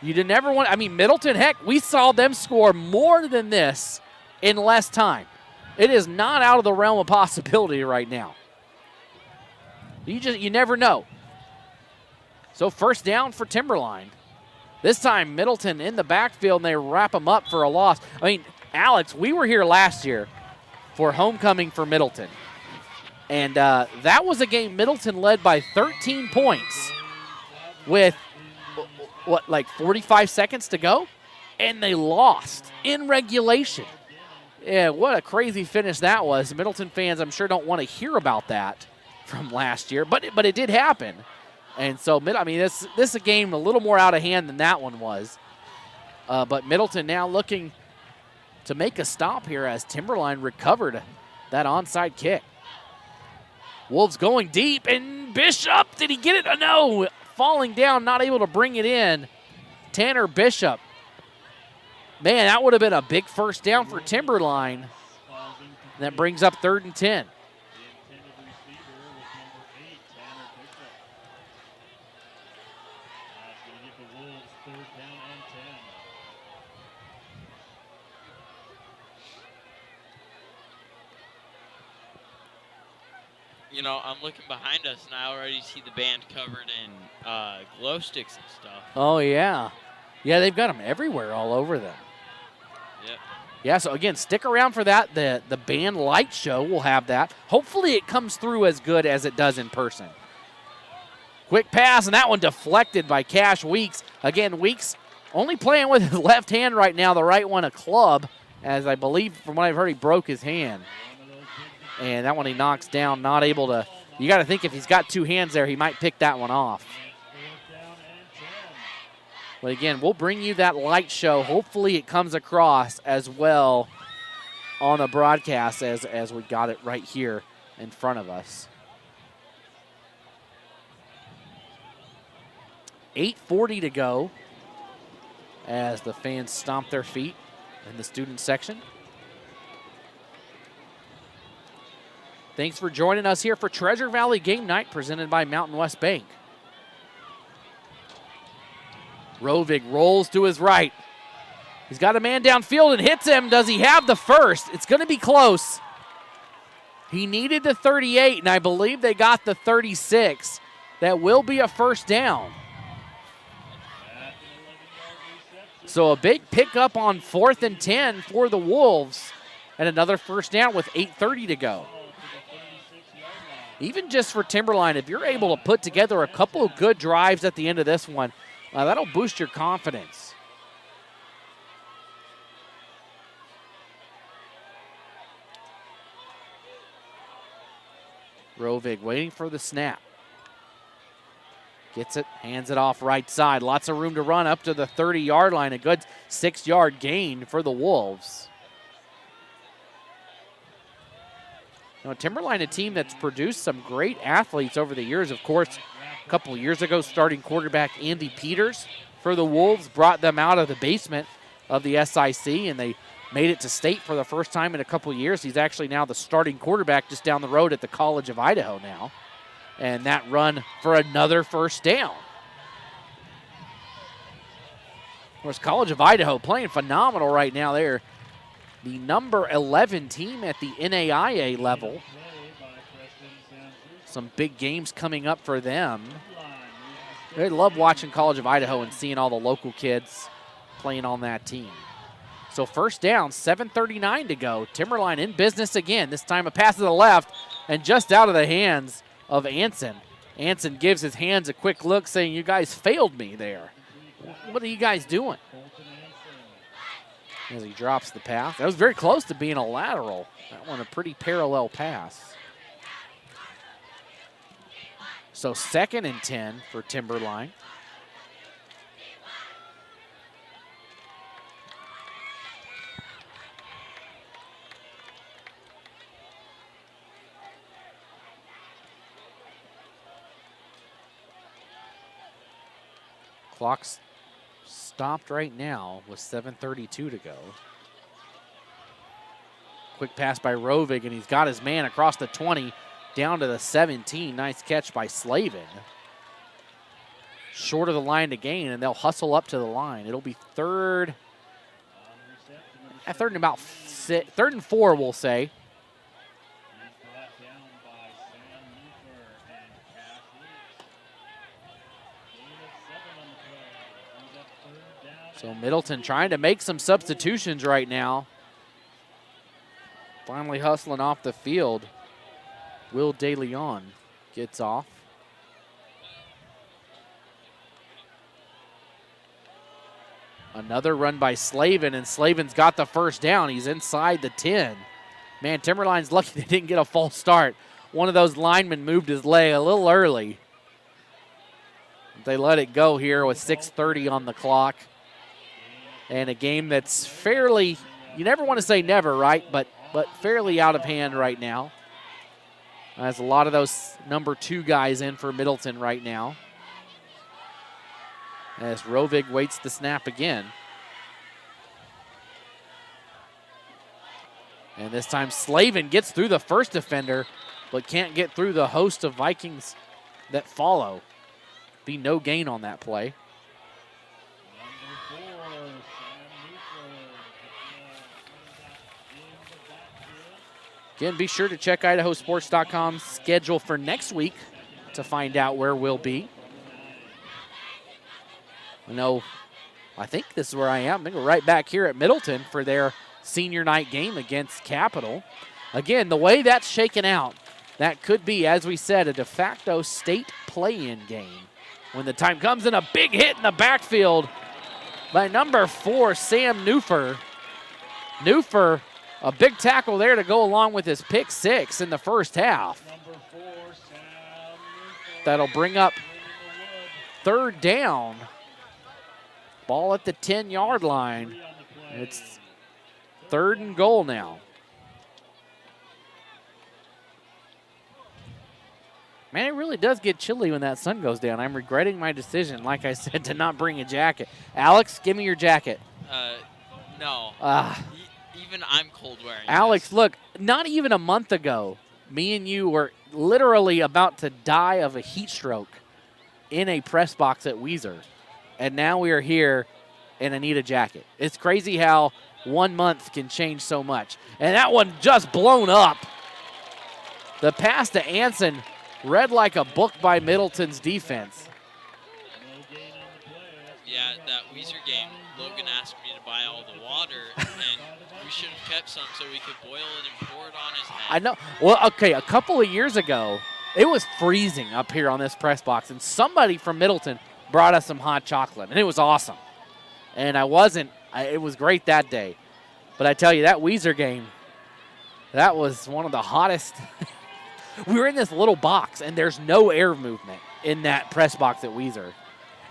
S8: You didn't ever want, I mean, Middleton, heck, we saw them score more than this in less time. It is not out of the realm of possibility right now. You never know. So first down for Timberline. This time Middleton in the backfield, and they wrap him up for a loss. I mean, Alex, we were here last year for homecoming for Middleton. And that was a game Middleton led by 13 points with, like 45 seconds to go? And they lost in regulation. Yeah, what a crazy finish that was. Middleton fans, I'm sure, don't want to hear about that from last year, but it did happen. And so, I mean, this is a game a little more out of hand than that one was. But Middleton now looking to make a stop here as Timberline recovered that onside kick. Wolves going deep, and Bishop, did he get it? No, falling down, not able to bring it in. Tanner Bishop. Man, that would have been a big first down for Timberline. That brings up 3rd and 10.
S10: You know, I'm looking behind us, and I already see the band covered in glow sticks and stuff.
S8: Oh, yeah. Yeah, they've got them everywhere, all over them.
S10: Yep.
S8: Yeah, so again, stick around for that. The band light show will have that. Hopefully it comes through as good as it does in person. Quick pass, and that one deflected by Cash Weeks. Again, Weeks only playing with his left hand right now, the right one a club, as I believe from what I've heard he broke his hand. And that one he knocks down, not able to. You got to think if he's got 2 hands there, he might pick that one off. But again, we'll bring you that light show. Hopefully it comes across as well on the broadcast as we got it right here in front of us. 8:40 to go as the fans stomp their feet in the student section. Thanks for joining us here for Treasure Valley Game Night presented by Mountain West Bank. Rovig rolls to his right. He's got a man downfield and hits him. Does he have the first? It's going to be close. He needed the 38, and I believe they got the 36. That will be a first down. So a big pickup on 4th and 10 for the Wolves, and another first down with 8:30 to go. Even just for Timberline, if you're able to put together a couple of good drives at the end of this one, that'll boost your confidence. Rovig waiting for the snap. Gets it, hands it off right side. Lots of room to run up to the 30-yard line. A good 6-yard gain for the Wolves. Now, Timberline, a team that's produced some great athletes over the years. Of course, a couple of years ago, starting quarterback Andy Peters for the Wolves brought them out of the basement of the SIC, and they made it to state for the first time in a couple of years. He's actually now the starting quarterback just down the road at the College of Idaho now. And that run for another first down. Of course, College of Idaho playing phenomenal right now. They're the number 11 team at the NAIA level. Some big games coming up for them. They love watching College of Idaho and seeing all the local kids playing on that team. So first down, 7:39 to go. Timberline in business again. This time a pass to the left and just out of the hands of Anson. Anson gives his hands a quick look saying, you guys failed me there. What are you guys doing? As he drops the pass. That was very close to being a lateral. That one a pretty parallel pass. So 2nd and 10 for Timberline. Clock's stopped right now with 7:32 to go. Quick pass by Rovig, and he's got his man across the 20 down to the 17. Nice catch by Slavin. Short of the line to gain, and they'll hustle up to the line. It'll be third and 4, we'll say. So Middleton trying to make some substitutions right now. Finally hustling off the field. Will DeLeon gets off. Another run by Slavin, and Slavin's got the first down. He's inside the 10. Man, Timberline's lucky they didn't get a false start. One of those linemen moved his leg a little early. They let it go here with 6:30 on the clock. And a game that's fairly, you never want to say never, right? But fairly out of hand right now. As a lot of those number 2 guys in for Middleton right now. As Rovig waits the snap again. And this time Slavin gets through the first defender, but can't get through the host of Vikings that follow. Be no gain on that play. Again, be sure to check IdahoSports.com's schedule for next week to find out where we'll be. I think this is where I am. I think we're right back here at Middleton for their senior night game against Capital. Again, the way that's shaken out, that could be, as we said, a de facto state play-in game. When the time comes, in a big hit in the backfield by number 4, Sam Newfer. Newfer, a big tackle there to go along with his pick 6 in the first half. That'll bring up 3rd down. Ball at the 10-yard line. It's 3rd and goal now. Man, it really does get chilly when that sun goes down. I'm regretting my decision, like I said, to not bring a jacket. Alex, give me your jacket.
S10: No. Even I'm cold wearing
S8: Alex,
S10: this.
S8: look, not even a month ago, me and you were literally about to die of a heat stroke in a press box at Weiser. And now we are here in a Anita jacket. It's crazy how 1 month can change so much. And that one just blown up. The pass to Anson read like a book by Middleton's defense.
S10: Yeah, that Weiser game, Logan asked me to buy all the water, and we should have kept some so we could boil it and pour it on his head.
S8: I know. Well, okay, a couple of years ago, it was freezing up here on this press box, and somebody from Middleton brought us some hot chocolate, and it was awesome. And it was great that day. But I tell you, that Weiser game, that was one of the hottest. We were in this little box, and there's no air movement in that press box at Weiser.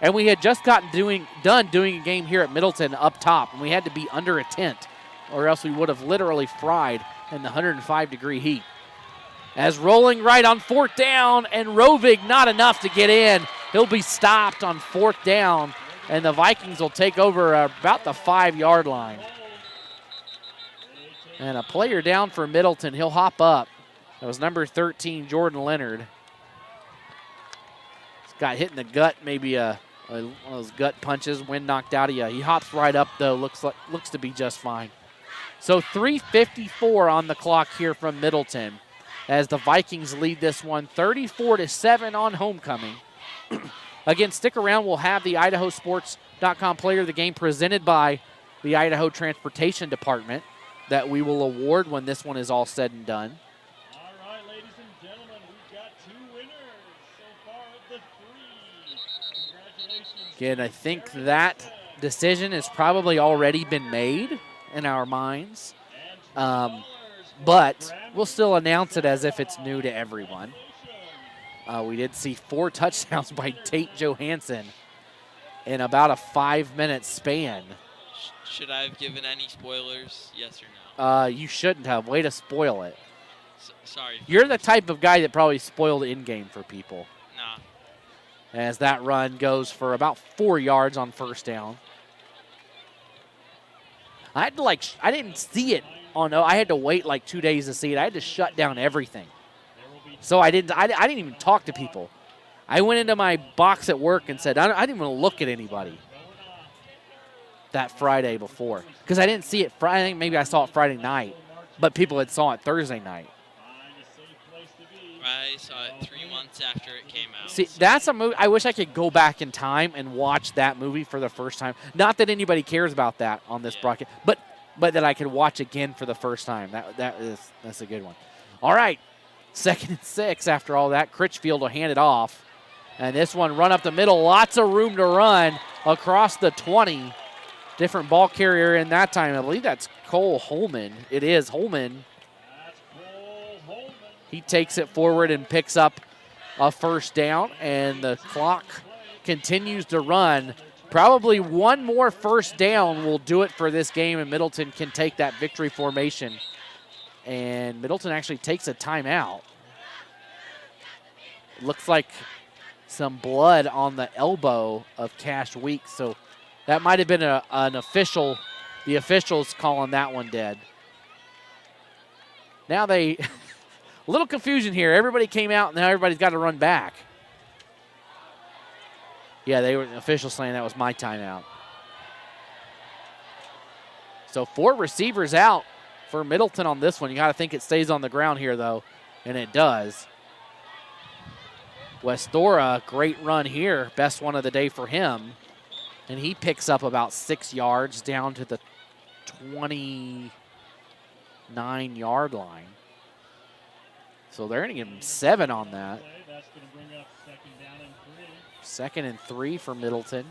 S8: And we had just gotten done doing a game here at Middleton up top, and we had to be under a tent, or else we would have literally fried in the 105-degree heat. As rolling right on 4th down, and Rovig not enough to get in. He'll be stopped on 4th down, and the Vikings will take over about the 5-yard line. And a player down for Middleton. He'll hop up. That was number 13, Jordan Leonard. He's got hit in the gut, maybe one of those gut punches, wind knocked out of you. He hops right up, though, looks to be just fine. So 3:54 on the clock here from Middleton as the Vikings lead this one 34-7 on homecoming. Again, stick around. We'll have the IdahoSports.com player of the game presented by the Idaho Transportation Department that we will award when this one is all said and done.
S9: All right, ladies and gentlemen, we've got 2 winners so far of the 3. Congratulations.
S8: Again, I think that decision has probably already been made in our minds. But we'll still announce it as if it's new to everyone. We did see 4 touchdowns by Tate Johansson in about a 5-minute span.
S10: Should I have given any spoilers, yes or no?
S8: You shouldn't have. Way to spoil it.
S10: Sorry.
S8: You're the type of guy that probably spoiled in-game for people.
S10: Nah.
S8: As that run goes for about 4 yards on 1st down. I didn't see it. Oh no, I had to wait like 2 days to see it. I had to shut down everything. So I didn't even talk to people. I went into my box at work and said, I didn't even look at anybody that Friday before. Because I didn't see it Friday. I think maybe I saw it Friday night. But people had saw it Thursday night.
S10: I saw it 3 months after it came out.
S8: See, that's a movie. I wish I could go back in time and watch that movie for the first time. Not that anybody cares about that on this broadcast, but that I could watch again for the first time. That's a good one. All right, 2nd and 6 after all that. Critchfield will hand it off. And this one run up the middle. Lots of room to run across the 20. Different ball carrier in that time. I believe that's Cole Holman. It is Holman. He takes it forward and picks up a 1st down, and the clock continues to run. Probably one more 1st down will do it for this game, and Middleton can take that victory formation. And Middleton actually takes a timeout. Looks like some blood on the elbow of Cash Weeks, so that might have been an official. The officials calling that one dead. Now a little confusion here. Everybody came out, and now everybody's got to run back. Yeah, they were officials saying that was my timeout. So 4 receivers out for Middleton on this one. You got to think it stays on the ground here, though, and it does. Westora, great run here. Best one of the day for him. And he picks up about 6 yards down to the 29-yard line. So they're going to give him 7 on that.
S9: That's going to bring up 2nd down and 3.
S8: 2nd and 3 for Middleton.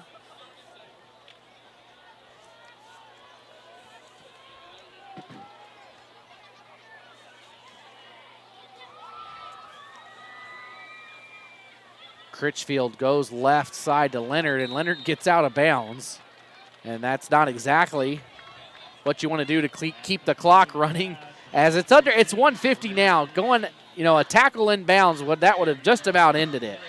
S8: Critchfield goes left side to Leonard, and Leonard gets out of bounds. And that's not exactly what you want to do to keep the clock running. As it's 150 now. Going, a tackle in bounds, that would have just about ended it.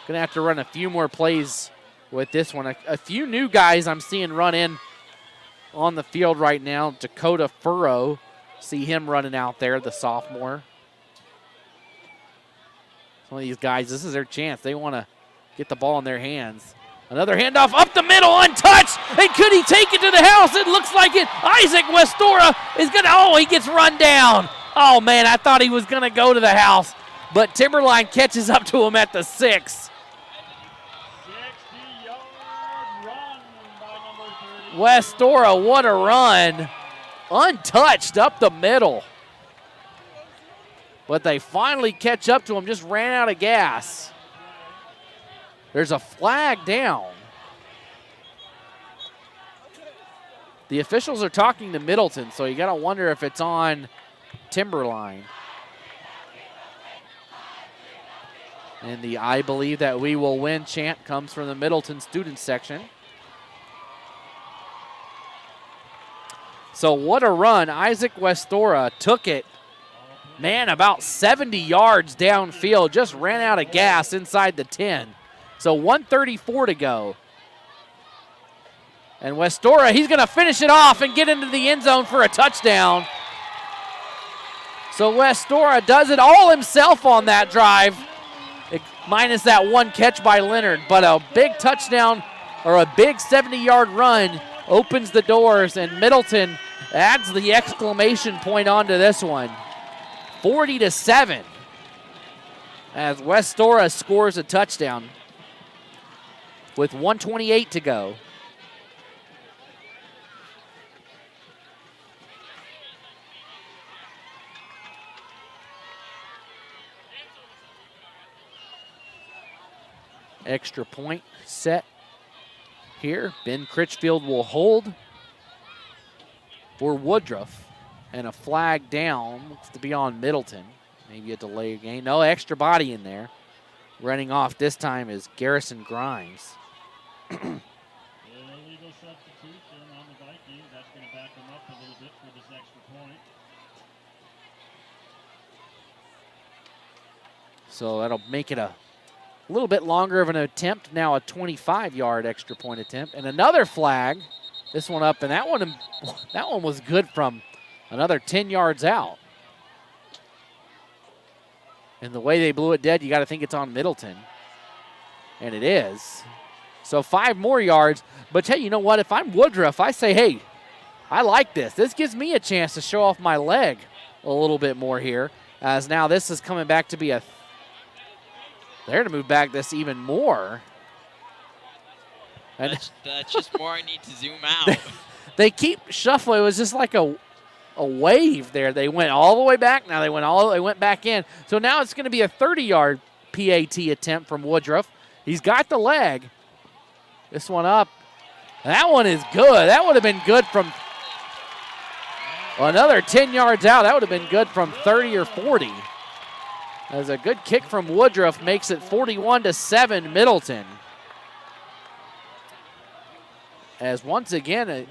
S8: Going to have to run a few more plays with this one. A few new guys I'm seeing run in on the field right now. Dakota Furrow, see him running out there, the sophomore. Some of these guys, this is their chance. They want to get the ball in their hands. Another handoff up the middle, untouched. And could he take it to the house? It looks like it. Isaac Westora is going to, oh, he gets run down. Oh, man, I thought he was going to go to the house. But Timberline catches up to him at the 6.
S9: 60-yard run by number 30.
S8: Westora, what a run. Untouched up the middle. But they finally catch up to him, just ran out of gas. There's a flag down. The officials are talking to Middleton, so you got to wonder if it's on Timberline. And the "I believe that we will win" chant comes from the Middleton student section. So what a run. Isaac Westora took it, man, about 70 yards downfield, just ran out of gas inside the 10. So 1:34 to go. And Westora, he's going to finish it off and get into the end zone for a touchdown. So Westora does it all himself on that drive, minus that one catch by Leonard. But a big touchdown, or a big 70-yard run, opens the doors, and Middleton adds the exclamation point onto this one. 40-7 as Westora scores a touchdown with 1:28 to go. Extra point set here. Ben Critchfield will hold for Woodruff, and a flag down looks to be on Middleton. Maybe a delay game. No, extra body in there. Running off this time is Garrison Grimes.
S9: Illegal substitution on the Vikings. That's going to back them up a little bit for this extra point.
S8: So that'll make it a little bit longer of an attempt. Now a 25-yard extra point attempt. And another flag. This one up, and that one was good from another 10 yards out. And the way they blew it dead, you got to think it's on Middleton. And it is. So 5 more yards. But hey, you know what? If I'm Woodruff, I say, hey, I like this. This gives me a chance to show off my leg a little bit more here. As now this is coming back to be a... They're to move back this even more. And
S10: That's just more I need to zoom out.
S8: They keep shuffling. It was just like a wave there. They went all the way back. Now they went back in. So now it's going to be a 30-yard PAT attempt from Woodruff. He's got the leg. This one up. That one is good. That would have been good from another 10 yards out. That would have been good from 30 or 40. As a good kick from Woodruff makes it 41-7 Middleton. As once again,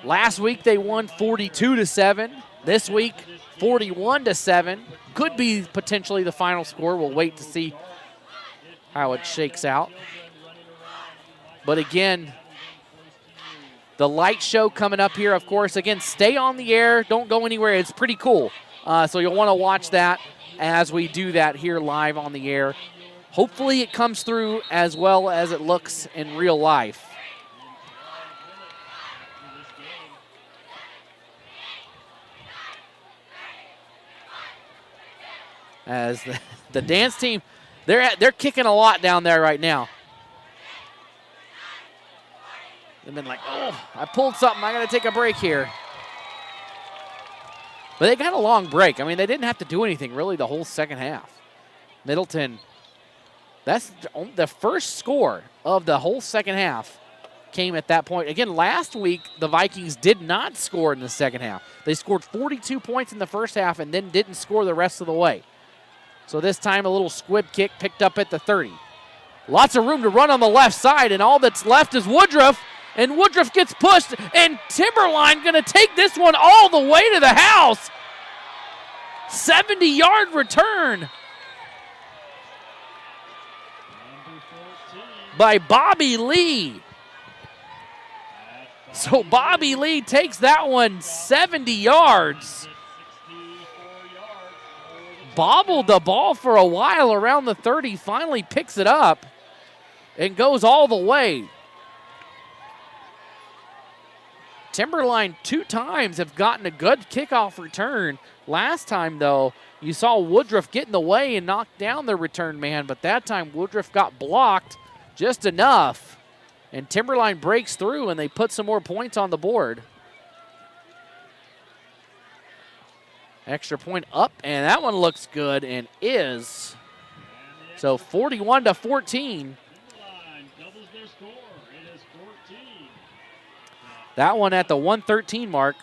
S8: last week they won 42-7. This week, 41-7. Could be potentially the final score. We'll wait to see how it shakes out. But again, the light show coming up here, of course. Again, stay on the air. Don't go anywhere. It's pretty cool. So you'll want to watch that as we do that here live on the air. Hopefully it comes through as well as it looks in real life. As the dance team, they're kicking a lot down there right now. They've been like, oh, I pulled something. I got to take a break here. But they got a long break. I mean, they didn't have to do anything really the whole second half. Middleton, that's the first score of the whole second half came at that point. Again, last week, the Vikings did not score in the second half. They scored 42 points in the first half and then didn't score the rest of the way. So this time, a little squib kick picked up at the 30. Lots of room to run on the left side, and all that's left is Woodruff. And Woodruff gets pushed, and Timberline going to take this one all the way to the house. 70-yard return. by Bobby Lee. So Bobby Lee takes that one 70 yards. Bobbled the ball for a while around the 30, finally picks it up and goes all the way. Timberline 2 times have gotten a good kickoff return. Last time, though, you saw Woodruff get in the way and knock down the return man, but that time Woodruff got blocked just enough. And Timberline breaks through, and they put some more points on the board. Extra point up, and that one looks good and is. So 41-14. That one at the 113 mark.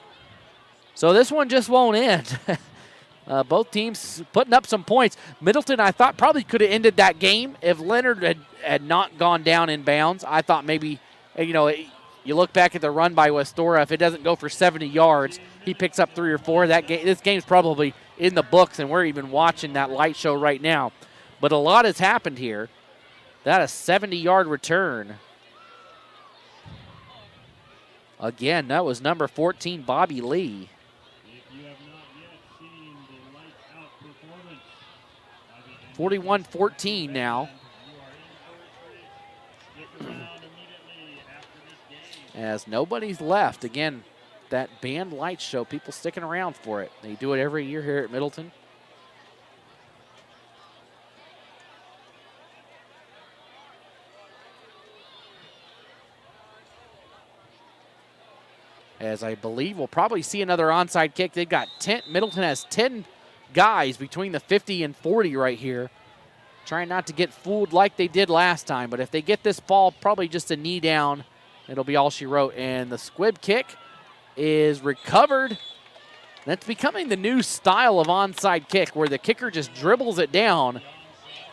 S8: So this one just won't end. Both teams putting up some points. Middleton, I thought, probably could have ended that game if Leonard had not gone down in bounds. I thought maybe, you look back at the run by Westora, if it doesn't go for 70 yards, he picks up 3 or 4. This game's probably in the books, and we're even watching that light show right now. But a lot has happened here. That a 70-yard return. Again, that was number 14, Bobby Lee. 41-14 now. As nobody's left. Again, that band light show, people sticking around for it. They do it every year here at Middleton. As I believe we'll probably see another onside kick. They've got 10. Middleton has 10 guys between the 50 and 40 right here. Trying not to get fooled like they did last time, but if they get this ball, probably just a knee down, it'll be all she wrote. And the squib kick is recovered. That's becoming the new style of onside kick, where the kicker just dribbles it down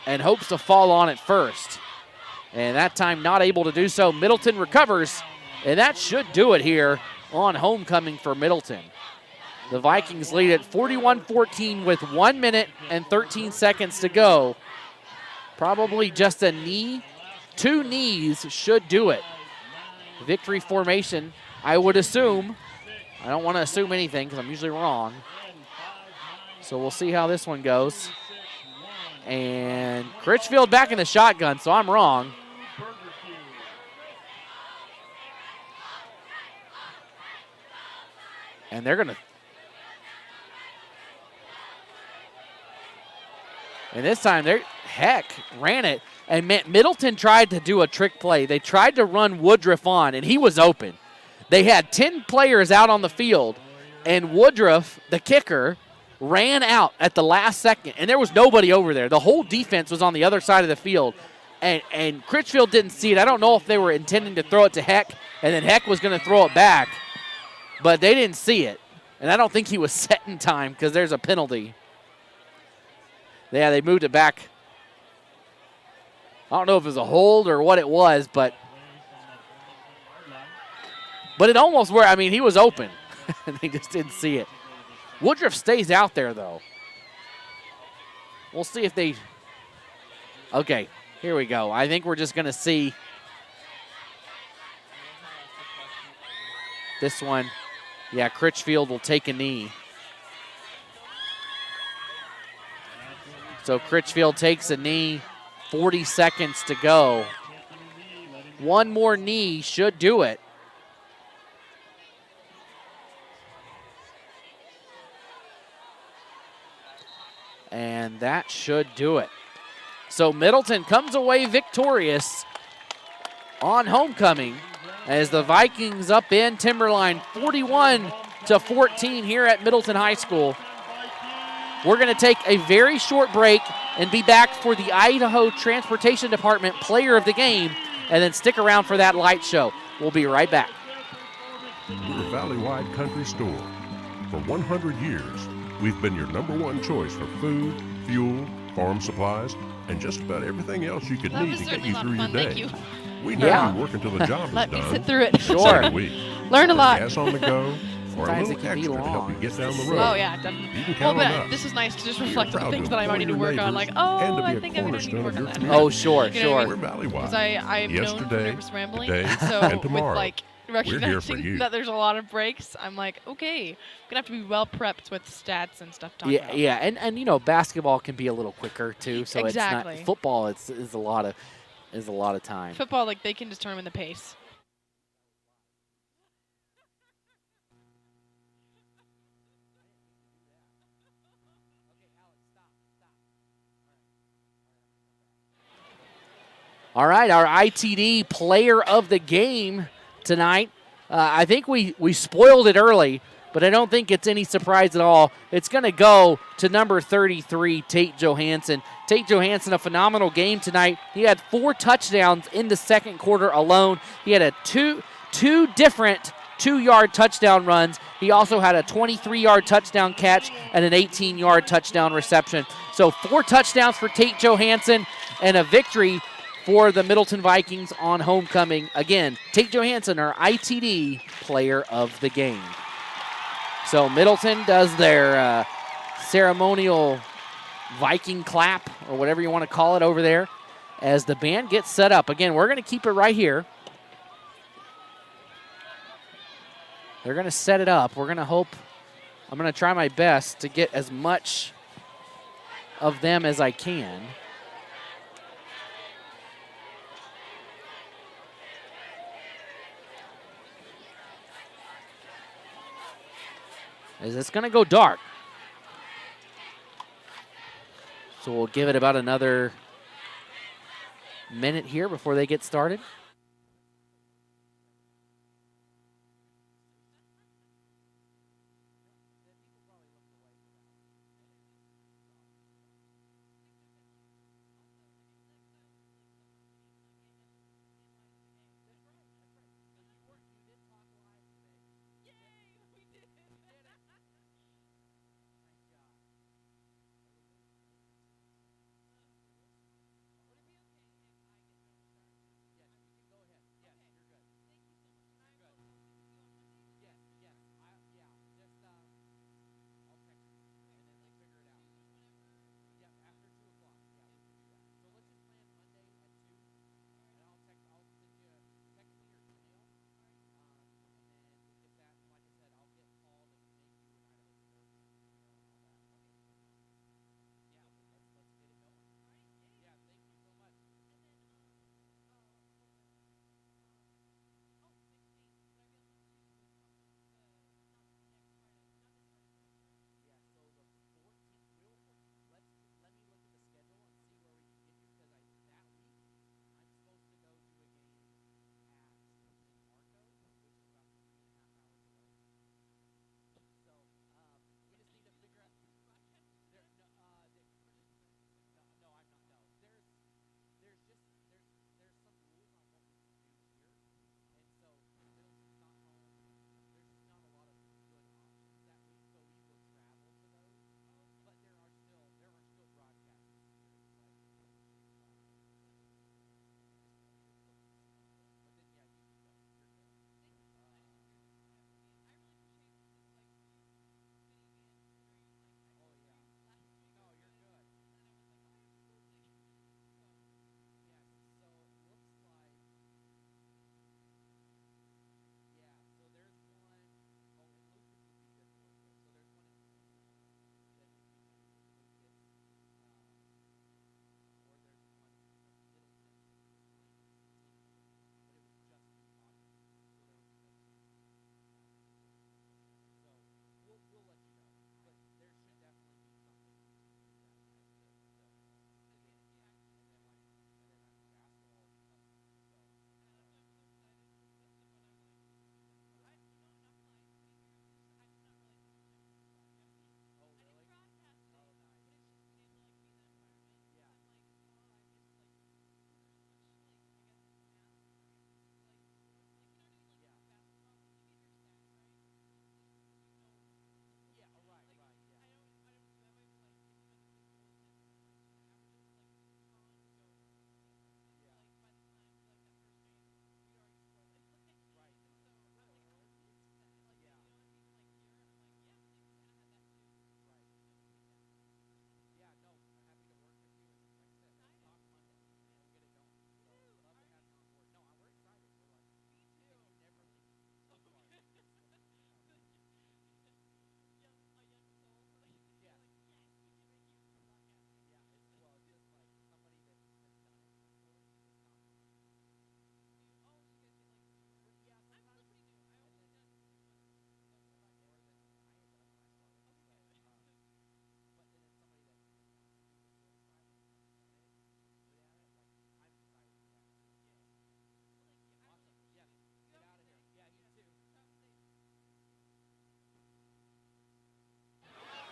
S8: and hopes to fall on it first. And that time not able to do so. Middleton recovers, and that should do it here on homecoming for Middleton. The Vikings lead at 41-14 with 1 minute and 13 seconds to go. Probably just a knee, 2 knees should do it. Victory formation, I would assume. I don't want to assume anything because I'm usually wrong. So we'll see how this one goes. And Critchfield back in the shotgun, so I'm wrong. And they're going to. And this time, Heck ran it. And Middleton tried to do a trick play. They tried to run Woodruff on, and he was open. They had 10 players out on the field, and Woodruff, the kicker, ran out at the last second, and there was nobody over there. The whole defense was on the other side of the field, and Critchfield didn't see it. I don't know if they were intending to throw it to Heck, and then Heck was going to throw it back, but they didn't see it. And I don't think he was set in time because there's a penalty. Yeah, they moved it back. I don't know if it was a hold or what it was, but it almost were. I mean, he was open. They just didn't see it. Woodruff stays out there, though. We'll see if they. Okay, here we go. I think we're just going to see this one. Yeah, Critchfield will take a knee. So Critchfield takes a knee. 40 seconds to go. One more knee should do it. And that should do it. So Middleton comes away victorious on homecoming as the Vikings upend Timberline 41-14 here at Middleton High School. We're going to take a very short break and be back for the Idaho Transportation Department Player of the Game, and then stick around for that light show. We'll be right back.
S6: We're Valley-wide Country Store. For 100 years, we've been your #1 choice for food, fuel, farm supplies, and just about everything else you could need to get you through your day.
S12: Thank you.
S6: We know you work until the job is done.
S12: Let me sit through it.
S8: Sure.
S6: So do we.
S12: Learn a lot.
S6: Gas on the go,
S8: sometimes it
S6: little
S8: can be
S6: extra to help
S8: long.
S6: you get down the road.
S12: Oh, yeah, definitely.
S6: You can
S12: Well,
S6: count
S12: but
S6: on us.
S12: this is nice to just
S6: We are
S12: reflect on the
S6: proud
S12: things
S6: to
S12: that I might need to
S6: employ
S12: work
S6: your
S12: on.
S6: neighbors
S12: Like, oh,
S6: and to be
S12: I
S6: a
S12: think I'm going to need to
S6: cornerstone
S12: work
S6: of
S12: on
S6: your
S12: that.
S6: community.
S8: Oh, sure,
S12: You know what I
S8: sure.
S6: We're Valley-wide.
S12: Because I'm known for
S6: Yesterday,
S12: nervous rambling.
S6: today,
S12: So
S6: and
S12: with,
S6: tomorrow.
S12: like,
S6: We're here for
S12: recognizing
S6: you.
S12: that there's a lot of breaks, I'm like, okay, I'm going to have to be well prepped with stats and stuff to talk about.
S8: Yeah, and you know, basketball can be a little quicker too. So
S12: Exactly.
S8: it's not football. Is a lot of time.
S12: Football, like, they can determine the pace.
S8: All right, our ITD player of the game tonight. I think we spoiled it early, but I don't think it's any surprise at all. It's going to go to number 33, Tate Johansson. Tate Johansson, a phenomenal game tonight. He had 4 touchdowns in the second quarter alone. He had two different 2-yard touchdown runs. He also had a 23-yard touchdown catch and an 18-yard touchdown reception. So 4 touchdowns for Tate Johansson and a victory for the Middleton Vikings on homecoming. Again, Tate Johansson, our ITD player of the game. So Middleton does their ceremonial Viking clap, or whatever you want to call it over there, as the band gets set up. Again, we're going to keep it right here. They're going to set it up. We're going to hope, I'm going to try my best to get as much of them as I can. As it's going to go dark. So we'll give it about another minute here before they get started.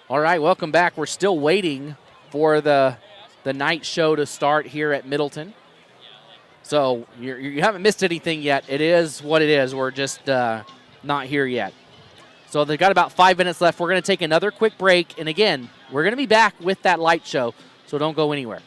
S8: All right, welcome back. We're still waiting for the night show to start here at Middleton. So you haven't missed anything yet. It is what it is. We're just not here yet. So they've got about 5 minutes left. We're going to take another quick break. And again, we're going to be back with that light show. So don't go anywhere.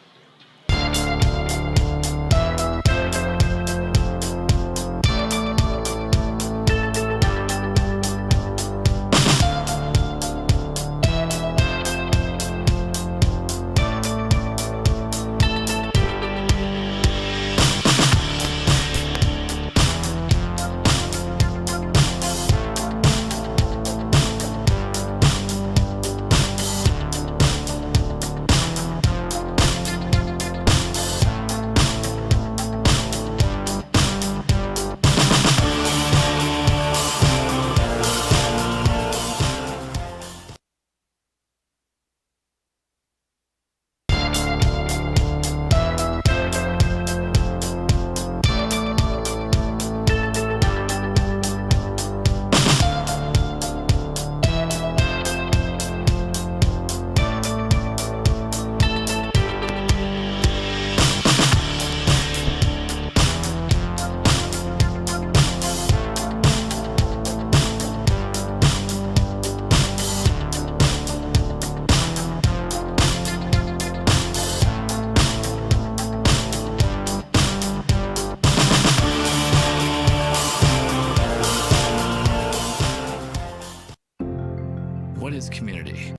S13: What is community?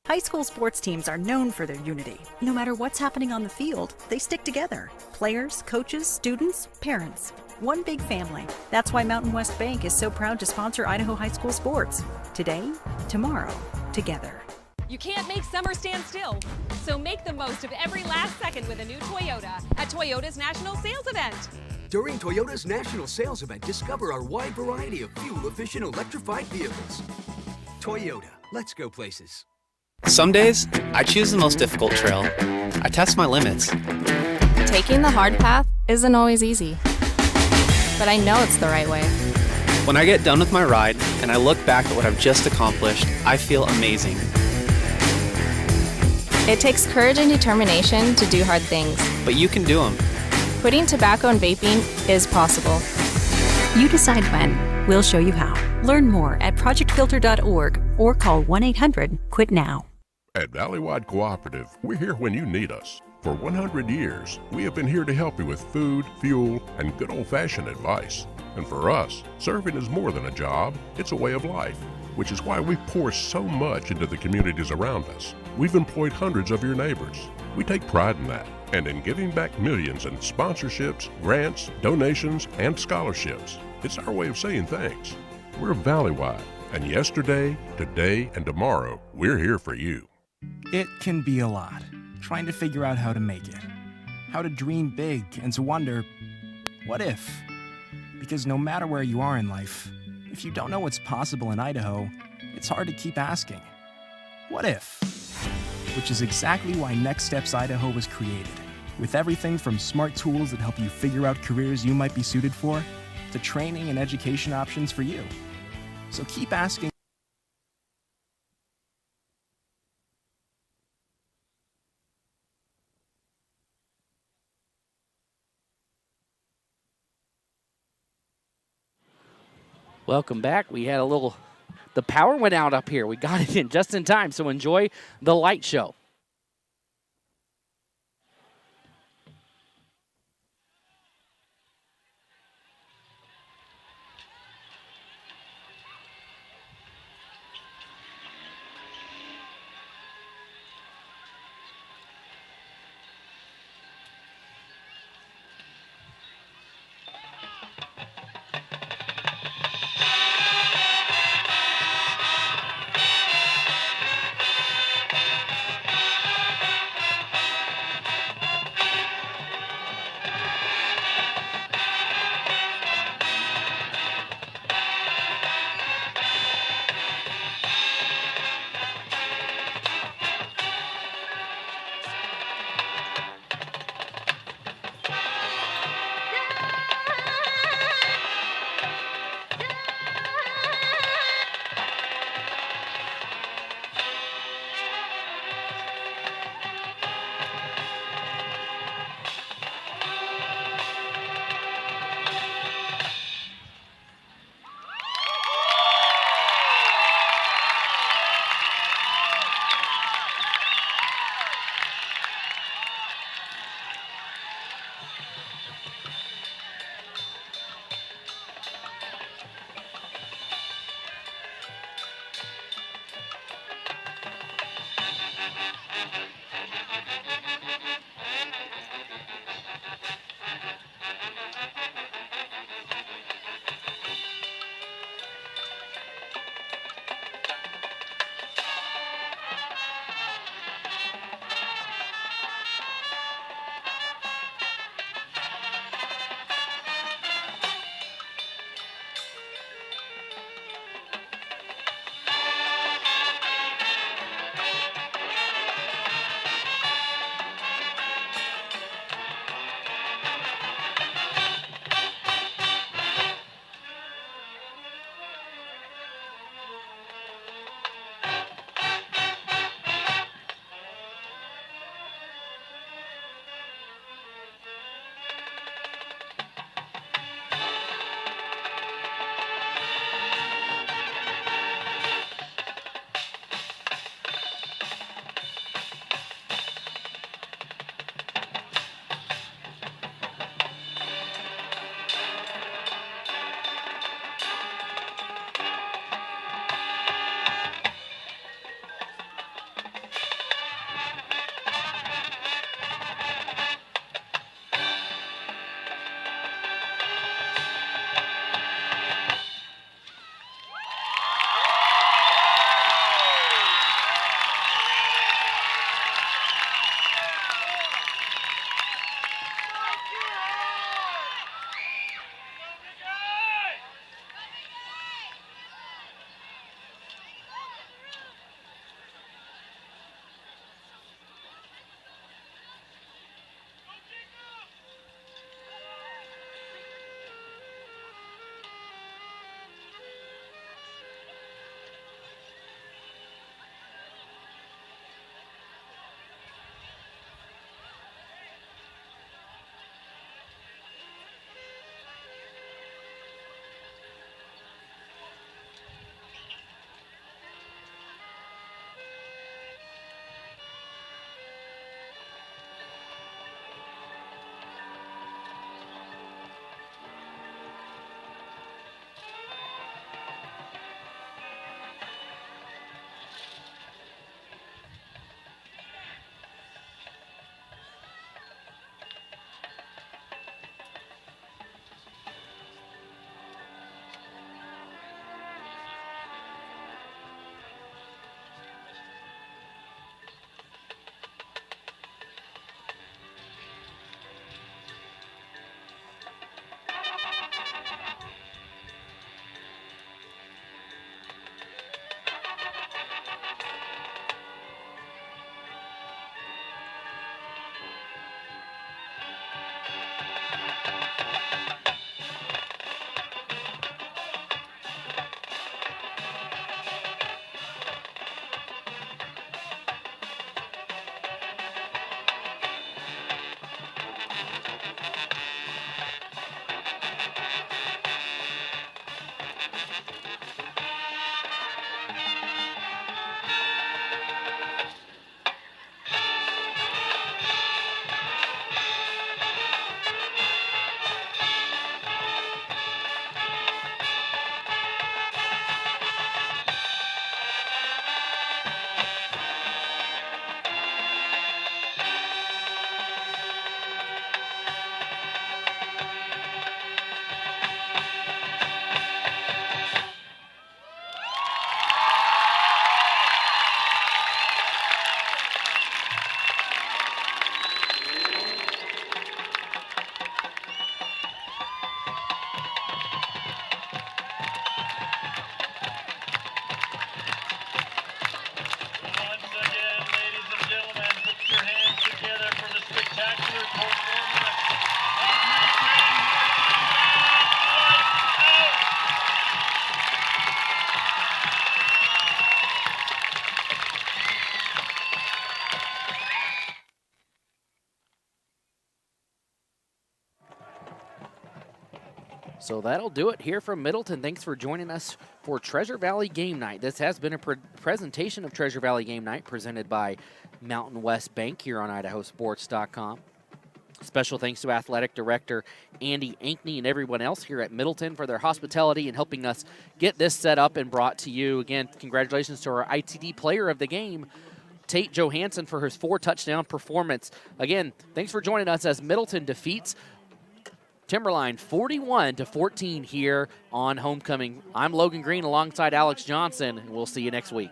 S1: High school sports teams are known for their unity. No matter what's happening on the field, they stick together. Players, coaches, students, parents. One big family. That's why Mountain West Bank is so proud to sponsor Idaho high school sports. Today, tomorrow, together.
S2: You can't make summer stand still, so make the most of every last second with a new Toyota at Toyota's National Sales Event.
S3: During Toyota's National Sales Event, discover our wide variety of fuel-efficient electrified vehicles. Toyota, let's go places.
S4: Some days, I choose the most difficult trail. I test my limits.
S5: Taking the hard path isn't always easy, but I know it's the right way.
S4: When I get done with my ride and I look back at what I've just accomplished, I feel amazing.
S5: It takes courage and determination to do hard things.
S4: But you can do them.
S5: Quitting tobacco and vaping is possible.
S1: You decide when. We'll show you how. Learn more at projectfilter.org or call 1-800-QUIT-NOW.
S6: At Valleywide Cooperative, we're here when you need us. For 100 years, we have been here to help you with food, fuel, and good old-fashioned advice. And for us, serving is more than a job, it's a way of life, which is why we pour so much into the communities around us. We've employed hundreds of your neighbors. We take pride in that, and in giving back millions in sponsorships, grants, donations, and scholarships. It's our way of saying thanks. We're Valleywide, and yesterday, today, and tomorrow, we're here for you.
S7: It can be a lot, trying to figure out how to make it. How to dream big and to wonder, what if? Because no matter where you are in life, if you don't know what's possible in Idaho, it's hard to keep asking, what if? Which is exactly why Next Steps Idaho was created, with everything from smart tools that help you figure out careers you might be suited for, to training and education options for you. So keep asking.
S8: Welcome back. We had the power went out up here. We got it in just in time, so enjoy the light show. So that'll do it here from Middleton. Thanks for joining us for Treasure Valley Game Night. This has been a presentation of Treasure Valley Game Night presented by Mountain West Bank here on IdahoSports.com. Special thanks to Athletic Director Andy Ankney and everyone else here at Middleton for their hospitality and helping us get this set up and brought to you. Again, congratulations to our ITD Player of the Game, Tate Johansson, for his 4-touchdown performance. Again, thanks for joining us as Middleton defeats Timberline 41-14 here on homecoming. I'm Logan Green alongside Alex Johnson, and we'll see you next week.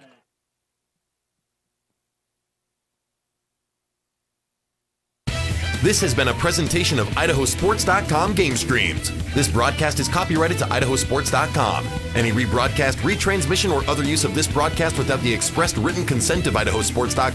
S14: This has been a presentation of IdahoSports.com GameStreams. This broadcast is copyrighted to IdahoSports.com. Any rebroadcast, retransmission, or other use of this broadcast without the expressed written consent of IdahoSports.com